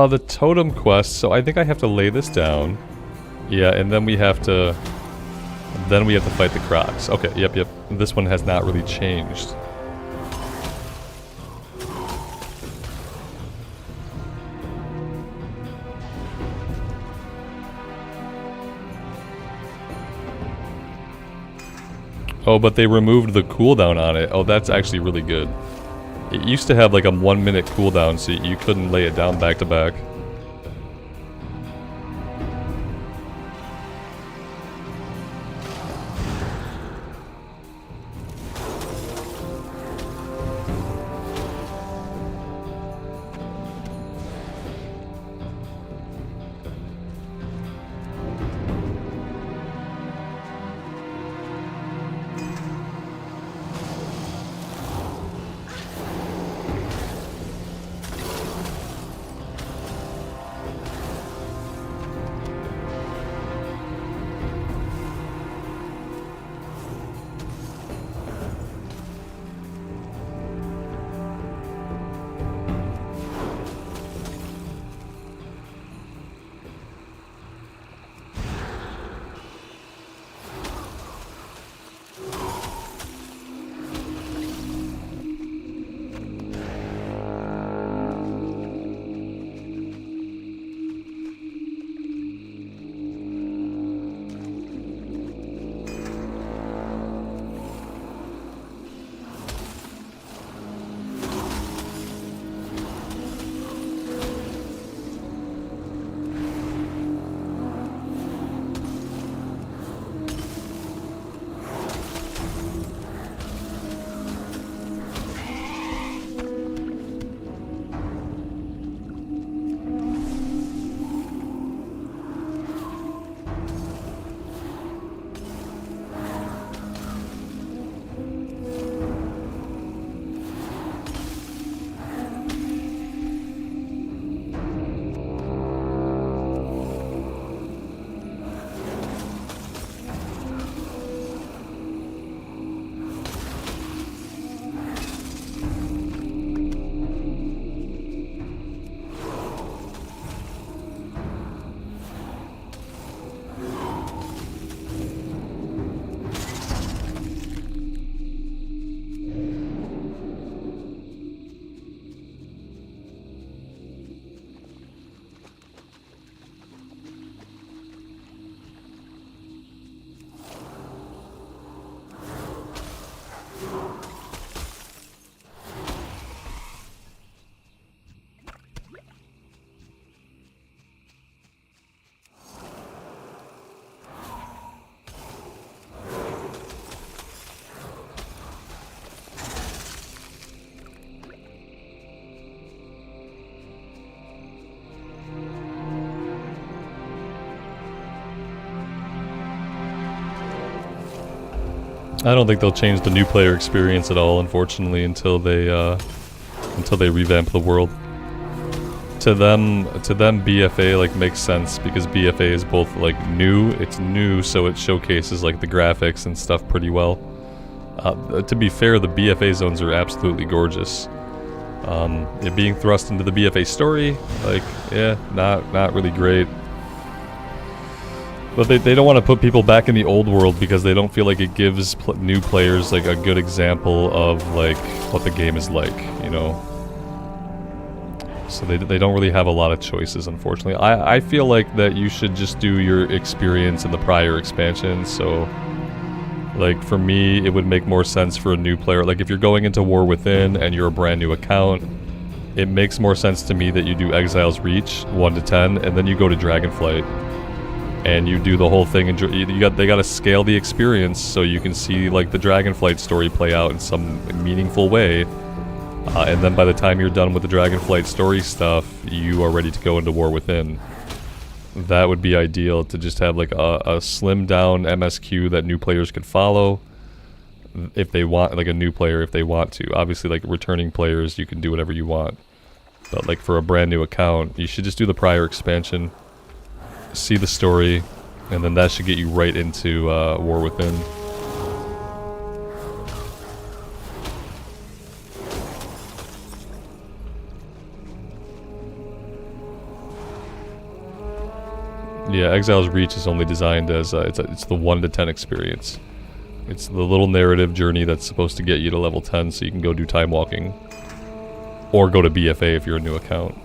The totem quest, so I think I have to lay this down. Yeah, and then we have to... Then we have to fight the crocs. Okay, yep. This one has not really changed. Oh, but they removed the cooldown on it. Oh, that's actually really good. It used to have like a 1 minute cooldown, so you couldn't lay it down back to back. I don't think they'll change the new player experience at all, unfortunately, until they revamp the world. To them, BFA like makes sense because BFA is both like new. It's new, so it showcases like the graphics and stuff pretty well. To be fair, the BFA zones are absolutely gorgeous. It being thrust into the BFA story, like, yeah, not really great. But they don't want to put people back in the old world because they don't feel like it gives new players like a good example of like what the game is like, you know. So they don't really have a lot of choices, unfortunately. I feel like that you should just do your experience in the prior expansion. So, like for me, it would make more sense for a new player. Like if you're going into War Within and you're a brand new account, it makes more sense to me that you do Exile's Reach 1 to 10, and then you go to Dragonflight. And you do the whole thing, and they gotta scale the experience so you can see like the Dragonflight story play out in some meaningful way. And then by the time you're done with the Dragonflight story stuff, you are ready to go into War Within. That would be ideal, to just have like a slimmed down MSQ that new players could follow. If they want, like a new player if they want to. Obviously like returning players, you can do whatever you want. But like for a brand new account, you should just do the prior expansion. See the story, and then that should get you right into War Within. Yeah, Exile's Reach is only designed as it's the 1 to 10 experience. It's the little narrative journey that's supposed to get you to level 10 so you can go do time walking. Or go to BFA if you're a new account.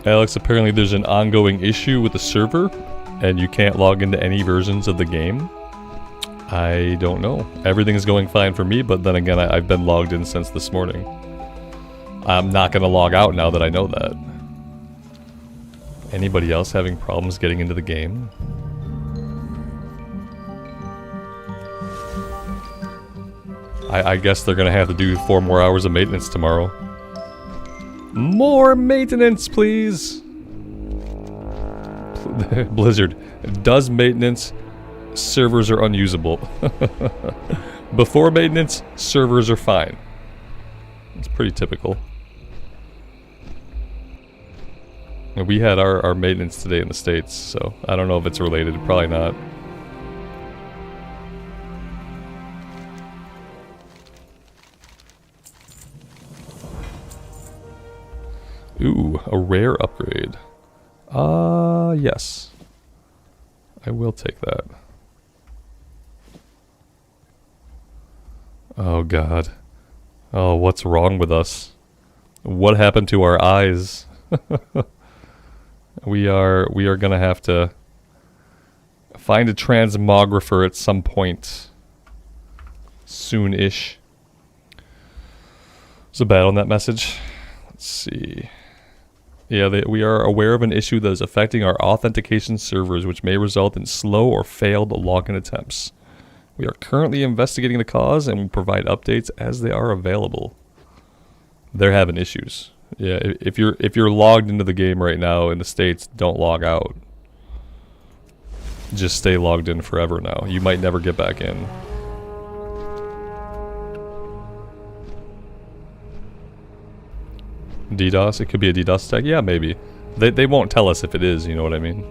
Alex, apparently there's an ongoing issue with the server, and you can't log into any versions of the game. I don't know. Everything's going fine for me, but then again, I've been logged in since this morning. I'm not going to log out now that I know that. Anybody else having problems getting into the game? I guess they're going to have to do 4 more hours of maintenance tomorrow. More maintenance, please! Blizzard. Does maintenance, servers are unusable. Before maintenance, servers are fine. It's pretty typical. And we had our maintenance today in the States, so I don't know if it's related. Probably not. Ooh, a rare upgrade. Yes. I will take that. Oh god. Oh, what's wrong with us? What happened to our eyes? We are gonna have to find a transmographer at some point. Soon-ish. There's a bad on that message. Let's see. Yeah, we are aware of an issue that is affecting our authentication servers, which may result in slow or failed login attempts. We are currently investigating the cause and will provide updates as they are available. they're having issues. Yeah, if you're logged into the game right now in the States, don't log out. Just stay logged in forever now. You might never get back in. DDoS? It could be a DDoS attack? Yeah, maybe. They won't tell us if it is, you know what I mean?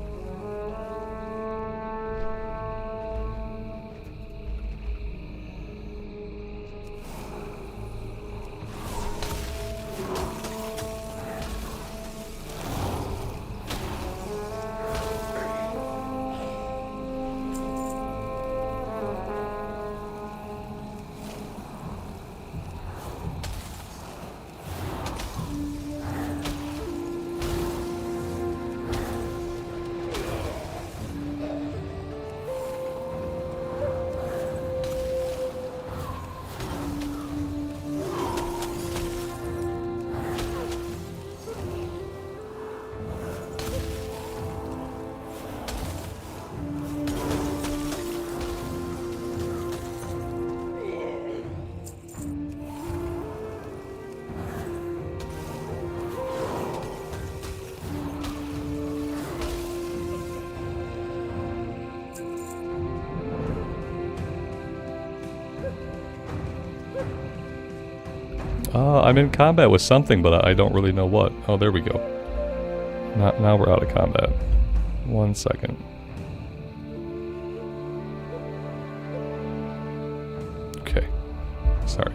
I'm in combat with something, but I don't really know what. Oh, there we go. Now we're out of combat. 1 second. Okay. Sorry.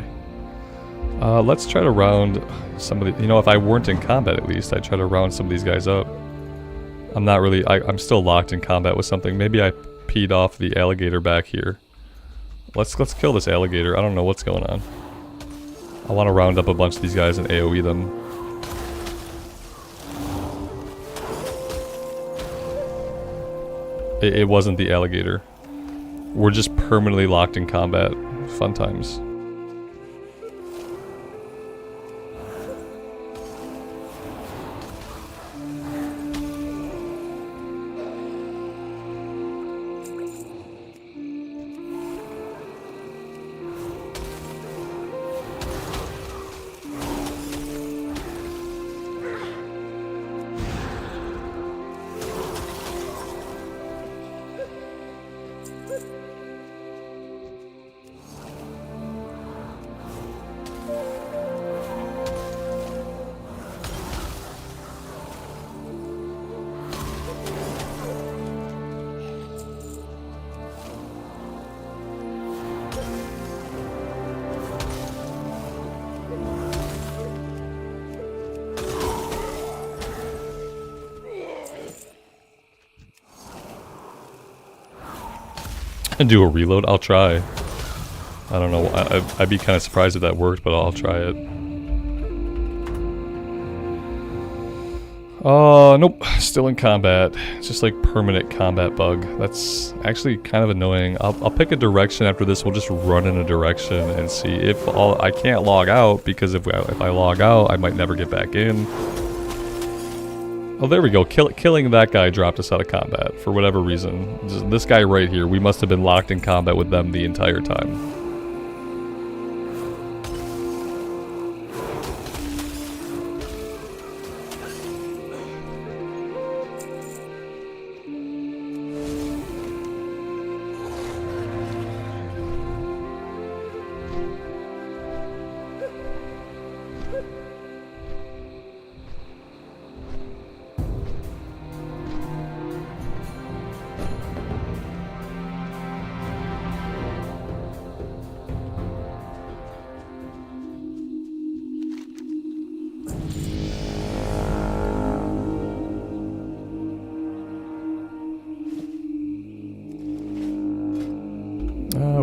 Let's try to round some of the... You know, if I weren't in combat at least, I'd try to round some of these guys up. I'm not really... I'm still locked in combat with something. Maybe I peed off the alligator back here. Let's kill this alligator. I don't know what's going on. I want to round up a bunch of these guys and AoE them. It wasn't the alligator. We're just permanently locked in combat. Fun times. And do a reload? I'll try. I don't know. I'd be kind of surprised if that worked, but I'll try it. Nope. Still in combat. It's just like permanent combat bug. That's actually kind of annoying. I'll pick a direction after this. We'll just run in a direction and see if I can't log out, because if I log out, I might never get back in. Oh, there we go. Killing that guy dropped us out of combat for whatever reason. This guy right here, we must have been locked in combat with them the entire time.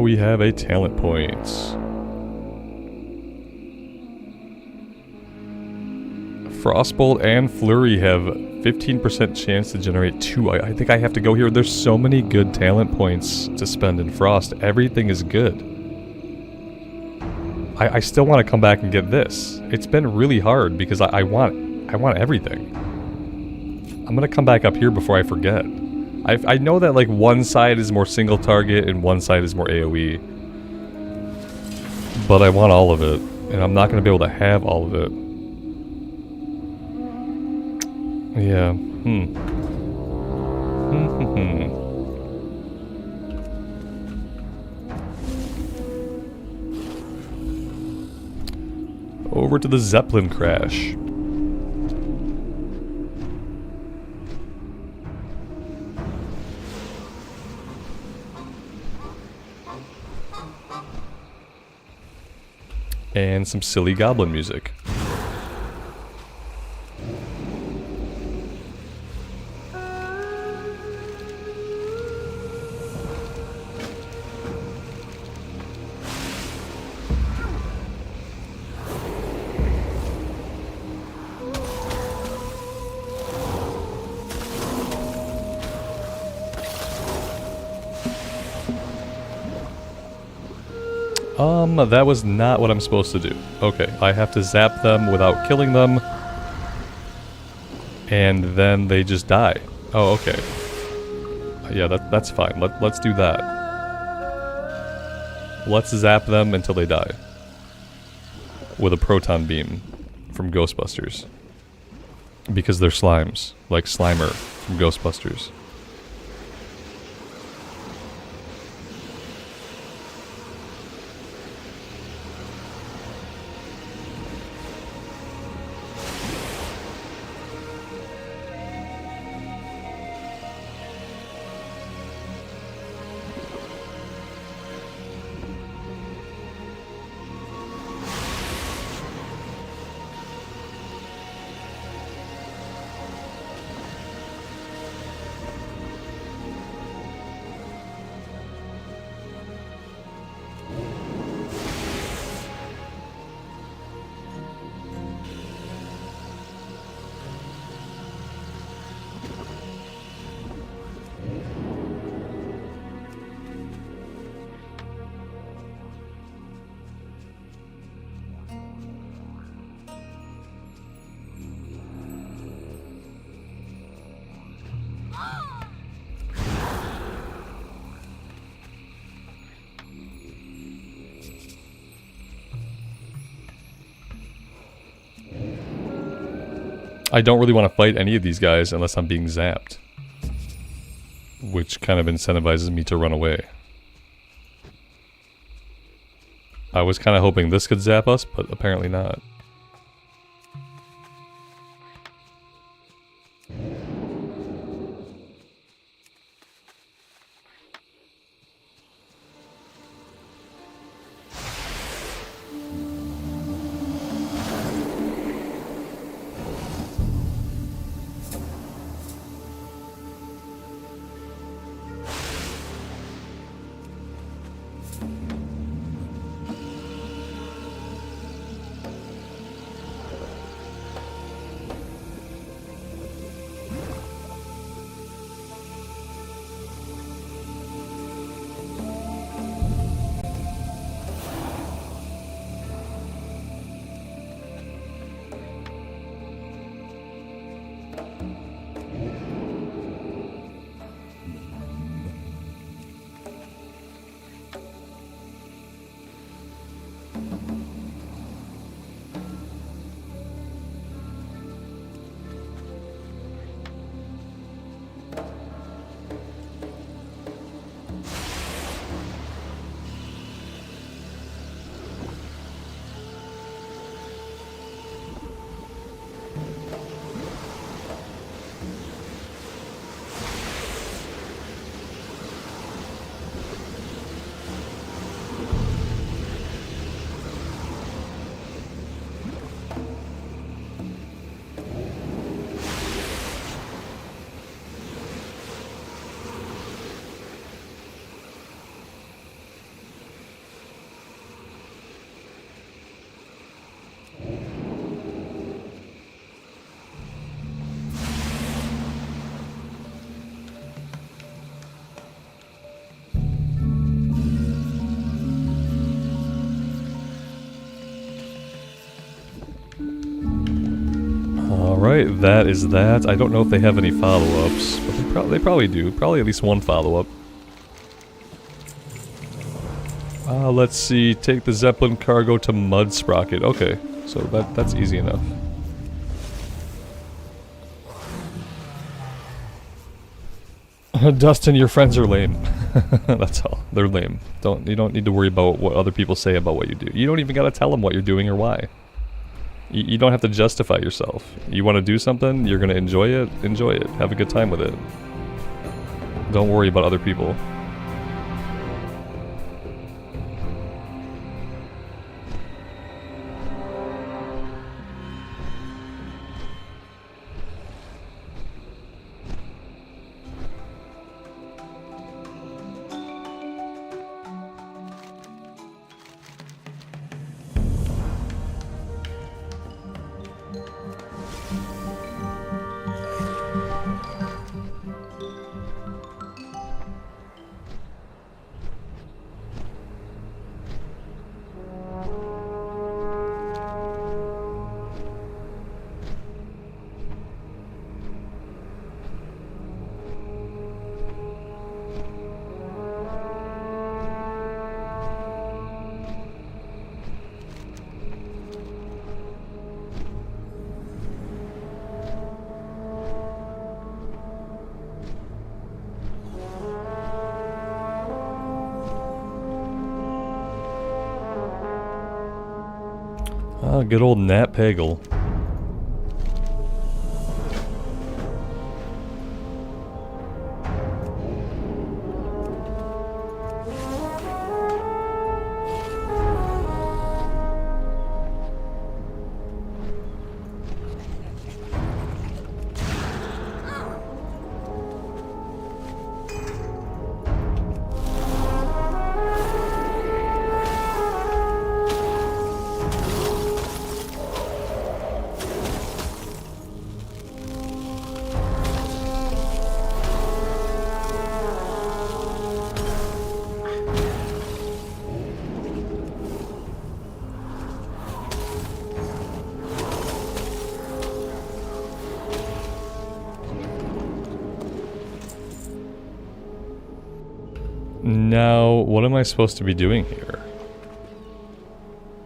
We have a talent point. Frostbolt and Flurry have 15% chance to generate 2. I think I have to go here. There's so many good talent points to spend in Frost. Everything is good. I still want to come back and get this. It's been really hard because I want everything. I'm gonna come back up here before I forget. I know that like one side is more single target and one side is more AoE. But I want all of it. And I'm not going to be able to have all of it. Yeah, Over to the Zeppelin crash. And some silly goblin music. That was not what I'm supposed to do. Okay, I have to zap them without killing them. And then they just die. Oh, okay. Yeah, that's fine. Let's do that. Let's zap them until they die. With a proton beam from Ghostbusters. Because they're slimes. Like Slimer from Ghostbusters. I don't really want to fight any of these guys unless I'm being zapped. Which kind of incentivizes me to run away. I was kind of hoping this could zap us, but apparently not. Alright, that is that. I don't know if they have any follow-ups, but they probably do. Probably at least one follow-up. Let's see. Take the Zeppelin cargo to Mud Sprocket. Okay, so that's easy enough. Dustin, your friends are lame. That's all. They're lame. You don't need to worry about what other people say about what you do. You don't even gotta tell them what you're doing or why. You don't have to justify yourself. You want to do something, you're gonna enjoy it. Enjoy it. Have a good time with it. Don't worry about other people. Ah, good old Nat Pagel. Now, what am I supposed to be doing here?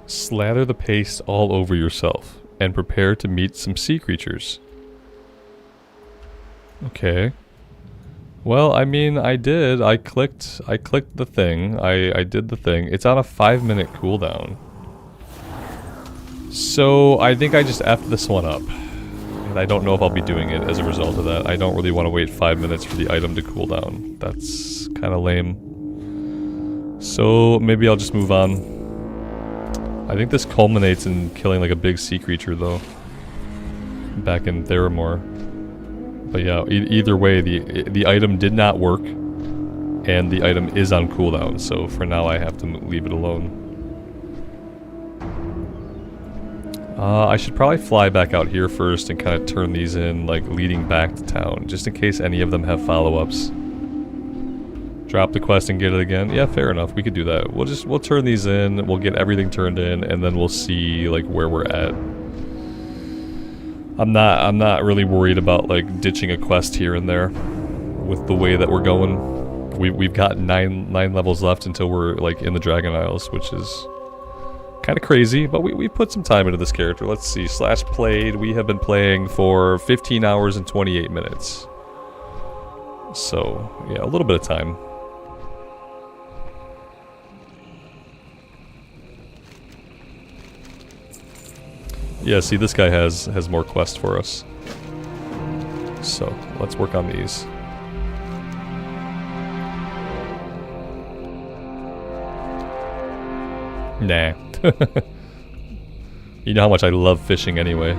Slather the paste all over yourself and prepare to meet some sea creatures. Okay. Well, I mean, I did. I clicked the thing. I did the thing. It's on a 5-minute cooldown. So, I think I just effed this one up. And I don't know if I'll be doing it as a result of that. I don't really want to wait 5 minutes for the item to cool down. That's kind of lame. So, maybe I'll just move on. I think this culminates in killing like a big sea creature though. Back in Theramore. But yeah, either way, the item did not work. And the item is on cooldown, so for now I have to leave it alone. I should probably fly back out here first and kind of turn these in, like, leading back to town, just in case any of them have follow-ups. Drop the quest and get it again? Yeah, fair enough, we could do that. We'll turn these in, we'll get everything turned in, and then we'll see, like, where we're at. I'm not really worried about, like, ditching a quest here and there with the way that we're going. We've got nine levels left until we're, like, in the Dragon Isles, which is kind of crazy, but we put some time into this character. Let's see, /played, we have been playing for 15 hours and 28 minutes. So, yeah, a little bit of time. Yeah, see, this guy has more quests for us. So, let's work on these. Nah. You know how much I love fishing anyway.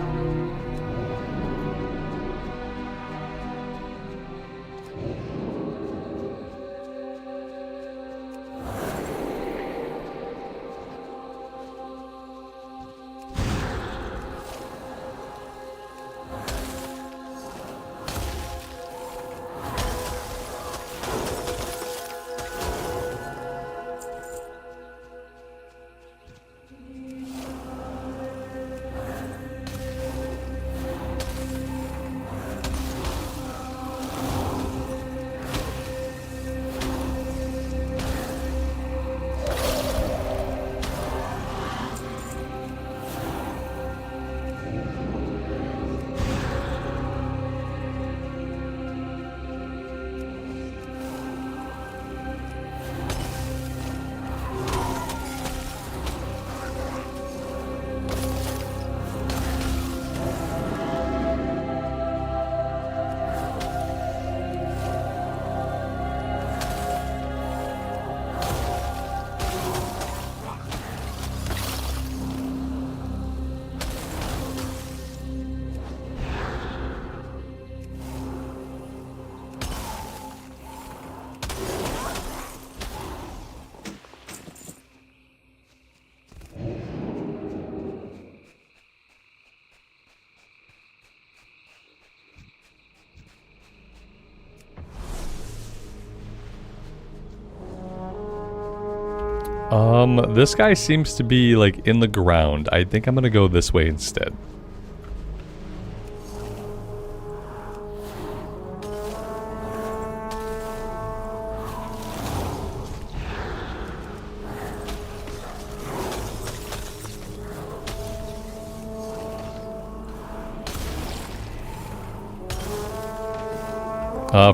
This guy seems to be like in the ground. I think I'm gonna go this way instead.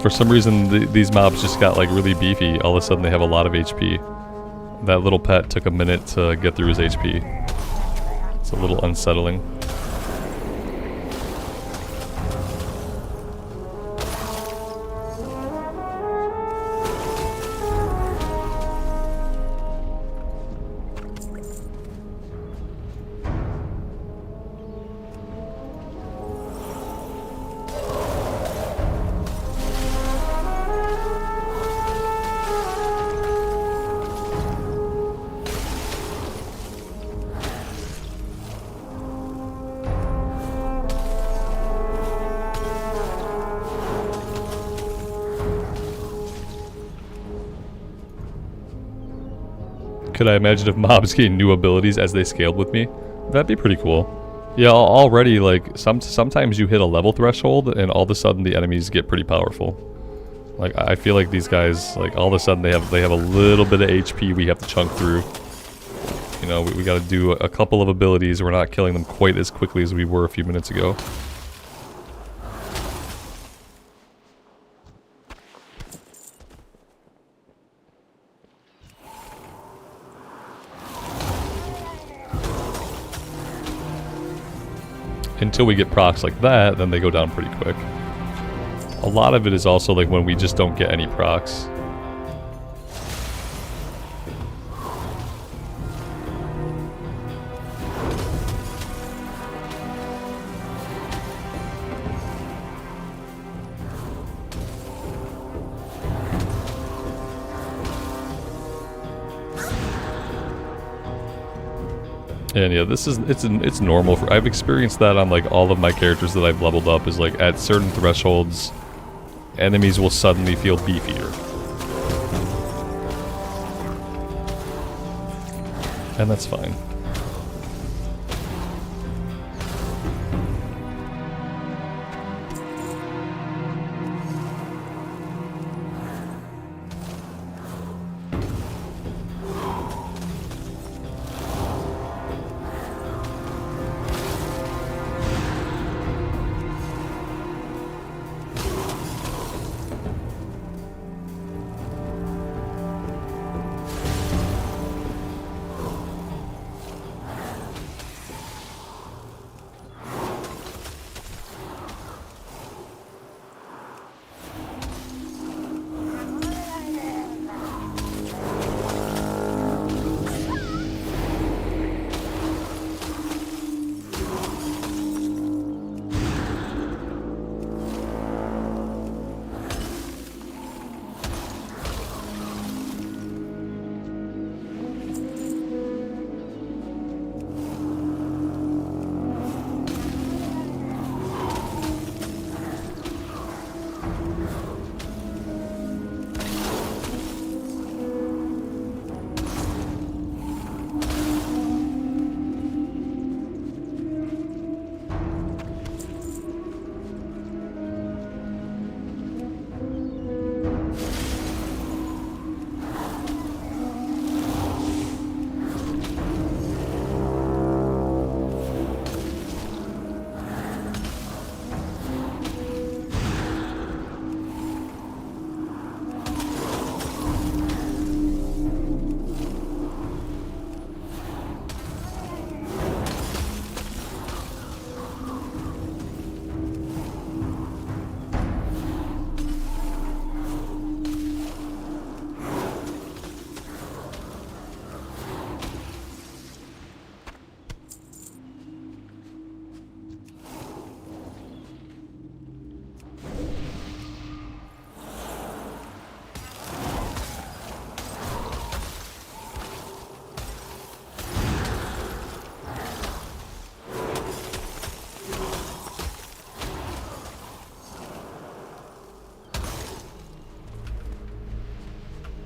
For some reason, these mobs just got like really beefy. All of a sudden, they have a lot of HP. That little pet took a minute to get through his HP. It's a little unsettling. Could I imagine if mobs gain new abilities as they scaled with me? That'd be pretty cool. Yeah, already, like, sometimes you hit a level threshold and all of a sudden the enemies get pretty powerful. Like, I feel like these guys, like, all of a sudden they have a little bit of HP we have to chunk through. You know, we gotta do a couple of abilities. We're not killing them quite as quickly as we were a few minutes ago. Until we get procs like that, then they go down pretty quick. A lot of it is also like when we just don't get any procs. And yeah, it's normal. I've experienced that on like all of my characters that I've leveled up. Is like at certain thresholds, enemies will suddenly feel beefier, and that's fine.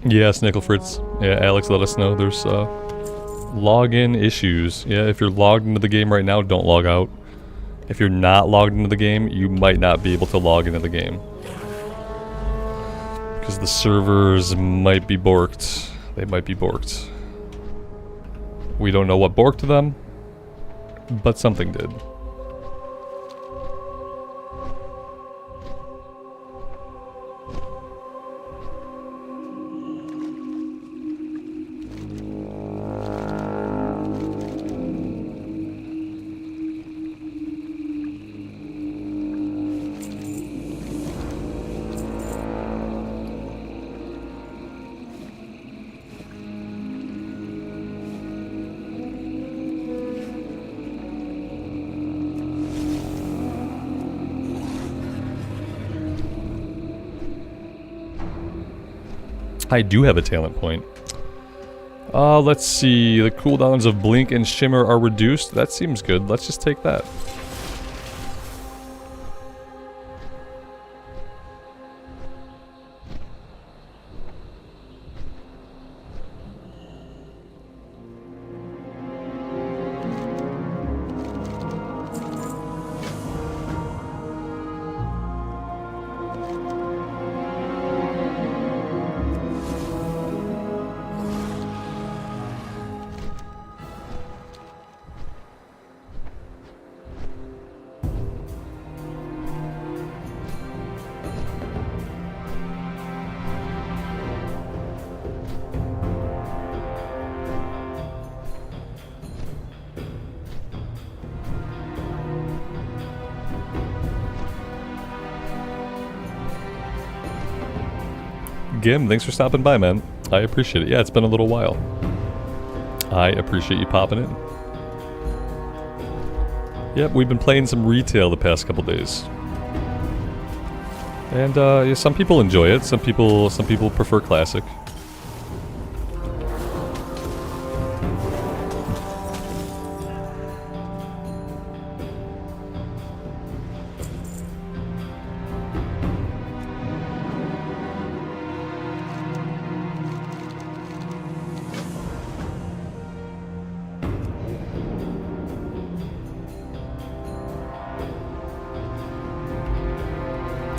Yes, Nickelfritz. Yeah, Alex let us know there's login issues. Yeah, if you're logged into the game right now, don't log out. If you're not logged into the game, you might not be able to log into the game. Because the servers might be borked. They might be borked. We don't know what borked them, but something did. I do have a talent point. Let's see. The cooldowns of Blink and Shimmer are reduced. That seems good. Let's just take that. Gim, thanks for stopping by, man. I appreciate it. Yeah, it's been a little while. I appreciate you popping in. Yep, we've been playing some retail the past couple days. And yeah, some people enjoy it, some people prefer classic.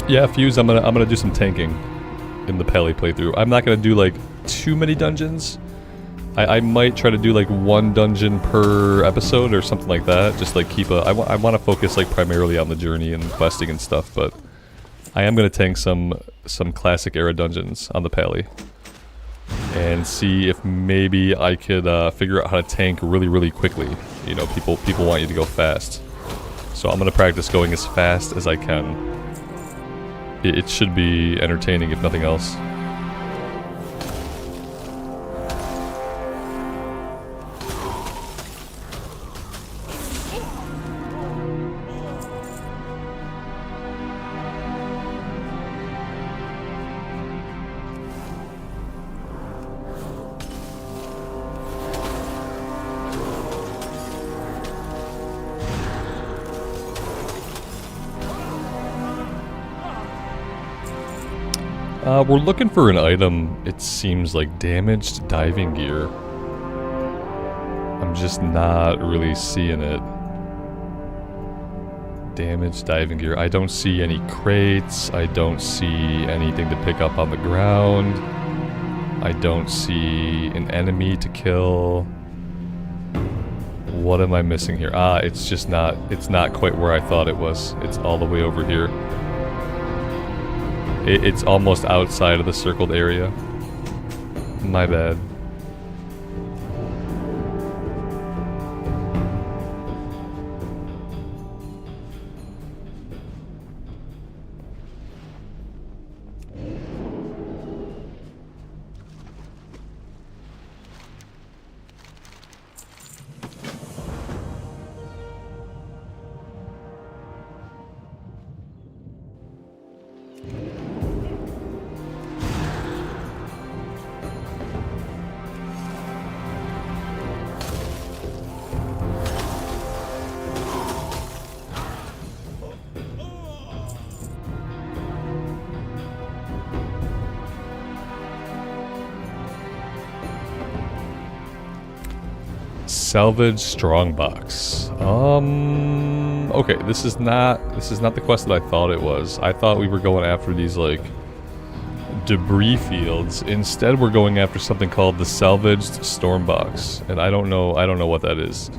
Yeah, Fuse, I'm gonna do some tanking in the Pally playthrough. I'm not gonna do like too many dungeons. I might try to do like one dungeon per episode or something like that. Just like keep I want to focus like primarily on the journey and questing and stuff. But I am gonna tank some classic era dungeons on the Pally and see if maybe I could figure out how to tank really quickly. You know, people want you to go fast, so I'm gonna practice going as fast as I can. It should be entertaining, if nothing else. We're looking for an item, it seems like damaged diving gear. I'm just not really seeing it. Damaged diving gear. I don't see any crates. I don't see anything to pick up on the ground. I don't see an enemy to kill. What am I missing here? Ah, it's just not, it's not quite where I thought it was. It's all the way over here. It's almost outside of the circled area. My bad. Salvage strongbox. Okay, this is not the quest that I thought it was. I thought we were going after these like debris fields. Instead, we're going after something called the salvaged stormbox, and I don't know what that is.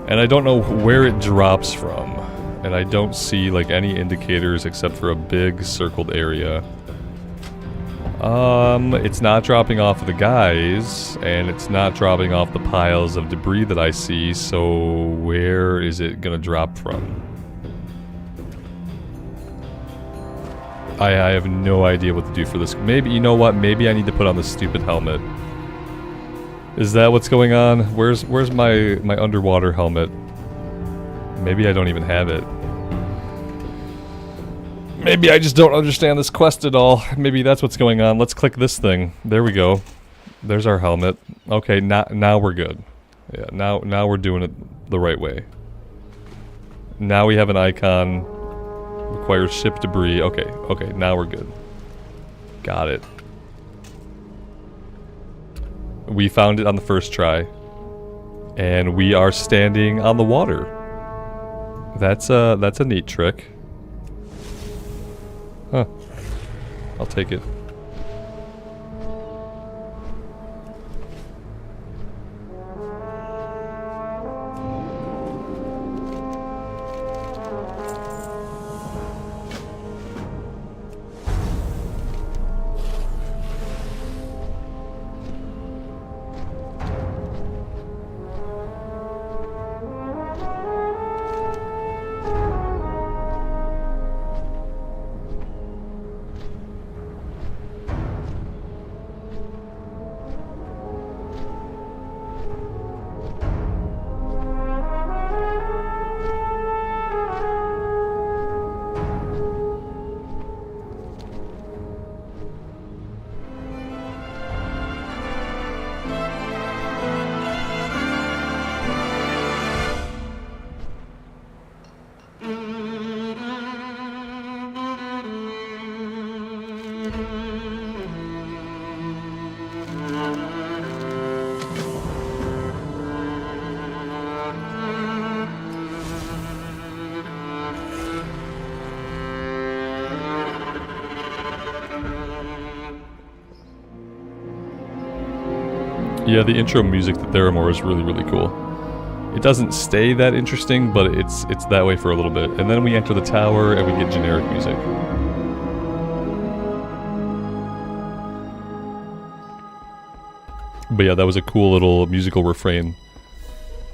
And I don't know where it drops from. And I don't see like any indicators except for a big circled area. It's not dropping off of the guys, and it's not dropping off the piles of debris that I see, so where is it gonna drop from? I have no idea what to do for this. Maybe, you know what, maybe I need to put on this stupid helmet. Is that what's going on? Where's my underwater helmet? Maybe I don't even have it. Maybe I just don't understand this quest at all. Maybe that's what's going on. Let's click this thing. There we go. There's our helmet. Okay, now we're good. Yeah, now we're doing it the right way. Now we have an icon. Requires ship debris. Okay, now we're good. Got it. We found it on the first try. And we are standing on the water. That's a neat trick. Huh. I'll take it. Yeah, the intro music to Theramore is really, really cool. It doesn't stay that interesting, but it's that way for a little bit. And then we enter the tower and we get generic music. But yeah, that was a cool little musical refrain.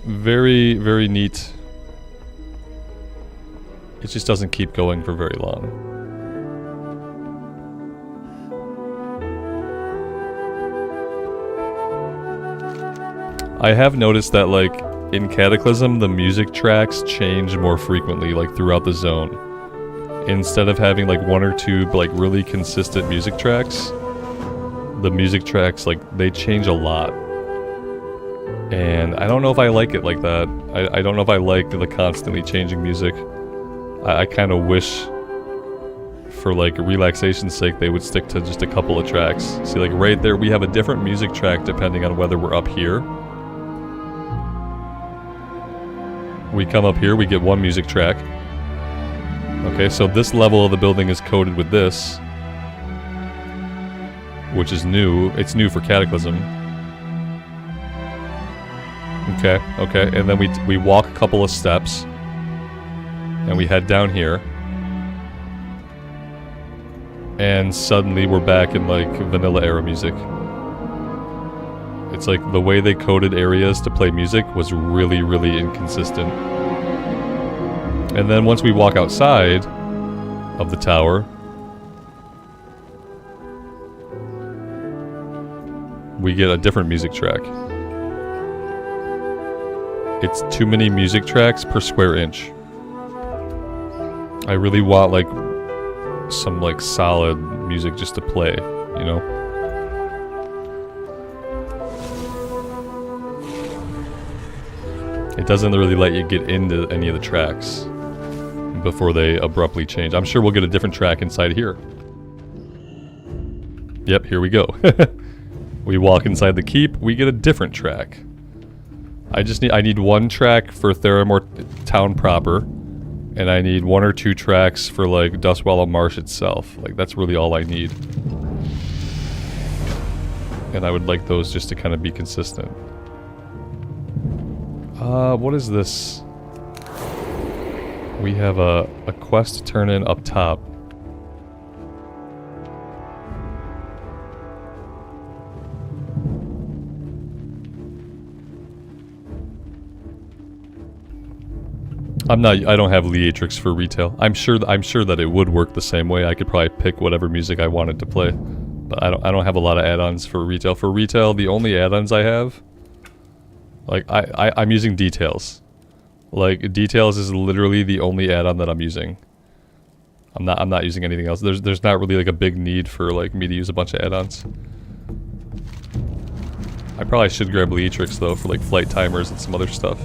Very, very neat. It just doesn't keep going for very long. I have noticed that, like, in Cataclysm, the music tracks change more frequently, like, throughout the zone. Instead of having, like, one or two, like, really consistent music tracks, the music tracks, like, they change a lot. And I don't know if I like it like that. I don't know if I like the constantly changing music. I kind of wish, for, like, relaxation's sake, they would stick to just a couple of tracks. See, like, right there, we have a different music track depending on whether we're up here. We come up here, we get one music track. Okay, so this level of the building is coded with this, which is new. It's new for Cataclysm. Okay, and then we walk a couple of steps, and we head down here. And suddenly we're back in, like, vanilla era music. It's like the way they coded areas to play music was really, really inconsistent. And then once we walk outside of the tower, we get a different music track. It's too many music tracks per square inch. I really want, like, some, like, solid music just to play, you know? It doesn't really let you get into any of the tracks before they abruptly change. I'm sure we'll get a different track inside here. Yep, here we go. We walk inside the keep, we get a different track. I need 1 track for Theramore Town proper, and I need 1 or 2 tracks for like Dustwallow Marsh itself. Like that's really all I need. And I would like those just to kind of be consistent. What is this? We have a quest to turn in up top. I don't have Leatrix for retail. I'm sure that it would work the same way. I could probably pick whatever music I wanted to play. But I don't have a lot of add-ons for retail. For retail, the only add-ons I have, like I'm using Details. Like Details is literally the only add-on that I'm using. I'm not using anything else. There's not really like a big need for like me to use a bunch of add-ons. I probably should grab Leatrix though for like flight timers and some other stuff.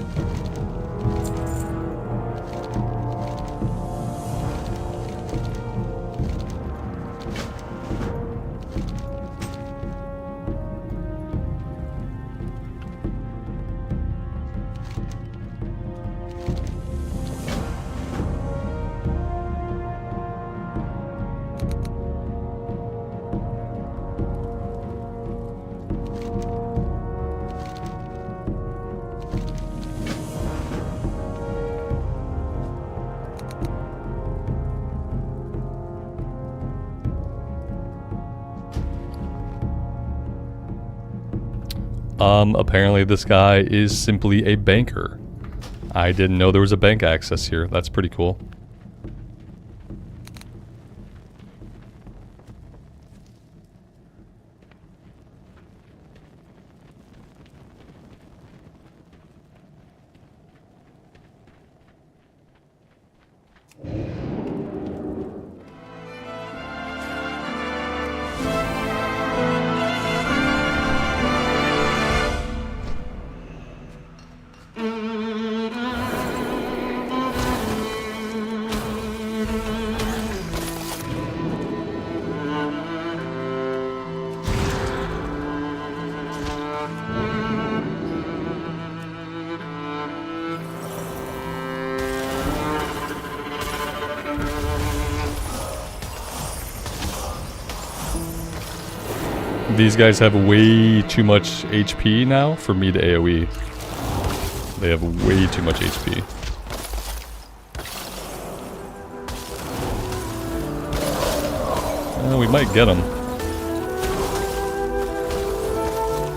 Apparently this guy is simply a banker. I didn't know there was a bank access here. That's pretty cool. These guys have way too much HP now for me to AoE. They have way too much HP. We might get him.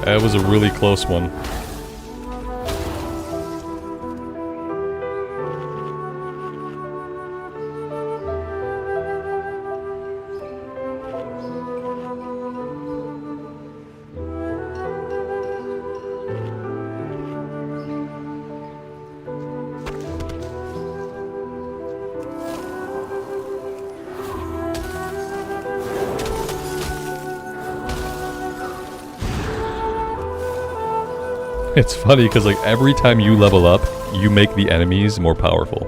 That was a really close one. It's funny because like every time you level up, you make the enemies more powerful.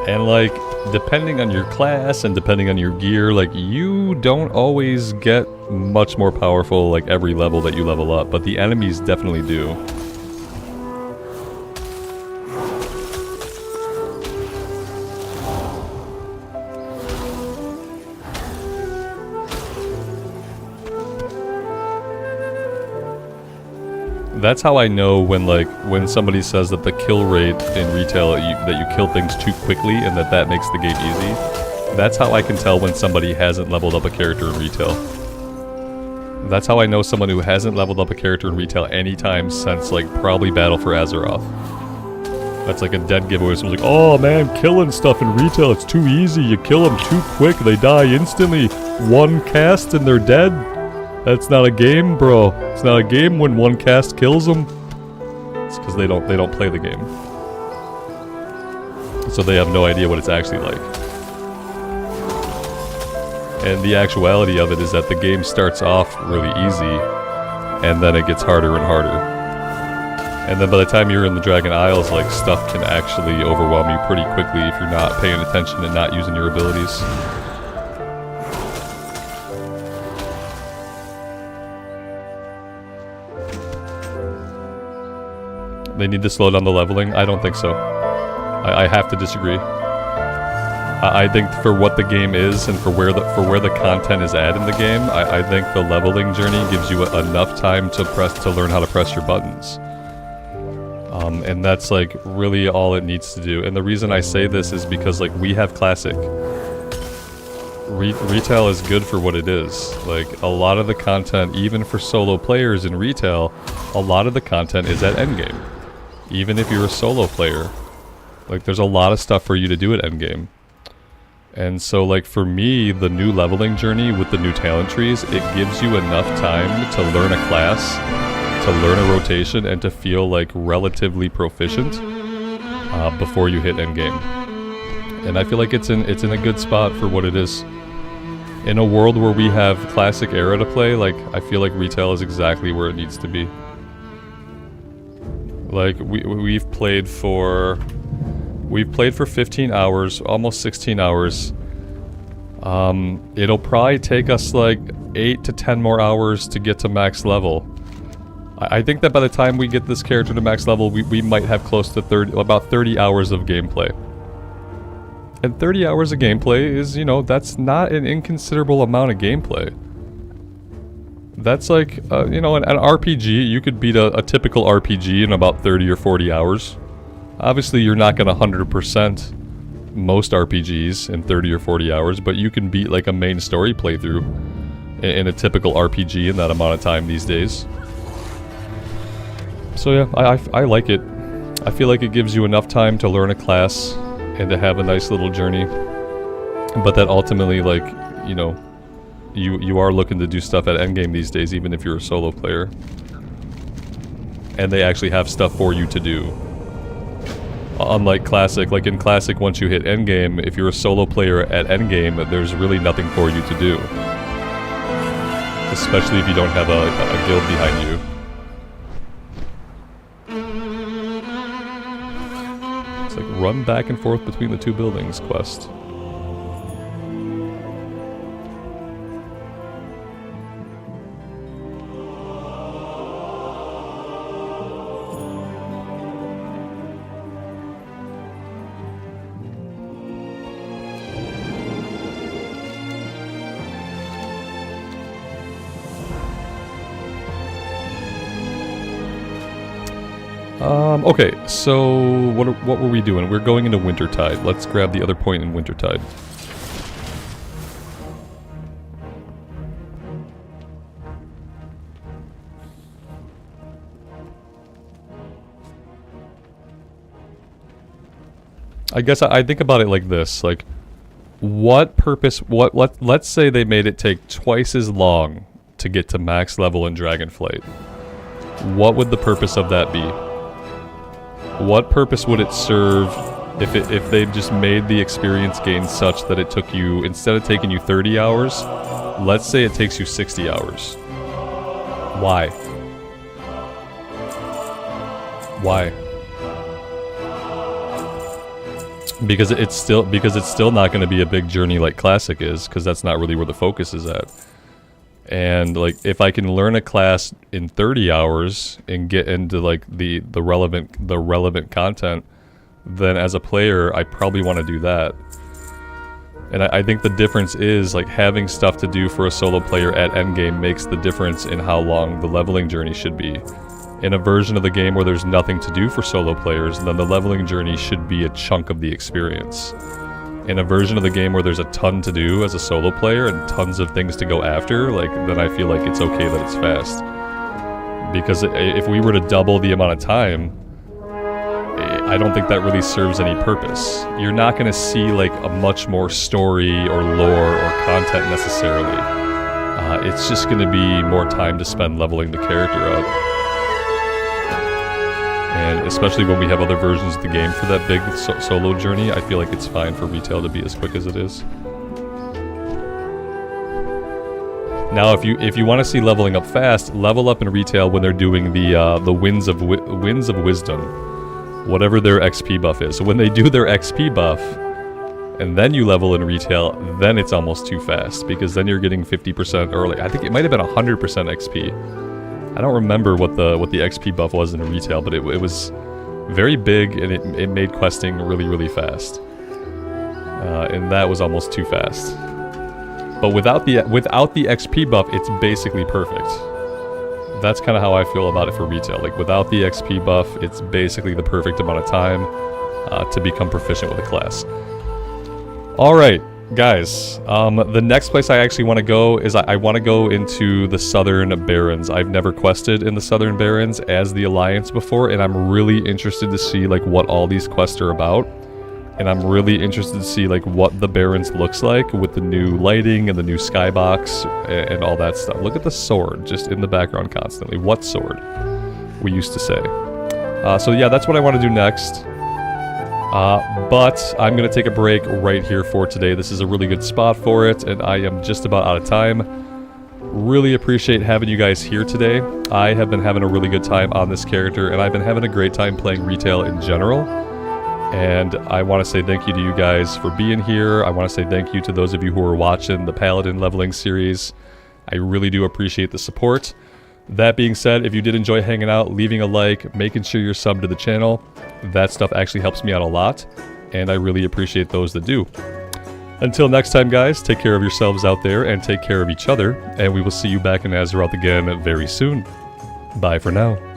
And like, depending on your class and depending on your gear, like you don't always get much more powerful like every level that you level up, but the enemies definitely do. That's how I know when somebody says that the kill rate in retail, that you kill things too quickly and that makes the game easy. That's how I can tell when somebody hasn't leveled up a character in retail. That's how I know someone who hasn't leveled up a character in retail anytime since like probably Battle for Azeroth. That's like a dead giveaway. Someone's like, oh man, killing stuff in retail, it's too easy. You kill them too quick, they die instantly. One cast and they're dead. That's not a game, bro. It's not a game when one cast kills them. It's because they don't play the game. So they have no idea what it's actually like. And the actuality of it is that the game starts off really easy, and then it gets harder and harder. And then by the time you're in the Dragon Isles, like, stuff can actually overwhelm you pretty quickly if you're not paying attention and not using your abilities. They need to slow down the leveling? I don't think so. I have to disagree. I think for what the game is and for where the content is at in the game, I think the leveling journey gives you enough time to learn how to press your buttons. And that's like really all it needs to do. And the reason I say this is because like we have Classic. Retail is good for what it is. Like a lot of the content, even for solo players in retail, a lot of the content is at endgame. Even if you're a solo player, like there's a lot of stuff for you to do at endgame. And so like for me, the new leveling journey with the new talent trees, it gives you enough time to learn a class, to learn a rotation, and to feel like relatively proficient before you hit endgame. And I feel like it's in a good spot for what it is. In a world where we have Classic era to play, like I feel like retail is exactly where it needs to be. Like we've played for 15 hours, almost 16 hours. It'll probably take us like 8 to 10 more hours to get to max level. I think that by the time we get this character to max level, we might have close to about 30 hours of gameplay. And 30 hours of gameplay is, you know, that's not an inconsiderable amount of gameplay. That's like, you know, an RPG, you could beat a typical RPG in about 30 or 40 hours. Obviously, you're not going to 100% most RPGs in 30 or 40 hours, but you can beat like a main story playthrough in a typical RPG in that amount of time these days. So yeah, I like it. I feel like it gives you enough time to learn a class and to have a nice little journey. But that ultimately, like, you know, you are looking to do stuff at endgame these days, even if you're a solo player. And they actually have stuff for you to do. Unlike Classic, like in Classic, once you hit endgame, if you're a solo player at endgame, there's really nothing for you to do. Especially if you don't have a guild behind you. It's like run back and forth between the two buildings quest. Okay, so what were we doing? We're going into Wintertide. Let's grab the other point in Wintertide. I guess I think about it like this, like what purpose, let's say they made it take twice as long to get to max level in Dragonflight. What would the purpose of that be? What purpose would it serve if they just made the experience gain such that it took you, instead of taking you 30 hours, let's say it takes you 60 hours. Why? Why? Because it's still not going to be a big journey like Classic is, because that's not really where the focus is at. And like if I can learn a class in 30 hours and get into like the relevant content, then as a player I probably want to do that. And I think the difference is like having stuff to do for a solo player at endgame makes the difference in how long the leveling journey should be. In a version of the game where there's nothing to do for solo players, then the leveling journey should be a chunk of the experience. In a version of the game where there's a ton to do as a solo player and tons of things to go after, like, then I feel like it's okay that it's fast. Because if we were to double the amount of time, I don't think that really serves any purpose. You're not going to see like a much more story or lore or content necessarily. It's just going to be more time to spend leveling the character up. And especially when we have other versions of the game for that big solo journey, I feel like it's fine for retail to be as quick as it is. Now, if you want to see leveling up fast, level up in retail when they're doing the winds of wisdom, whatever their XP buff is. So when they do their XP buff, and then you level in retail, then it's almost too fast because then you're getting 50% early. I think it might have been 100% XP. I don't remember what the XP buff was in retail, but it was very big, and it made questing really, really fast. And that was almost too fast. But without the XP buff, it's basically perfect. That's kind of how I feel about it for retail. Like, without the XP buff, it's basically the perfect amount of time to become proficient with a class. Alright, guys. The next place I actually want to go is I want to go into the Southern Barrens. I've never quested in the Southern Barrens as the Alliance before, and I'm really interested to see, like, what all these quests are about. And I'm really interested to see, like, what the Barrens looks like with the new lighting and the new skybox and all that stuff. Look at the sword just in the background constantly. What sword? We used to say. So yeah, that's what I want to do next. But I'm going to take a break right here for today. This is a really good spot for it, and I am just about out of time. Really appreciate having you guys here today. I have been having a really good time on this character, and I've been having a great time playing retail in general. And I want to say thank you to you guys for being here. I want to say thank you to those of you who are watching the Paladin leveling series. I really do appreciate the support. That being said, if you did enjoy hanging out, leaving a like, making sure you're subbed to the channel, that stuff actually helps me out a lot, and I really appreciate those that do. Until next time, guys, take care of yourselves out there and take care of each other, and we will see you back in Azeroth again very soon. Bye for now.